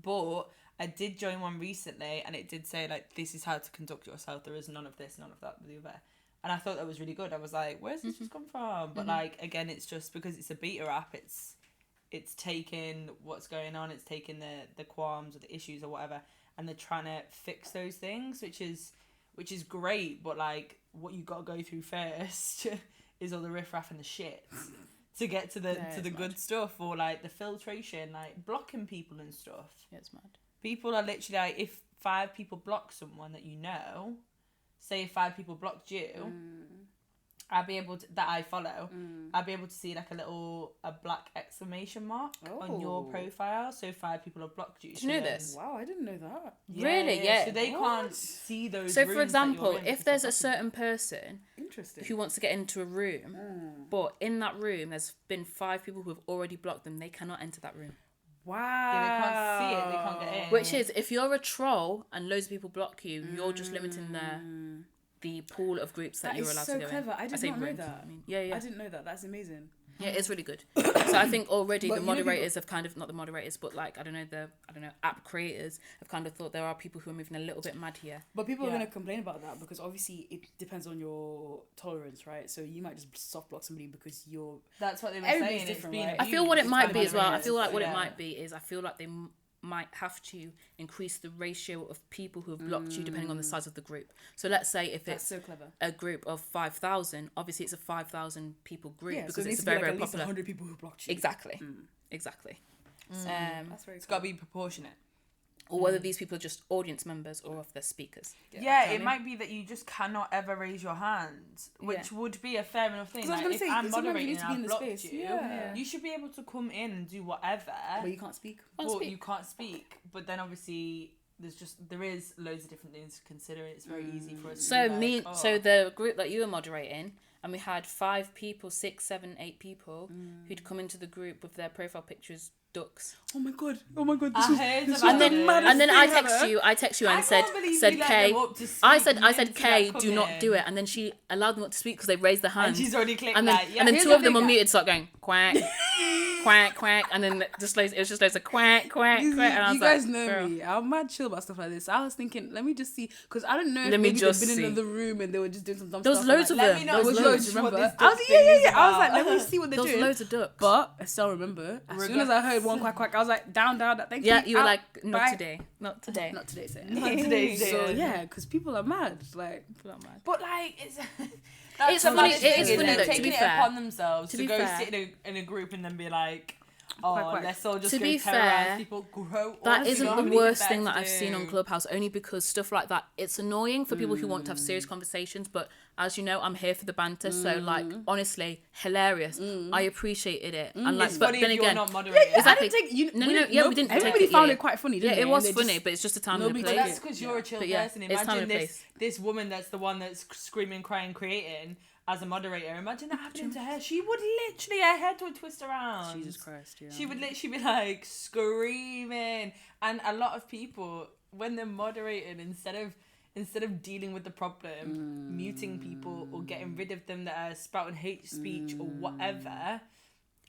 Speaker 1: But I did join one recently, and it did say like, this is how to conduct yourself. There is none of this, none of that, the other. And I thought that was really good. I was like, where's this just come from? But like, again, it's just because it's a beta app. It's taking what's going on. It's taking the qualms or the issues or whatever, and they're trying to fix those things, which is great. But like, what you got to go through first is all the riffraff and the shit to get to the
Speaker 2: Yeah,
Speaker 1: to the
Speaker 2: it's
Speaker 1: good
Speaker 2: mad.
Speaker 1: stuff, or like the filtration, like blocking people and stuff.
Speaker 2: Yeah, it's mad.
Speaker 1: People are literally like, if 5 people block someone that you know, say if 5 people blocked you, I'll be able to, that I follow, I'll be able to see like a black exclamation mark on your
Speaker 3: Oh.
Speaker 1: profile. So 5 people have blocked you.
Speaker 2: Do you know
Speaker 1: So then-
Speaker 2: this?
Speaker 3: Wow, I didn't know that.
Speaker 2: Really? Yeah.
Speaker 1: So they
Speaker 3: What?
Speaker 1: can't see those.
Speaker 2: So
Speaker 1: rooms
Speaker 2: for
Speaker 1: that
Speaker 2: example,
Speaker 1: you're in
Speaker 2: if
Speaker 1: because
Speaker 2: there's
Speaker 1: they're
Speaker 2: a certain person
Speaker 3: Interesting.
Speaker 2: who wants to get into a room, but in that room there's been 5 people who have already blocked them, they cannot enter that room.
Speaker 3: Wow.
Speaker 1: Yeah, they can't see it. They can't get in.
Speaker 2: Which is, if you're a troll and loads of people block you, you're just limiting the pool of groups that,
Speaker 3: That
Speaker 2: you're
Speaker 3: is
Speaker 2: allowed
Speaker 3: so
Speaker 2: to go
Speaker 3: clever.
Speaker 2: in.
Speaker 3: I did
Speaker 2: say
Speaker 3: not know
Speaker 2: rooms,
Speaker 3: that.
Speaker 2: I mean, yeah.
Speaker 3: I didn't know that. That's amazing.
Speaker 2: Yeah, it's really good. So I think already
Speaker 3: But
Speaker 2: the
Speaker 3: you know
Speaker 2: moderators have kind of, not the moderators, but like, the app creators have kind of thought there are people who are moving a little bit mad here.
Speaker 3: But people are
Speaker 1: Yeah.
Speaker 3: going to complain about that because obviously it depends on your tolerance, right? So you might just soft block somebody because you're...
Speaker 1: That's what they were
Speaker 3: Everybody's
Speaker 1: saying. It's
Speaker 3: different,
Speaker 1: been
Speaker 3: right?
Speaker 2: I feel what it
Speaker 1: abused
Speaker 2: might
Speaker 1: by
Speaker 2: be as well. I
Speaker 1: moderators.
Speaker 2: feel like what it
Speaker 1: Yeah.
Speaker 2: might be is I feel like they might have to increase the ratio of people who have blocked you depending on the size of the group. So let's say if
Speaker 3: That's
Speaker 2: it's
Speaker 3: so clever.
Speaker 2: a group of 5,000, obviously it's a 5,000 people group
Speaker 3: Yeah, so
Speaker 2: because
Speaker 3: there needs
Speaker 2: it's
Speaker 3: to be
Speaker 2: very,
Speaker 3: like
Speaker 2: very
Speaker 3: at least
Speaker 2: popular.
Speaker 3: 100 people who blocked you.
Speaker 2: Exactly. Exactly.
Speaker 3: That's very
Speaker 1: It's got to be proportionate.
Speaker 2: Or whether these people are just audience members or if they're speakers.
Speaker 1: Yeah,
Speaker 2: Tell
Speaker 1: it
Speaker 2: me.
Speaker 1: might be that you just cannot ever raise your hand, which
Speaker 2: Yeah.
Speaker 1: would be a fair enough thing.
Speaker 3: 'Cause I was
Speaker 1: Like,
Speaker 3: gonna
Speaker 1: if
Speaker 3: say,
Speaker 1: I'm
Speaker 3: sometimes you
Speaker 1: moderating
Speaker 3: need
Speaker 1: and
Speaker 3: to be in
Speaker 1: I've
Speaker 3: the
Speaker 1: blocked
Speaker 3: space.
Speaker 1: you,
Speaker 3: Yeah.
Speaker 1: you should be able to come in and do whatever,
Speaker 3: But you can't speak.
Speaker 2: Can't
Speaker 1: but
Speaker 2: speak.
Speaker 1: you can't speak. But then obviously there is loads of different things to consider. It's very easy for us to
Speaker 2: So
Speaker 1: be like,
Speaker 2: so the group that you were moderating, and we had 5 people, 6, 7, 8 people who'd come into the group with their profile pictures ducks.
Speaker 3: Oh my god. Oh my god.
Speaker 1: I heard
Speaker 3: this
Speaker 1: about
Speaker 2: And then
Speaker 1: it.
Speaker 2: and then I
Speaker 3: thing
Speaker 2: text
Speaker 3: ever.
Speaker 2: you
Speaker 1: I
Speaker 2: and said
Speaker 1: can't believe
Speaker 2: said
Speaker 1: you let
Speaker 2: Kay.
Speaker 1: them up to
Speaker 2: I
Speaker 1: speak
Speaker 2: said
Speaker 1: into
Speaker 2: Kay,
Speaker 1: that
Speaker 2: do not
Speaker 1: comment.
Speaker 2: do it, and then she allowed them up to speak because they raised their hand.
Speaker 1: And she's already clicked
Speaker 2: and then,
Speaker 1: like, yeah.
Speaker 2: and then
Speaker 3: Here's
Speaker 2: 2
Speaker 3: the
Speaker 2: of them
Speaker 3: thing,
Speaker 2: unmuted, start going quack, quack, quack, and then it was just loads of quack, quack,
Speaker 3: You,
Speaker 2: quack. And I was
Speaker 3: you guys
Speaker 2: like,
Speaker 3: know
Speaker 2: girl.
Speaker 3: me. I'm mad chill about stuff like this. I was thinking, let me just see, because I don't know if
Speaker 2: Let me
Speaker 3: maybe
Speaker 2: just
Speaker 3: they've been
Speaker 2: see.
Speaker 3: in another room and they were just doing some dumb
Speaker 2: There was
Speaker 3: stuff.
Speaker 2: loads
Speaker 3: and
Speaker 2: of
Speaker 3: like,
Speaker 1: Let me
Speaker 2: them.
Speaker 1: not
Speaker 2: There was
Speaker 3: judge,
Speaker 2: loads.
Speaker 1: what
Speaker 3: remember?
Speaker 1: this
Speaker 3: I was
Speaker 1: duck
Speaker 3: yeah,
Speaker 1: thing is
Speaker 3: I was like,
Speaker 1: about.
Speaker 3: let me see what they're
Speaker 2: There was
Speaker 3: doing.
Speaker 2: loads of ducks.
Speaker 3: But I still remember, as soon as I heard one quack quack, I was like, down, thank you.
Speaker 2: Yeah, you were
Speaker 3: out,
Speaker 2: like, not
Speaker 3: bye.
Speaker 2: today, not today.
Speaker 3: Not today, sir.
Speaker 1: Not today,
Speaker 3: So
Speaker 1: Jen.
Speaker 3: yeah, because people are mad. Like,
Speaker 2: People are mad.
Speaker 1: But like, it's
Speaker 2: It's
Speaker 1: the
Speaker 2: funny-
Speaker 1: maddest
Speaker 2: it
Speaker 1: thing,
Speaker 2: is
Speaker 1: isn't
Speaker 2: funny
Speaker 1: it?
Speaker 2: though, to
Speaker 1: Taking
Speaker 2: be
Speaker 1: it
Speaker 2: fair.
Speaker 1: upon themselves
Speaker 2: To
Speaker 1: to
Speaker 2: be
Speaker 1: go
Speaker 2: fair.
Speaker 1: sit in a group and then be like, oh,
Speaker 3: Quack, quack.
Speaker 1: let's all just
Speaker 2: To
Speaker 1: go
Speaker 2: be
Speaker 1: terrorize
Speaker 2: fair,
Speaker 1: people. Grow
Speaker 2: That
Speaker 1: up.
Speaker 2: isn't
Speaker 1: You
Speaker 2: the
Speaker 1: know,
Speaker 2: worst
Speaker 1: anything
Speaker 2: thing that
Speaker 1: better
Speaker 2: I've
Speaker 1: to
Speaker 2: seen on
Speaker 1: do.
Speaker 2: Clubhouse, only because stuff like that, it's annoying for people who want to have serious conversations, but as you know, I'm here for the banter, so like, honestly, hilarious. I appreciated it. And like,
Speaker 1: It's
Speaker 2: but
Speaker 1: funny
Speaker 2: then
Speaker 1: if you're
Speaker 2: again,
Speaker 1: not moderating.
Speaker 2: Exactly.
Speaker 3: I didn't take you.
Speaker 2: No,
Speaker 3: we
Speaker 2: no,
Speaker 3: didn't-
Speaker 2: yeah, we didn't take
Speaker 3: Everybody
Speaker 2: it,
Speaker 3: found
Speaker 2: yeah.
Speaker 3: it quite funny,
Speaker 2: yeah,
Speaker 3: didn't they?
Speaker 2: it was
Speaker 3: And they
Speaker 2: funny,
Speaker 3: just-
Speaker 2: but it's just a time and
Speaker 3: nobody
Speaker 2: a
Speaker 1: But
Speaker 3: took
Speaker 2: place.
Speaker 1: that's because you're a chill
Speaker 2: But yeah,
Speaker 1: person.
Speaker 2: it's time
Speaker 1: Imagine
Speaker 2: and place.
Speaker 1: this woman that's the one that's screaming, crying, creating, as a moderator. Imagine that happening to her. She would literally, her head would twist around.
Speaker 3: Jesus Christ, yeah.
Speaker 1: She would literally be like screaming. And a lot of people, when they're moderating, instead of dealing with the problem, muting people or getting rid of them that are spouting hate speech or whatever,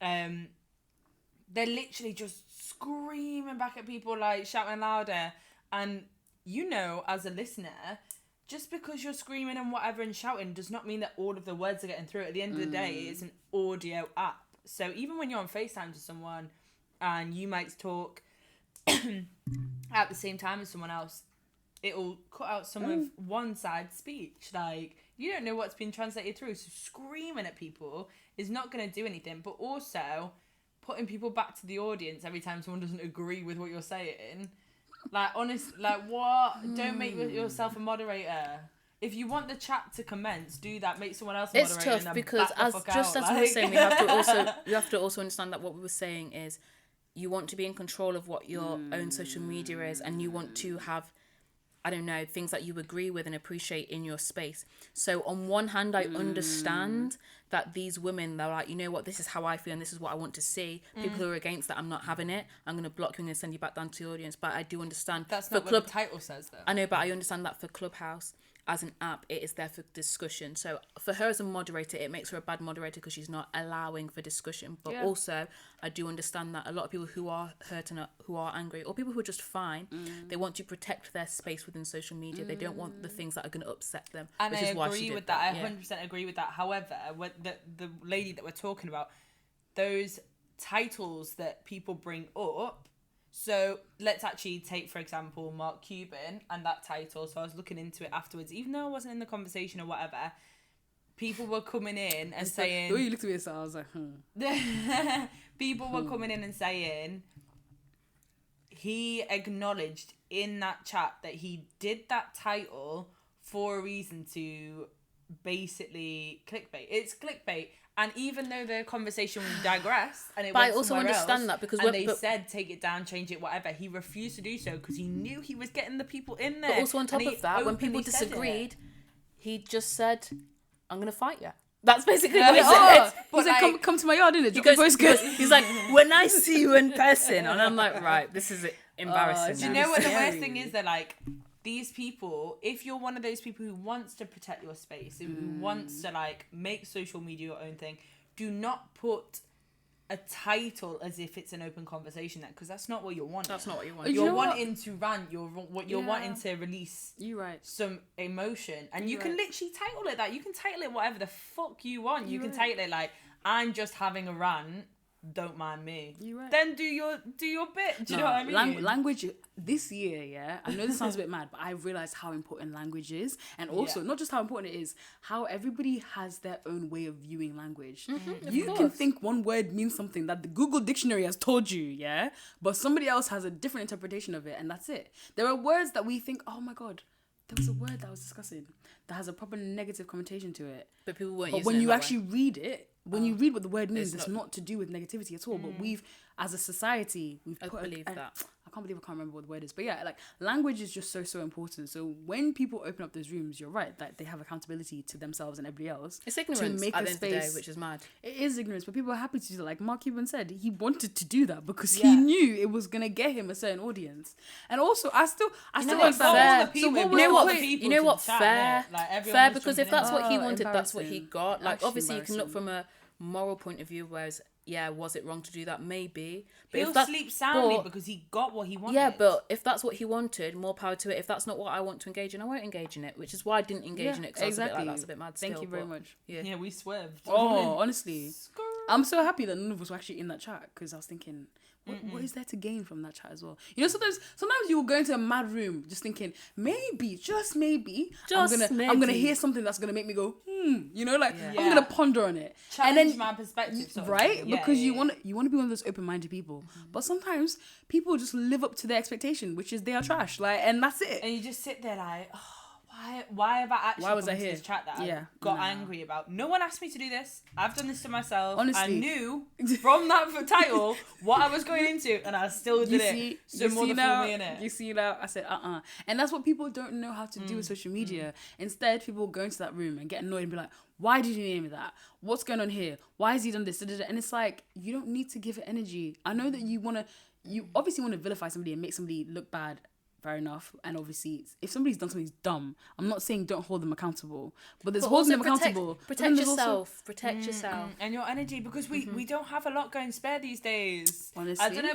Speaker 1: they're literally just screaming back at people, like shouting louder. And you know, as a listener, just because you're screaming and whatever and shouting does not mean that all of the words are getting through. At the end of the day, it's an audio app. So even when you're on FaceTime to someone and you might talk at the same time as someone else, it'll cut out some of one side's speech. Like, you don't know what's been translated through. So screaming at people is not going to do anything. But also, putting people back to the audience every time someone doesn't agree with what you're saying. Like, honest, like, what? Don't make yourself a moderator. If you want the chat to commence, do that. Make someone else a moderator.
Speaker 2: It's tough because, as we were saying, you have to also understand that what we were saying is you want to be in control of what your own social media is, and you want to have, I don't know, things that you agree with and appreciate in your space. So on one hand, I understand that these women, they're like, you know what, this is how I feel and this is what I want to see. People who are against that, I'm not having it. I'm going to block you and send you back down to the audience. But I do understand.
Speaker 1: That's not what the title says, though.
Speaker 2: I know, but I understand that for Clubhouse, as an app, it is there for discussion. So for her as a moderator, it makes her a bad moderator because she's not allowing for discussion. But also, I do understand that a lot of people who are hurt and who are angry, or people who are just fine, they want to protect their space within social media. They don't want the things that are going to upset them.
Speaker 1: And I agree with that. I 100% agree with that. However, the lady that we're talking about, those titles that people bring up. So let's actually take, for example, Mark Cuban and that title. So I was looking into it afterwards, even though I wasn't in the conversation or whatever. People were coming in and saying...
Speaker 3: The way you looked at me, so I was like,
Speaker 1: People were coming in and saying he acknowledged in that chat that he did that title for a reason to basically clickbait. It's clickbait. And even though the conversation digressed and it went somewhere else,
Speaker 2: that because
Speaker 1: they said take it down, change it, whatever, he refused to do so because he knew he was getting the people in there.
Speaker 2: But also on top of that, when people disagreed, he just said, "I'm gonna fight you." That's basically what he said.
Speaker 3: He's like, come to my yard, innit?
Speaker 2: He's like, when I see you in person, and I'm like, right, this is embarrassing.
Speaker 1: Do you know what the worst thing is? They're like, these people, if you're one of those people who wants to protect your space, who wants to like make social media your own thing, do not put a title as if it's an open conversation there, because that's not what you're wanting.
Speaker 2: That's not what you want.
Speaker 1: You're wanting to rant. You're wanting to release some emotion, and you can literally title it that. You can title it whatever the fuck you want. You can title it like, I'm just having a rant. Don't mind me. Then do your bit. Do you know what I mean?
Speaker 3: Language this year, I know this sounds a bit mad, but I realized how important language is, and also not just how important it is, how everybody has their own way of viewing language. You can think one word means something that the Google dictionary has told you, but somebody else has a different interpretation of it, and that's it. There are words that we think, oh my god, there was a word that I was discussing that has a proper negative connotation to it,
Speaker 2: but people weren't.
Speaker 3: But when you actually read it, when you read what the word means, it's not to do with negativity at all. But we've, as a society, I can't believe I can't remember what the word is. But yeah, like, language is just so important. So when people open up those rooms, you're right, that they have accountability to themselves and everybody else.
Speaker 2: It's ignorance at the end of the day, which is mad.
Speaker 3: It is ignorance, but people are happy to do that. Like Mark Cuban said, he wanted to do that because he knew it was gonna get him a certain audience. And also, I still
Speaker 2: fair. So you know what? Fair, fair, because if that's what he wanted, that's what he got. Like, obviously, you can look from a moral point of view, whereas was it wrong to do that? Maybe. But
Speaker 1: he'll sleep soundly because he got what he wanted.
Speaker 2: Yeah, but if that's what he wanted, more power to it. If that's not what I want to engage in, I won't engage in it, which is why I didn't engage in it, because I was a bit like, that's a bit mad.
Speaker 3: Thank you very much.
Speaker 1: Yeah, we swerved.
Speaker 3: Oh, honestly, I'm so happy that none of us were actually in that chat, because I was thinking, what is there to gain from that chat as well? You know, sometimes you will go into a mad room just thinking, maybe, just maybe, I'm gonna hear something that's gonna make me go, you know, like, I'm gonna ponder on it.
Speaker 1: Challenge my perspective,
Speaker 3: right? Because you want to be one of those open-minded people. But sometimes people just live up to their expectation, which is they are trash, like, and that's it.
Speaker 1: And you just sit there like, why have I actually
Speaker 3: Why was
Speaker 1: come
Speaker 3: I
Speaker 1: to
Speaker 3: here?
Speaker 1: this chat that
Speaker 3: Yeah.
Speaker 1: I got
Speaker 3: No.
Speaker 1: angry about? No one asked me to do this. I've done this to myself.
Speaker 3: Honestly.
Speaker 1: I knew from that title what I was going into, and I still did it. So more than fool me in it.
Speaker 3: You see now, I said, and that's what people don't know how to do with social media. Instead, people go into that room and get annoyed and be like, why did you name it that? What's going on here? Why has he done this? And it's like, you don't need to give it energy. I know that you obviously want to vilify somebody and make somebody look bad. Fair enough. And obviously, if somebody's done something dumb, I'm not saying don't hold them accountable, but there's holding them accountable.
Speaker 2: Protect yourself. Protect yourself
Speaker 1: and your energy, because we don't have a lot going spare these days.
Speaker 3: Honestly,
Speaker 1: I don't know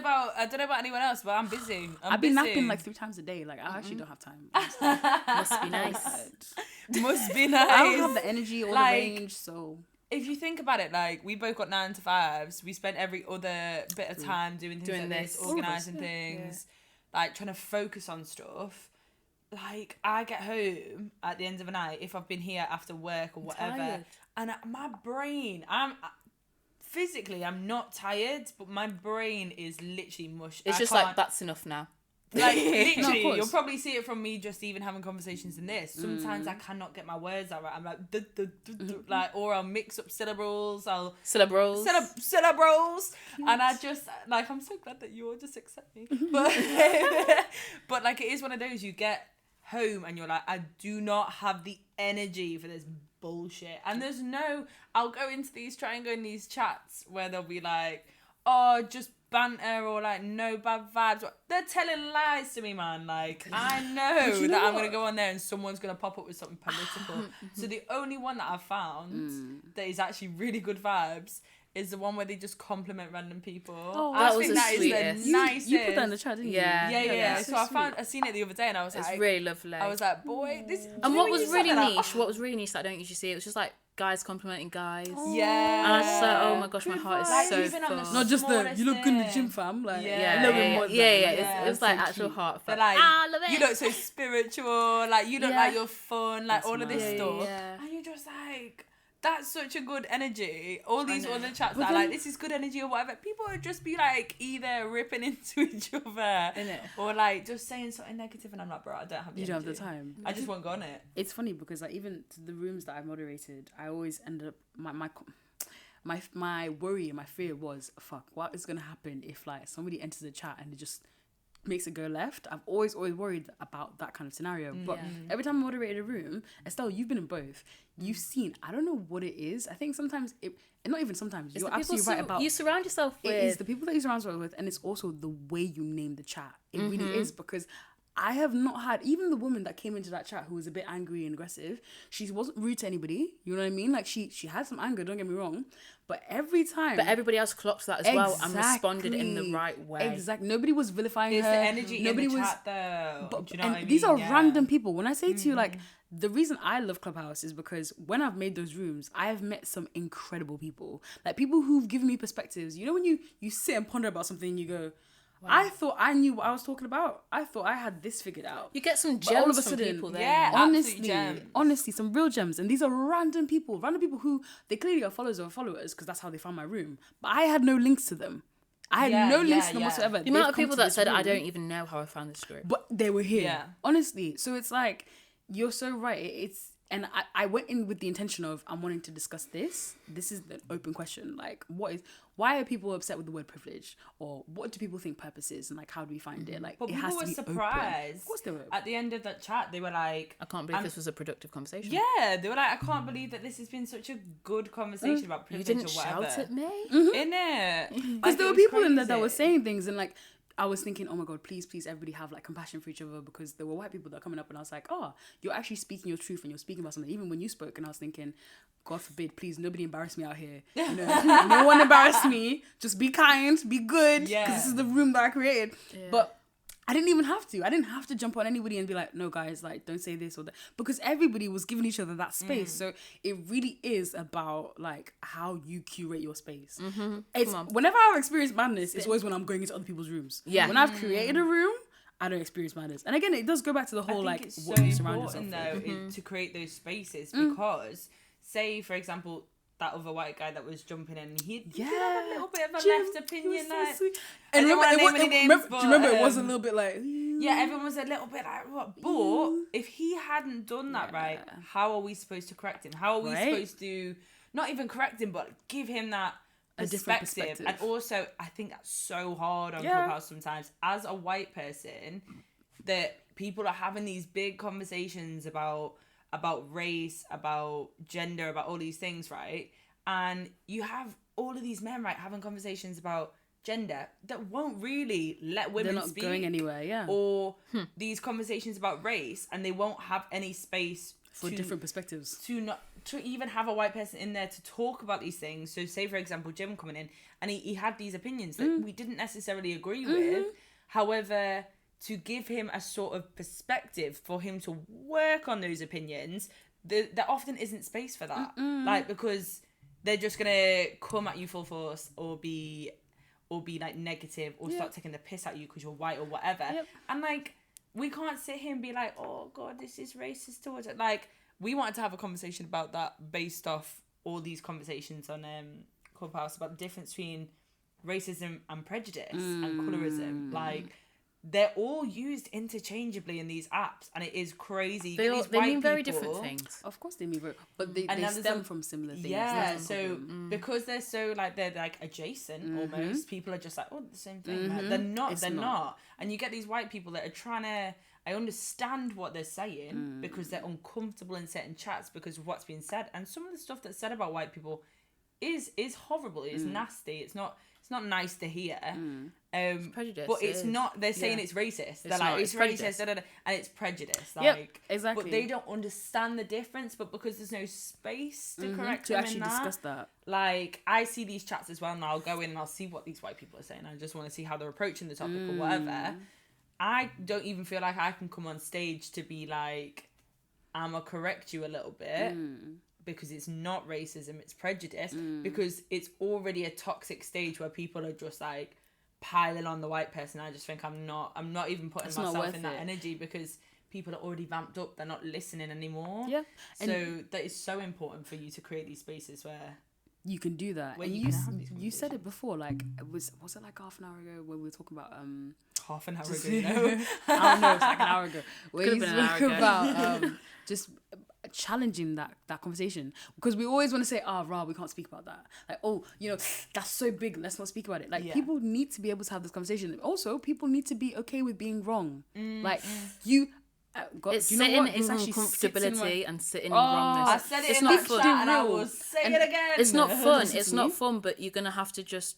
Speaker 1: about anyone else, but I'm busy.
Speaker 3: I've been napping like 3 times a day. Like I actually don't have time.
Speaker 2: Must be nice.
Speaker 1: Must be nice.
Speaker 3: I don't have the energy or
Speaker 1: like,
Speaker 3: the range, so.
Speaker 1: If you think about it, like, we both got 9 to 5s. We spent every other bit of time doing things like this, organising things, like, trying to focus on stuff. Like, I get home at the end of the night, if I've been here after work or whatever, and my brain, physically, I'm not tired, but my brain is literally mush.
Speaker 2: It's just like, that's enough now.
Speaker 1: Like, literally, you'll probably see it from me just even having conversations in this. Sometimes I cannot get my words out right. I'm like, like, or I'll mix up syllables. Syllables. And I just, like, I'm so glad that you all just accept me. But like, it is one of those, you get home and you're like, I do not have the energy for this bullshit. And there's I'll go into these, try and go in these chats where they'll be like, oh, just banter or like no bad vibes. They're telling lies to me, man. Like, I know that I'm gonna go on there and someone's gonna pop up with something political. So the only one that I've found that is actually really good vibes is the one where they just compliment random people.
Speaker 2: Oh, I think that is
Speaker 1: the nicest.
Speaker 3: You put that in the chat, didn't you?
Speaker 1: Yeah. So I seen it the other day and I was like,
Speaker 2: it's really lovely.
Speaker 1: I was like, boy, this.
Speaker 2: And what was really niche? What was really niche that I don't usually see? It was just like guys complimenting guys.
Speaker 1: Yeah.
Speaker 2: And I was just like, oh my gosh, my heart is
Speaker 1: like,
Speaker 2: so
Speaker 1: even on the
Speaker 2: full.
Speaker 3: Not just you look good in the gym, fam. Like,
Speaker 2: It was like actual heartfelt.
Speaker 1: They're like,
Speaker 2: I love it.
Speaker 1: You look so spiritual. Like, you look like you're fun. Like, all of this stuff.
Speaker 2: Yeah.
Speaker 1: And you're just like, that's such a good energy. All these other chats that are like, this is good energy or whatever. People would just be like either ripping into each other or like just saying something negative, and I'm like, bro, I don't have the energy.
Speaker 3: You don't have the time.
Speaker 1: I just won't go on it.
Speaker 3: It's funny because like even to the rooms that I've moderated, I always end up my worry and my fear was, fuck, what is gonna happen if like somebody enters the chat and it just makes it go left? I've always worried about that kind of scenario. But every time I moderated a room, Estelle, you've been in both. You've seen, I don't know what it is. I think sometimes and not even sometimes, you're absolutely right about
Speaker 2: you surround yourself with.
Speaker 3: It is the people that you surround yourself with, and it's also the way you name the chat. It really is, because I have not had, even the woman that came into that chat who was a bit angry and aggressive, she wasn't rude to anybody, you know what I mean? Like, she had some anger, don't get me wrong, but every time...
Speaker 2: But everybody else clocked that as well and responded in the right way.
Speaker 3: Exactly. Nobody was vilifying her.
Speaker 1: It's the energy in the chat, though.
Speaker 3: But,
Speaker 1: do you know what I mean?
Speaker 3: These are random people. When I say to you, like, the reason I love Clubhouse is because when I've made those rooms, I have met some incredible people. Like, people who've given me perspectives. You know when you sit and ponder about something and you go... Wow. I thought I knew what I was talking about. I thought I had this figured out.
Speaker 2: You get some gems all of a sudden, from people there.
Speaker 1: Yeah,
Speaker 3: honestly, some real gems. And these are random people who, they clearly are followers because that's how they found my room. But I had no links to them. I had no links to them whatsoever.
Speaker 2: The amount of people that said, I don't even know how I found this group.
Speaker 3: But they were here. Yeah. Honestly. So it's like, you're so right. And I went in with the intention of, I'm wanting to discuss this. This is the open question. Like, why are people upset with the word privilege? Or what do people think purpose is? And like, how do we find it? Like,
Speaker 1: but
Speaker 3: it
Speaker 1: people
Speaker 3: has to
Speaker 1: were
Speaker 3: be
Speaker 1: surprised.
Speaker 3: Open. Of course they were.
Speaker 1: At the end of that chat, they were like...
Speaker 2: I can't believe this was a productive conversation.
Speaker 1: Yeah, they were like, I can't believe that this has been such a good conversation about privilege or whatever.
Speaker 2: You didn't shout at me?
Speaker 1: Innit?
Speaker 3: Because there were people in there that were saying things and like, I was thinking, oh my God, please, everybody have like compassion for each other, because there were white people that were coming up and I was like, oh, you're actually speaking your truth and you're speaking about something. Even when you spoke, and I was thinking, God forbid, please, nobody embarrass me out here. You know, no one embarrass me. Just be kind, be good, because this is the room that I created. Yeah. But I didn't even have to. I didn't have to jump on anybody and be like, no, guys, like, don't say this or that. Because everybody was giving each other that space. So it really is about, like, how you curate your space. It's whenever I've experienced madness, it's always when I'm going into other people's rooms. Yeah. When I've created a room, I don't experience madness. And again, it does go back to the whole, like, what you surround yourself with.
Speaker 1: Though, to create those spaces, because, say, for example, that other white guy that was jumping in. He did
Speaker 3: Yeah,
Speaker 1: have a little bit of a
Speaker 3: Jim,
Speaker 1: left opinion.
Speaker 3: he was so
Speaker 1: Like,
Speaker 3: sweet.
Speaker 1: I
Speaker 3: And
Speaker 1: don't wanna
Speaker 3: remember,
Speaker 1: name any names,
Speaker 3: do you remember it was a little bit like,
Speaker 1: yeah, everyone was a little bit like, what? But if he hadn't done that right, how are we supposed to correct him? How are we supposed to not even correct him, but give him that
Speaker 3: a different perspective?
Speaker 1: And also, I think that's so hard on Clubhouse sometimes. As a white person, that people are having these big conversations about race, about gender, about all these things, right? And you have all of these men, right, having conversations about gender that won't really let women
Speaker 3: They're not
Speaker 1: speak.
Speaker 3: going anywhere,
Speaker 1: Or these conversations about race, and they won't have any space
Speaker 3: for different perspectives.
Speaker 1: To even have a white person in there to talk about these things. So say, for example, Jim coming in, and he had these opinions that we didn't necessarily agree with. However, to give him a sort of perspective for him to work on those opinions, there often isn't space for that. Like, because they're just gonna come at you full force or be like negative or start taking the piss at you because you're white or whatever. And like, we can't sit here and be like, oh god, this is racist towards it. Like, we wanted to have a conversation about that based off all these conversations on Clubhouse about the difference between racism and prejudice and colorism. Like, they're all used interchangeably in these apps, and it is crazy.
Speaker 2: They mean very different things.
Speaker 3: Of course they mean very, but they stem from similar things.
Speaker 1: Yeah, so because they're so like, they're like adjacent almost, people are just like, oh, the same thing. Like, they're not. And you get these white people that are trying to, I understand what they're saying because they're uncomfortable in certain chats because of what's being said, and some of the stuff that's said about white people is horrible. It's nasty. It's not nice to hear.
Speaker 2: It's prejudice,
Speaker 1: but it's not. They're saying it's racist. They're like, it's racist, and it's prejudice. Like,
Speaker 3: exactly.
Speaker 1: But they don't understand the difference. But because there's no space to correct
Speaker 3: to
Speaker 1: them
Speaker 3: actually
Speaker 1: in that,
Speaker 3: discuss that.
Speaker 1: Like, I see these chats as well, and I'll go in and I'll see what these white people are saying. I just want to see how they're approaching the topic or whatever. I don't even feel like I can come on stage to be like, I'm gonna correct you a little bit. Because it's not racism, it's prejudice. Because it's already a toxic stage where people are just like piling on the white person. I just think I'm not even putting myself in that energy, because people are already vamped up. They're not listening anymore. Yeah. So that is so important for you to create these spaces where
Speaker 3: you can do that. And you said it before, like, was it like half an hour ago when we were talking about
Speaker 1: half an hour ago? No,
Speaker 3: I don't know. It's like an hour ago. Where you spoke about just challenging that conversation, because we always want to say, we can't speak about that. Like, that's so big, let's not speak about it. Like, people need to be able to have this conversation. Also, people need to be okay with being wrong. Like, you.
Speaker 2: It's
Speaker 3: you know
Speaker 2: sitting
Speaker 3: what?
Speaker 2: in uncomfortability and sitting in wrongness.
Speaker 1: I said it in that chat and I will say it again.
Speaker 2: It's not fun. It's not fun, but you're gonna have to just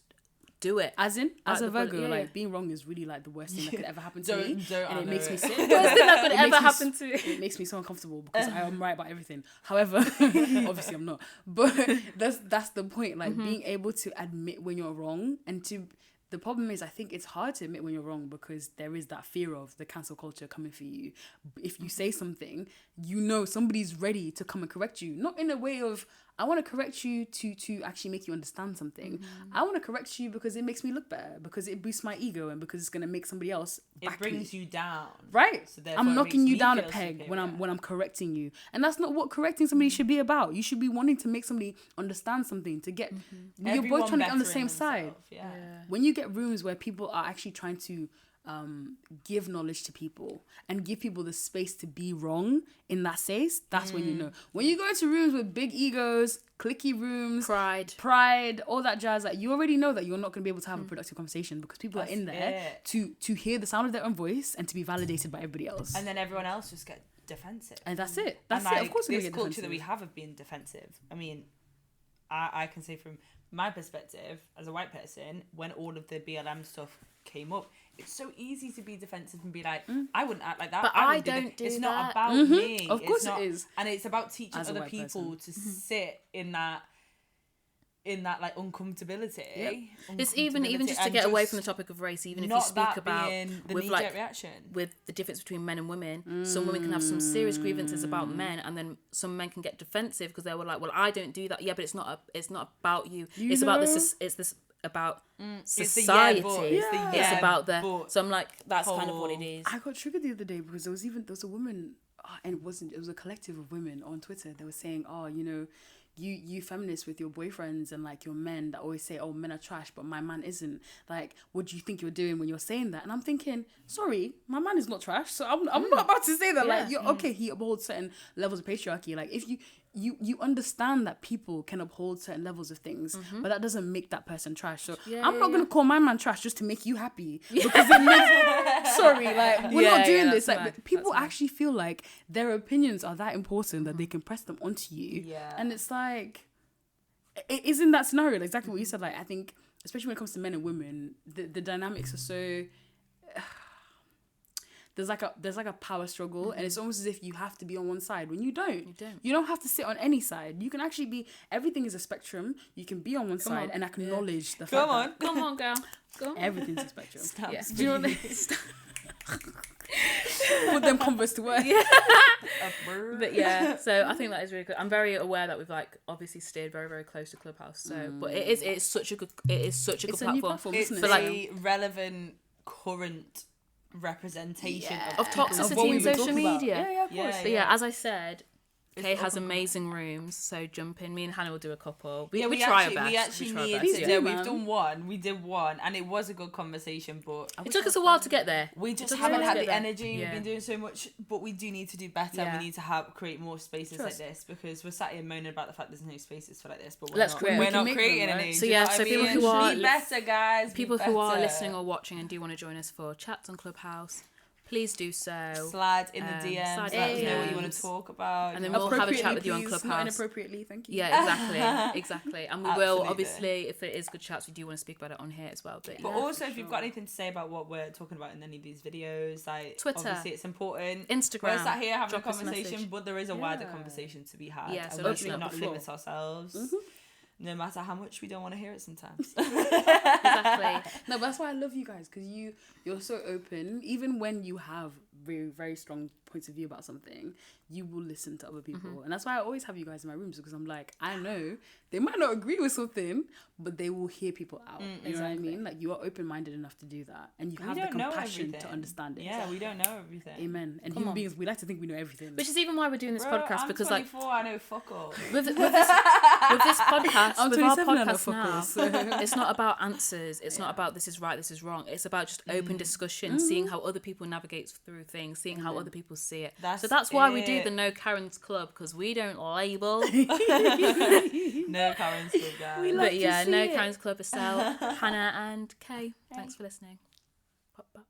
Speaker 2: do it.
Speaker 3: As a Virgo, like, being wrong is really like the worst thing that could ever happen to me, and it makes me sick.
Speaker 2: Worst thing that could ever happen to you.
Speaker 3: It makes me so uncomfortable because I am right about everything. However, obviously I'm not. But that's the point. Like, being able to admit when you're wrong, and the problem is, I think it's hard to admit when you're wrong because there is that fear of the cancel culture coming for you. If you say something, somebody's ready to come and correct you. Not in a way of, I want to correct you to actually make you understand something. I want to correct you because it makes me look better, because it boosts my ego, and because it's going to make somebody else back me.
Speaker 1: It brings you down.
Speaker 3: Right.
Speaker 1: So
Speaker 3: I'm knocking you down a peg when I'm correcting you. And that's not what correcting somebody should be about. You should be wanting to make somebody understand something, to get... You're both trying to get on the same side.
Speaker 1: Yeah.
Speaker 3: When you get rooms where people are actually trying to give knowledge to people and give people the space to be wrong in that space, that's when you know. When you go into rooms with big egos, cliquey rooms, pride, all that jazz, like, you already know that you're not going to be able to have a productive conversation, because people are in there to hear the sound of their own voice and to be validated by everybody else.
Speaker 1: And then everyone else just get defensive.
Speaker 3: And that's it. That's it.
Speaker 1: Like,
Speaker 3: of course we're
Speaker 1: this
Speaker 3: going to get
Speaker 1: culture
Speaker 3: defensive.
Speaker 1: that we have been defensive. I mean, I can say from my perspective as a white person, when all of the BLM stuff came up, it's so easy to be defensive and be like, I wouldn't act like that.
Speaker 2: But I don't do
Speaker 1: It's
Speaker 2: that.
Speaker 1: not about me.
Speaker 3: Of course
Speaker 1: it
Speaker 3: is.
Speaker 1: And it's about teaching
Speaker 3: As a
Speaker 1: other
Speaker 3: white
Speaker 1: people to sit in that like uncomfortability.
Speaker 2: It's even just to get away from the topic of race, even if you speak about with like
Speaker 1: reaction.
Speaker 2: With the difference between men and women, some women can have some serious grievances about men, and then some men can get defensive because they were like, well, I don't do that. Yeah, but it's not about you. It's about this. It's this about society. It's about the. So I'm like, that's kind of what it is.
Speaker 3: I got triggered the other day because there was a woman, and it was a collective of women on Twitter. They were saying, you feminists with your boyfriends and like your men that always say, oh, men are trash, but my man isn't. Like, what do you think you're doing when you're saying that? And I'm thinking, sorry, my man is not trash. So I'm not about to say that.
Speaker 2: Yeah.
Speaker 3: Like, you're okay, he upholds certain levels of patriarchy. Like, if you understand that people can uphold certain levels of things, but that doesn't make that person trash. So I'm not gonna call my man trash just to make you happy because it makes, sorry, like we're not doing this. Like people actually feel like their opinions are that important that they can press them onto you.
Speaker 1: Yeah.
Speaker 3: And it's like, it is in that scenario exactly what you said. Like, I think especially when it comes to men and women, the dynamics are so. There's like a power struggle, and it's almost as if you have to be on one side when you don't. You don't have to sit on any side. You can actually be. Everything is a spectrum. You can be on one side and acknowledge the fact that
Speaker 2: Come on, girl. Go on.
Speaker 3: everything's a spectrum.
Speaker 2: Yeah.
Speaker 3: Do you know what I mean? Put them Converse to work.
Speaker 2: But yeah, so I think that is really good. I'm very aware that we've like obviously stayed very, very close to Clubhouse. So, but it's such a good
Speaker 3: It's a new platform,
Speaker 1: It's
Speaker 3: isn't it?
Speaker 1: a relevant current representation
Speaker 2: of
Speaker 3: what
Speaker 2: toxicity
Speaker 3: we
Speaker 2: in
Speaker 3: were
Speaker 2: social
Speaker 3: talking about.
Speaker 2: media.
Speaker 3: Yeah, of course.
Speaker 2: But yeah, as I said, Kay has amazing rooms, so jump in. Me and Hannah will do a couple. We try our best.
Speaker 1: We actually
Speaker 2: try our
Speaker 1: need
Speaker 2: best,
Speaker 1: to.
Speaker 2: yeah.
Speaker 1: Yeah, we've done one. We did one, and it was a good conversation. But
Speaker 2: It took us a while to get there.
Speaker 1: we just
Speaker 2: took us a
Speaker 1: haven't
Speaker 2: while
Speaker 1: had
Speaker 2: to
Speaker 1: the
Speaker 2: get there.
Speaker 1: energy.
Speaker 2: Yeah.
Speaker 1: We've been doing so much, but we do need to do better.
Speaker 2: Yeah.
Speaker 1: We need to create more spaces like this because we're sat here moaning about the fact there's no spaces for like this. But
Speaker 2: Let's create. We
Speaker 1: we're
Speaker 3: can
Speaker 1: not
Speaker 3: make
Speaker 1: creating
Speaker 3: them, right?
Speaker 1: any.
Speaker 2: So
Speaker 1: do you
Speaker 2: yeah,
Speaker 1: know what
Speaker 2: so
Speaker 1: I
Speaker 2: people
Speaker 1: mean?
Speaker 2: who are
Speaker 1: be better, guys.
Speaker 2: People
Speaker 1: be
Speaker 2: who are
Speaker 1: better.
Speaker 2: listening or watching and do want to join us for chats on Clubhouse, please do so.
Speaker 1: Slide in the DMs.
Speaker 2: slide
Speaker 1: Let
Speaker 2: in
Speaker 1: us
Speaker 2: the
Speaker 1: know what you
Speaker 2: DMs.
Speaker 1: want to talk about.
Speaker 2: And then we'll have a chat with you on
Speaker 3: Please,
Speaker 2: Clubhouse.
Speaker 3: Not inappropriately, thank you.
Speaker 2: Yeah, exactly. And we will
Speaker 1: Absolutely.
Speaker 2: obviously, if it is good chats, we do want to speak about it on here as well. But
Speaker 1: But
Speaker 2: yeah.
Speaker 1: also, if you've got anything to say about what we're talking about in any of these videos, like
Speaker 2: Twitter,
Speaker 1: obviously it's important.
Speaker 2: Instagram,
Speaker 1: We're sat here having a
Speaker 2: drop us a
Speaker 1: conversation,
Speaker 2: message.
Speaker 1: but there is a wider
Speaker 3: Yeah.
Speaker 1: conversation to be had.
Speaker 2: Yeah,
Speaker 1: and
Speaker 2: so
Speaker 1: we
Speaker 2: open
Speaker 1: should
Speaker 2: up
Speaker 1: not
Speaker 3: the floor.
Speaker 1: limit ourselves, no matter how much we don't want to hear it sometimes.
Speaker 2: Exactly.
Speaker 3: No, but that's why I love you guys, because you're so open. Even when you have very, very strong points of view about something, you will listen to other people. And that's why I always have you guys in my rooms, because I'm like, I know they might not agree with something, but they will hear people out. You know what I mean? Like, you are open-minded enough to do that, and you have the compassion to understand it.
Speaker 1: Yeah, we don't know everything.
Speaker 3: Amen. And human beings, we like to think we know everything.
Speaker 2: Which is even why we're doing this podcast,
Speaker 1: I'm
Speaker 2: because
Speaker 1: 24, I know fuck all.
Speaker 2: with this podcast,
Speaker 3: I'm
Speaker 2: with our
Speaker 3: 27 and I
Speaker 2: podcast
Speaker 3: fuck
Speaker 2: now,
Speaker 3: all, so.
Speaker 2: it's not about answers. It's not about this is right, this is wrong. It's about just open discussion, seeing how other people navigate through things, seeing how other people see it. So that's why we do the No Karen's Club, because we don't label.
Speaker 1: No Karen's Club, guys.
Speaker 2: But yeah, No Karen's Club, Estelle, Hannah and Kay. Thanks for listening. Pop, pop.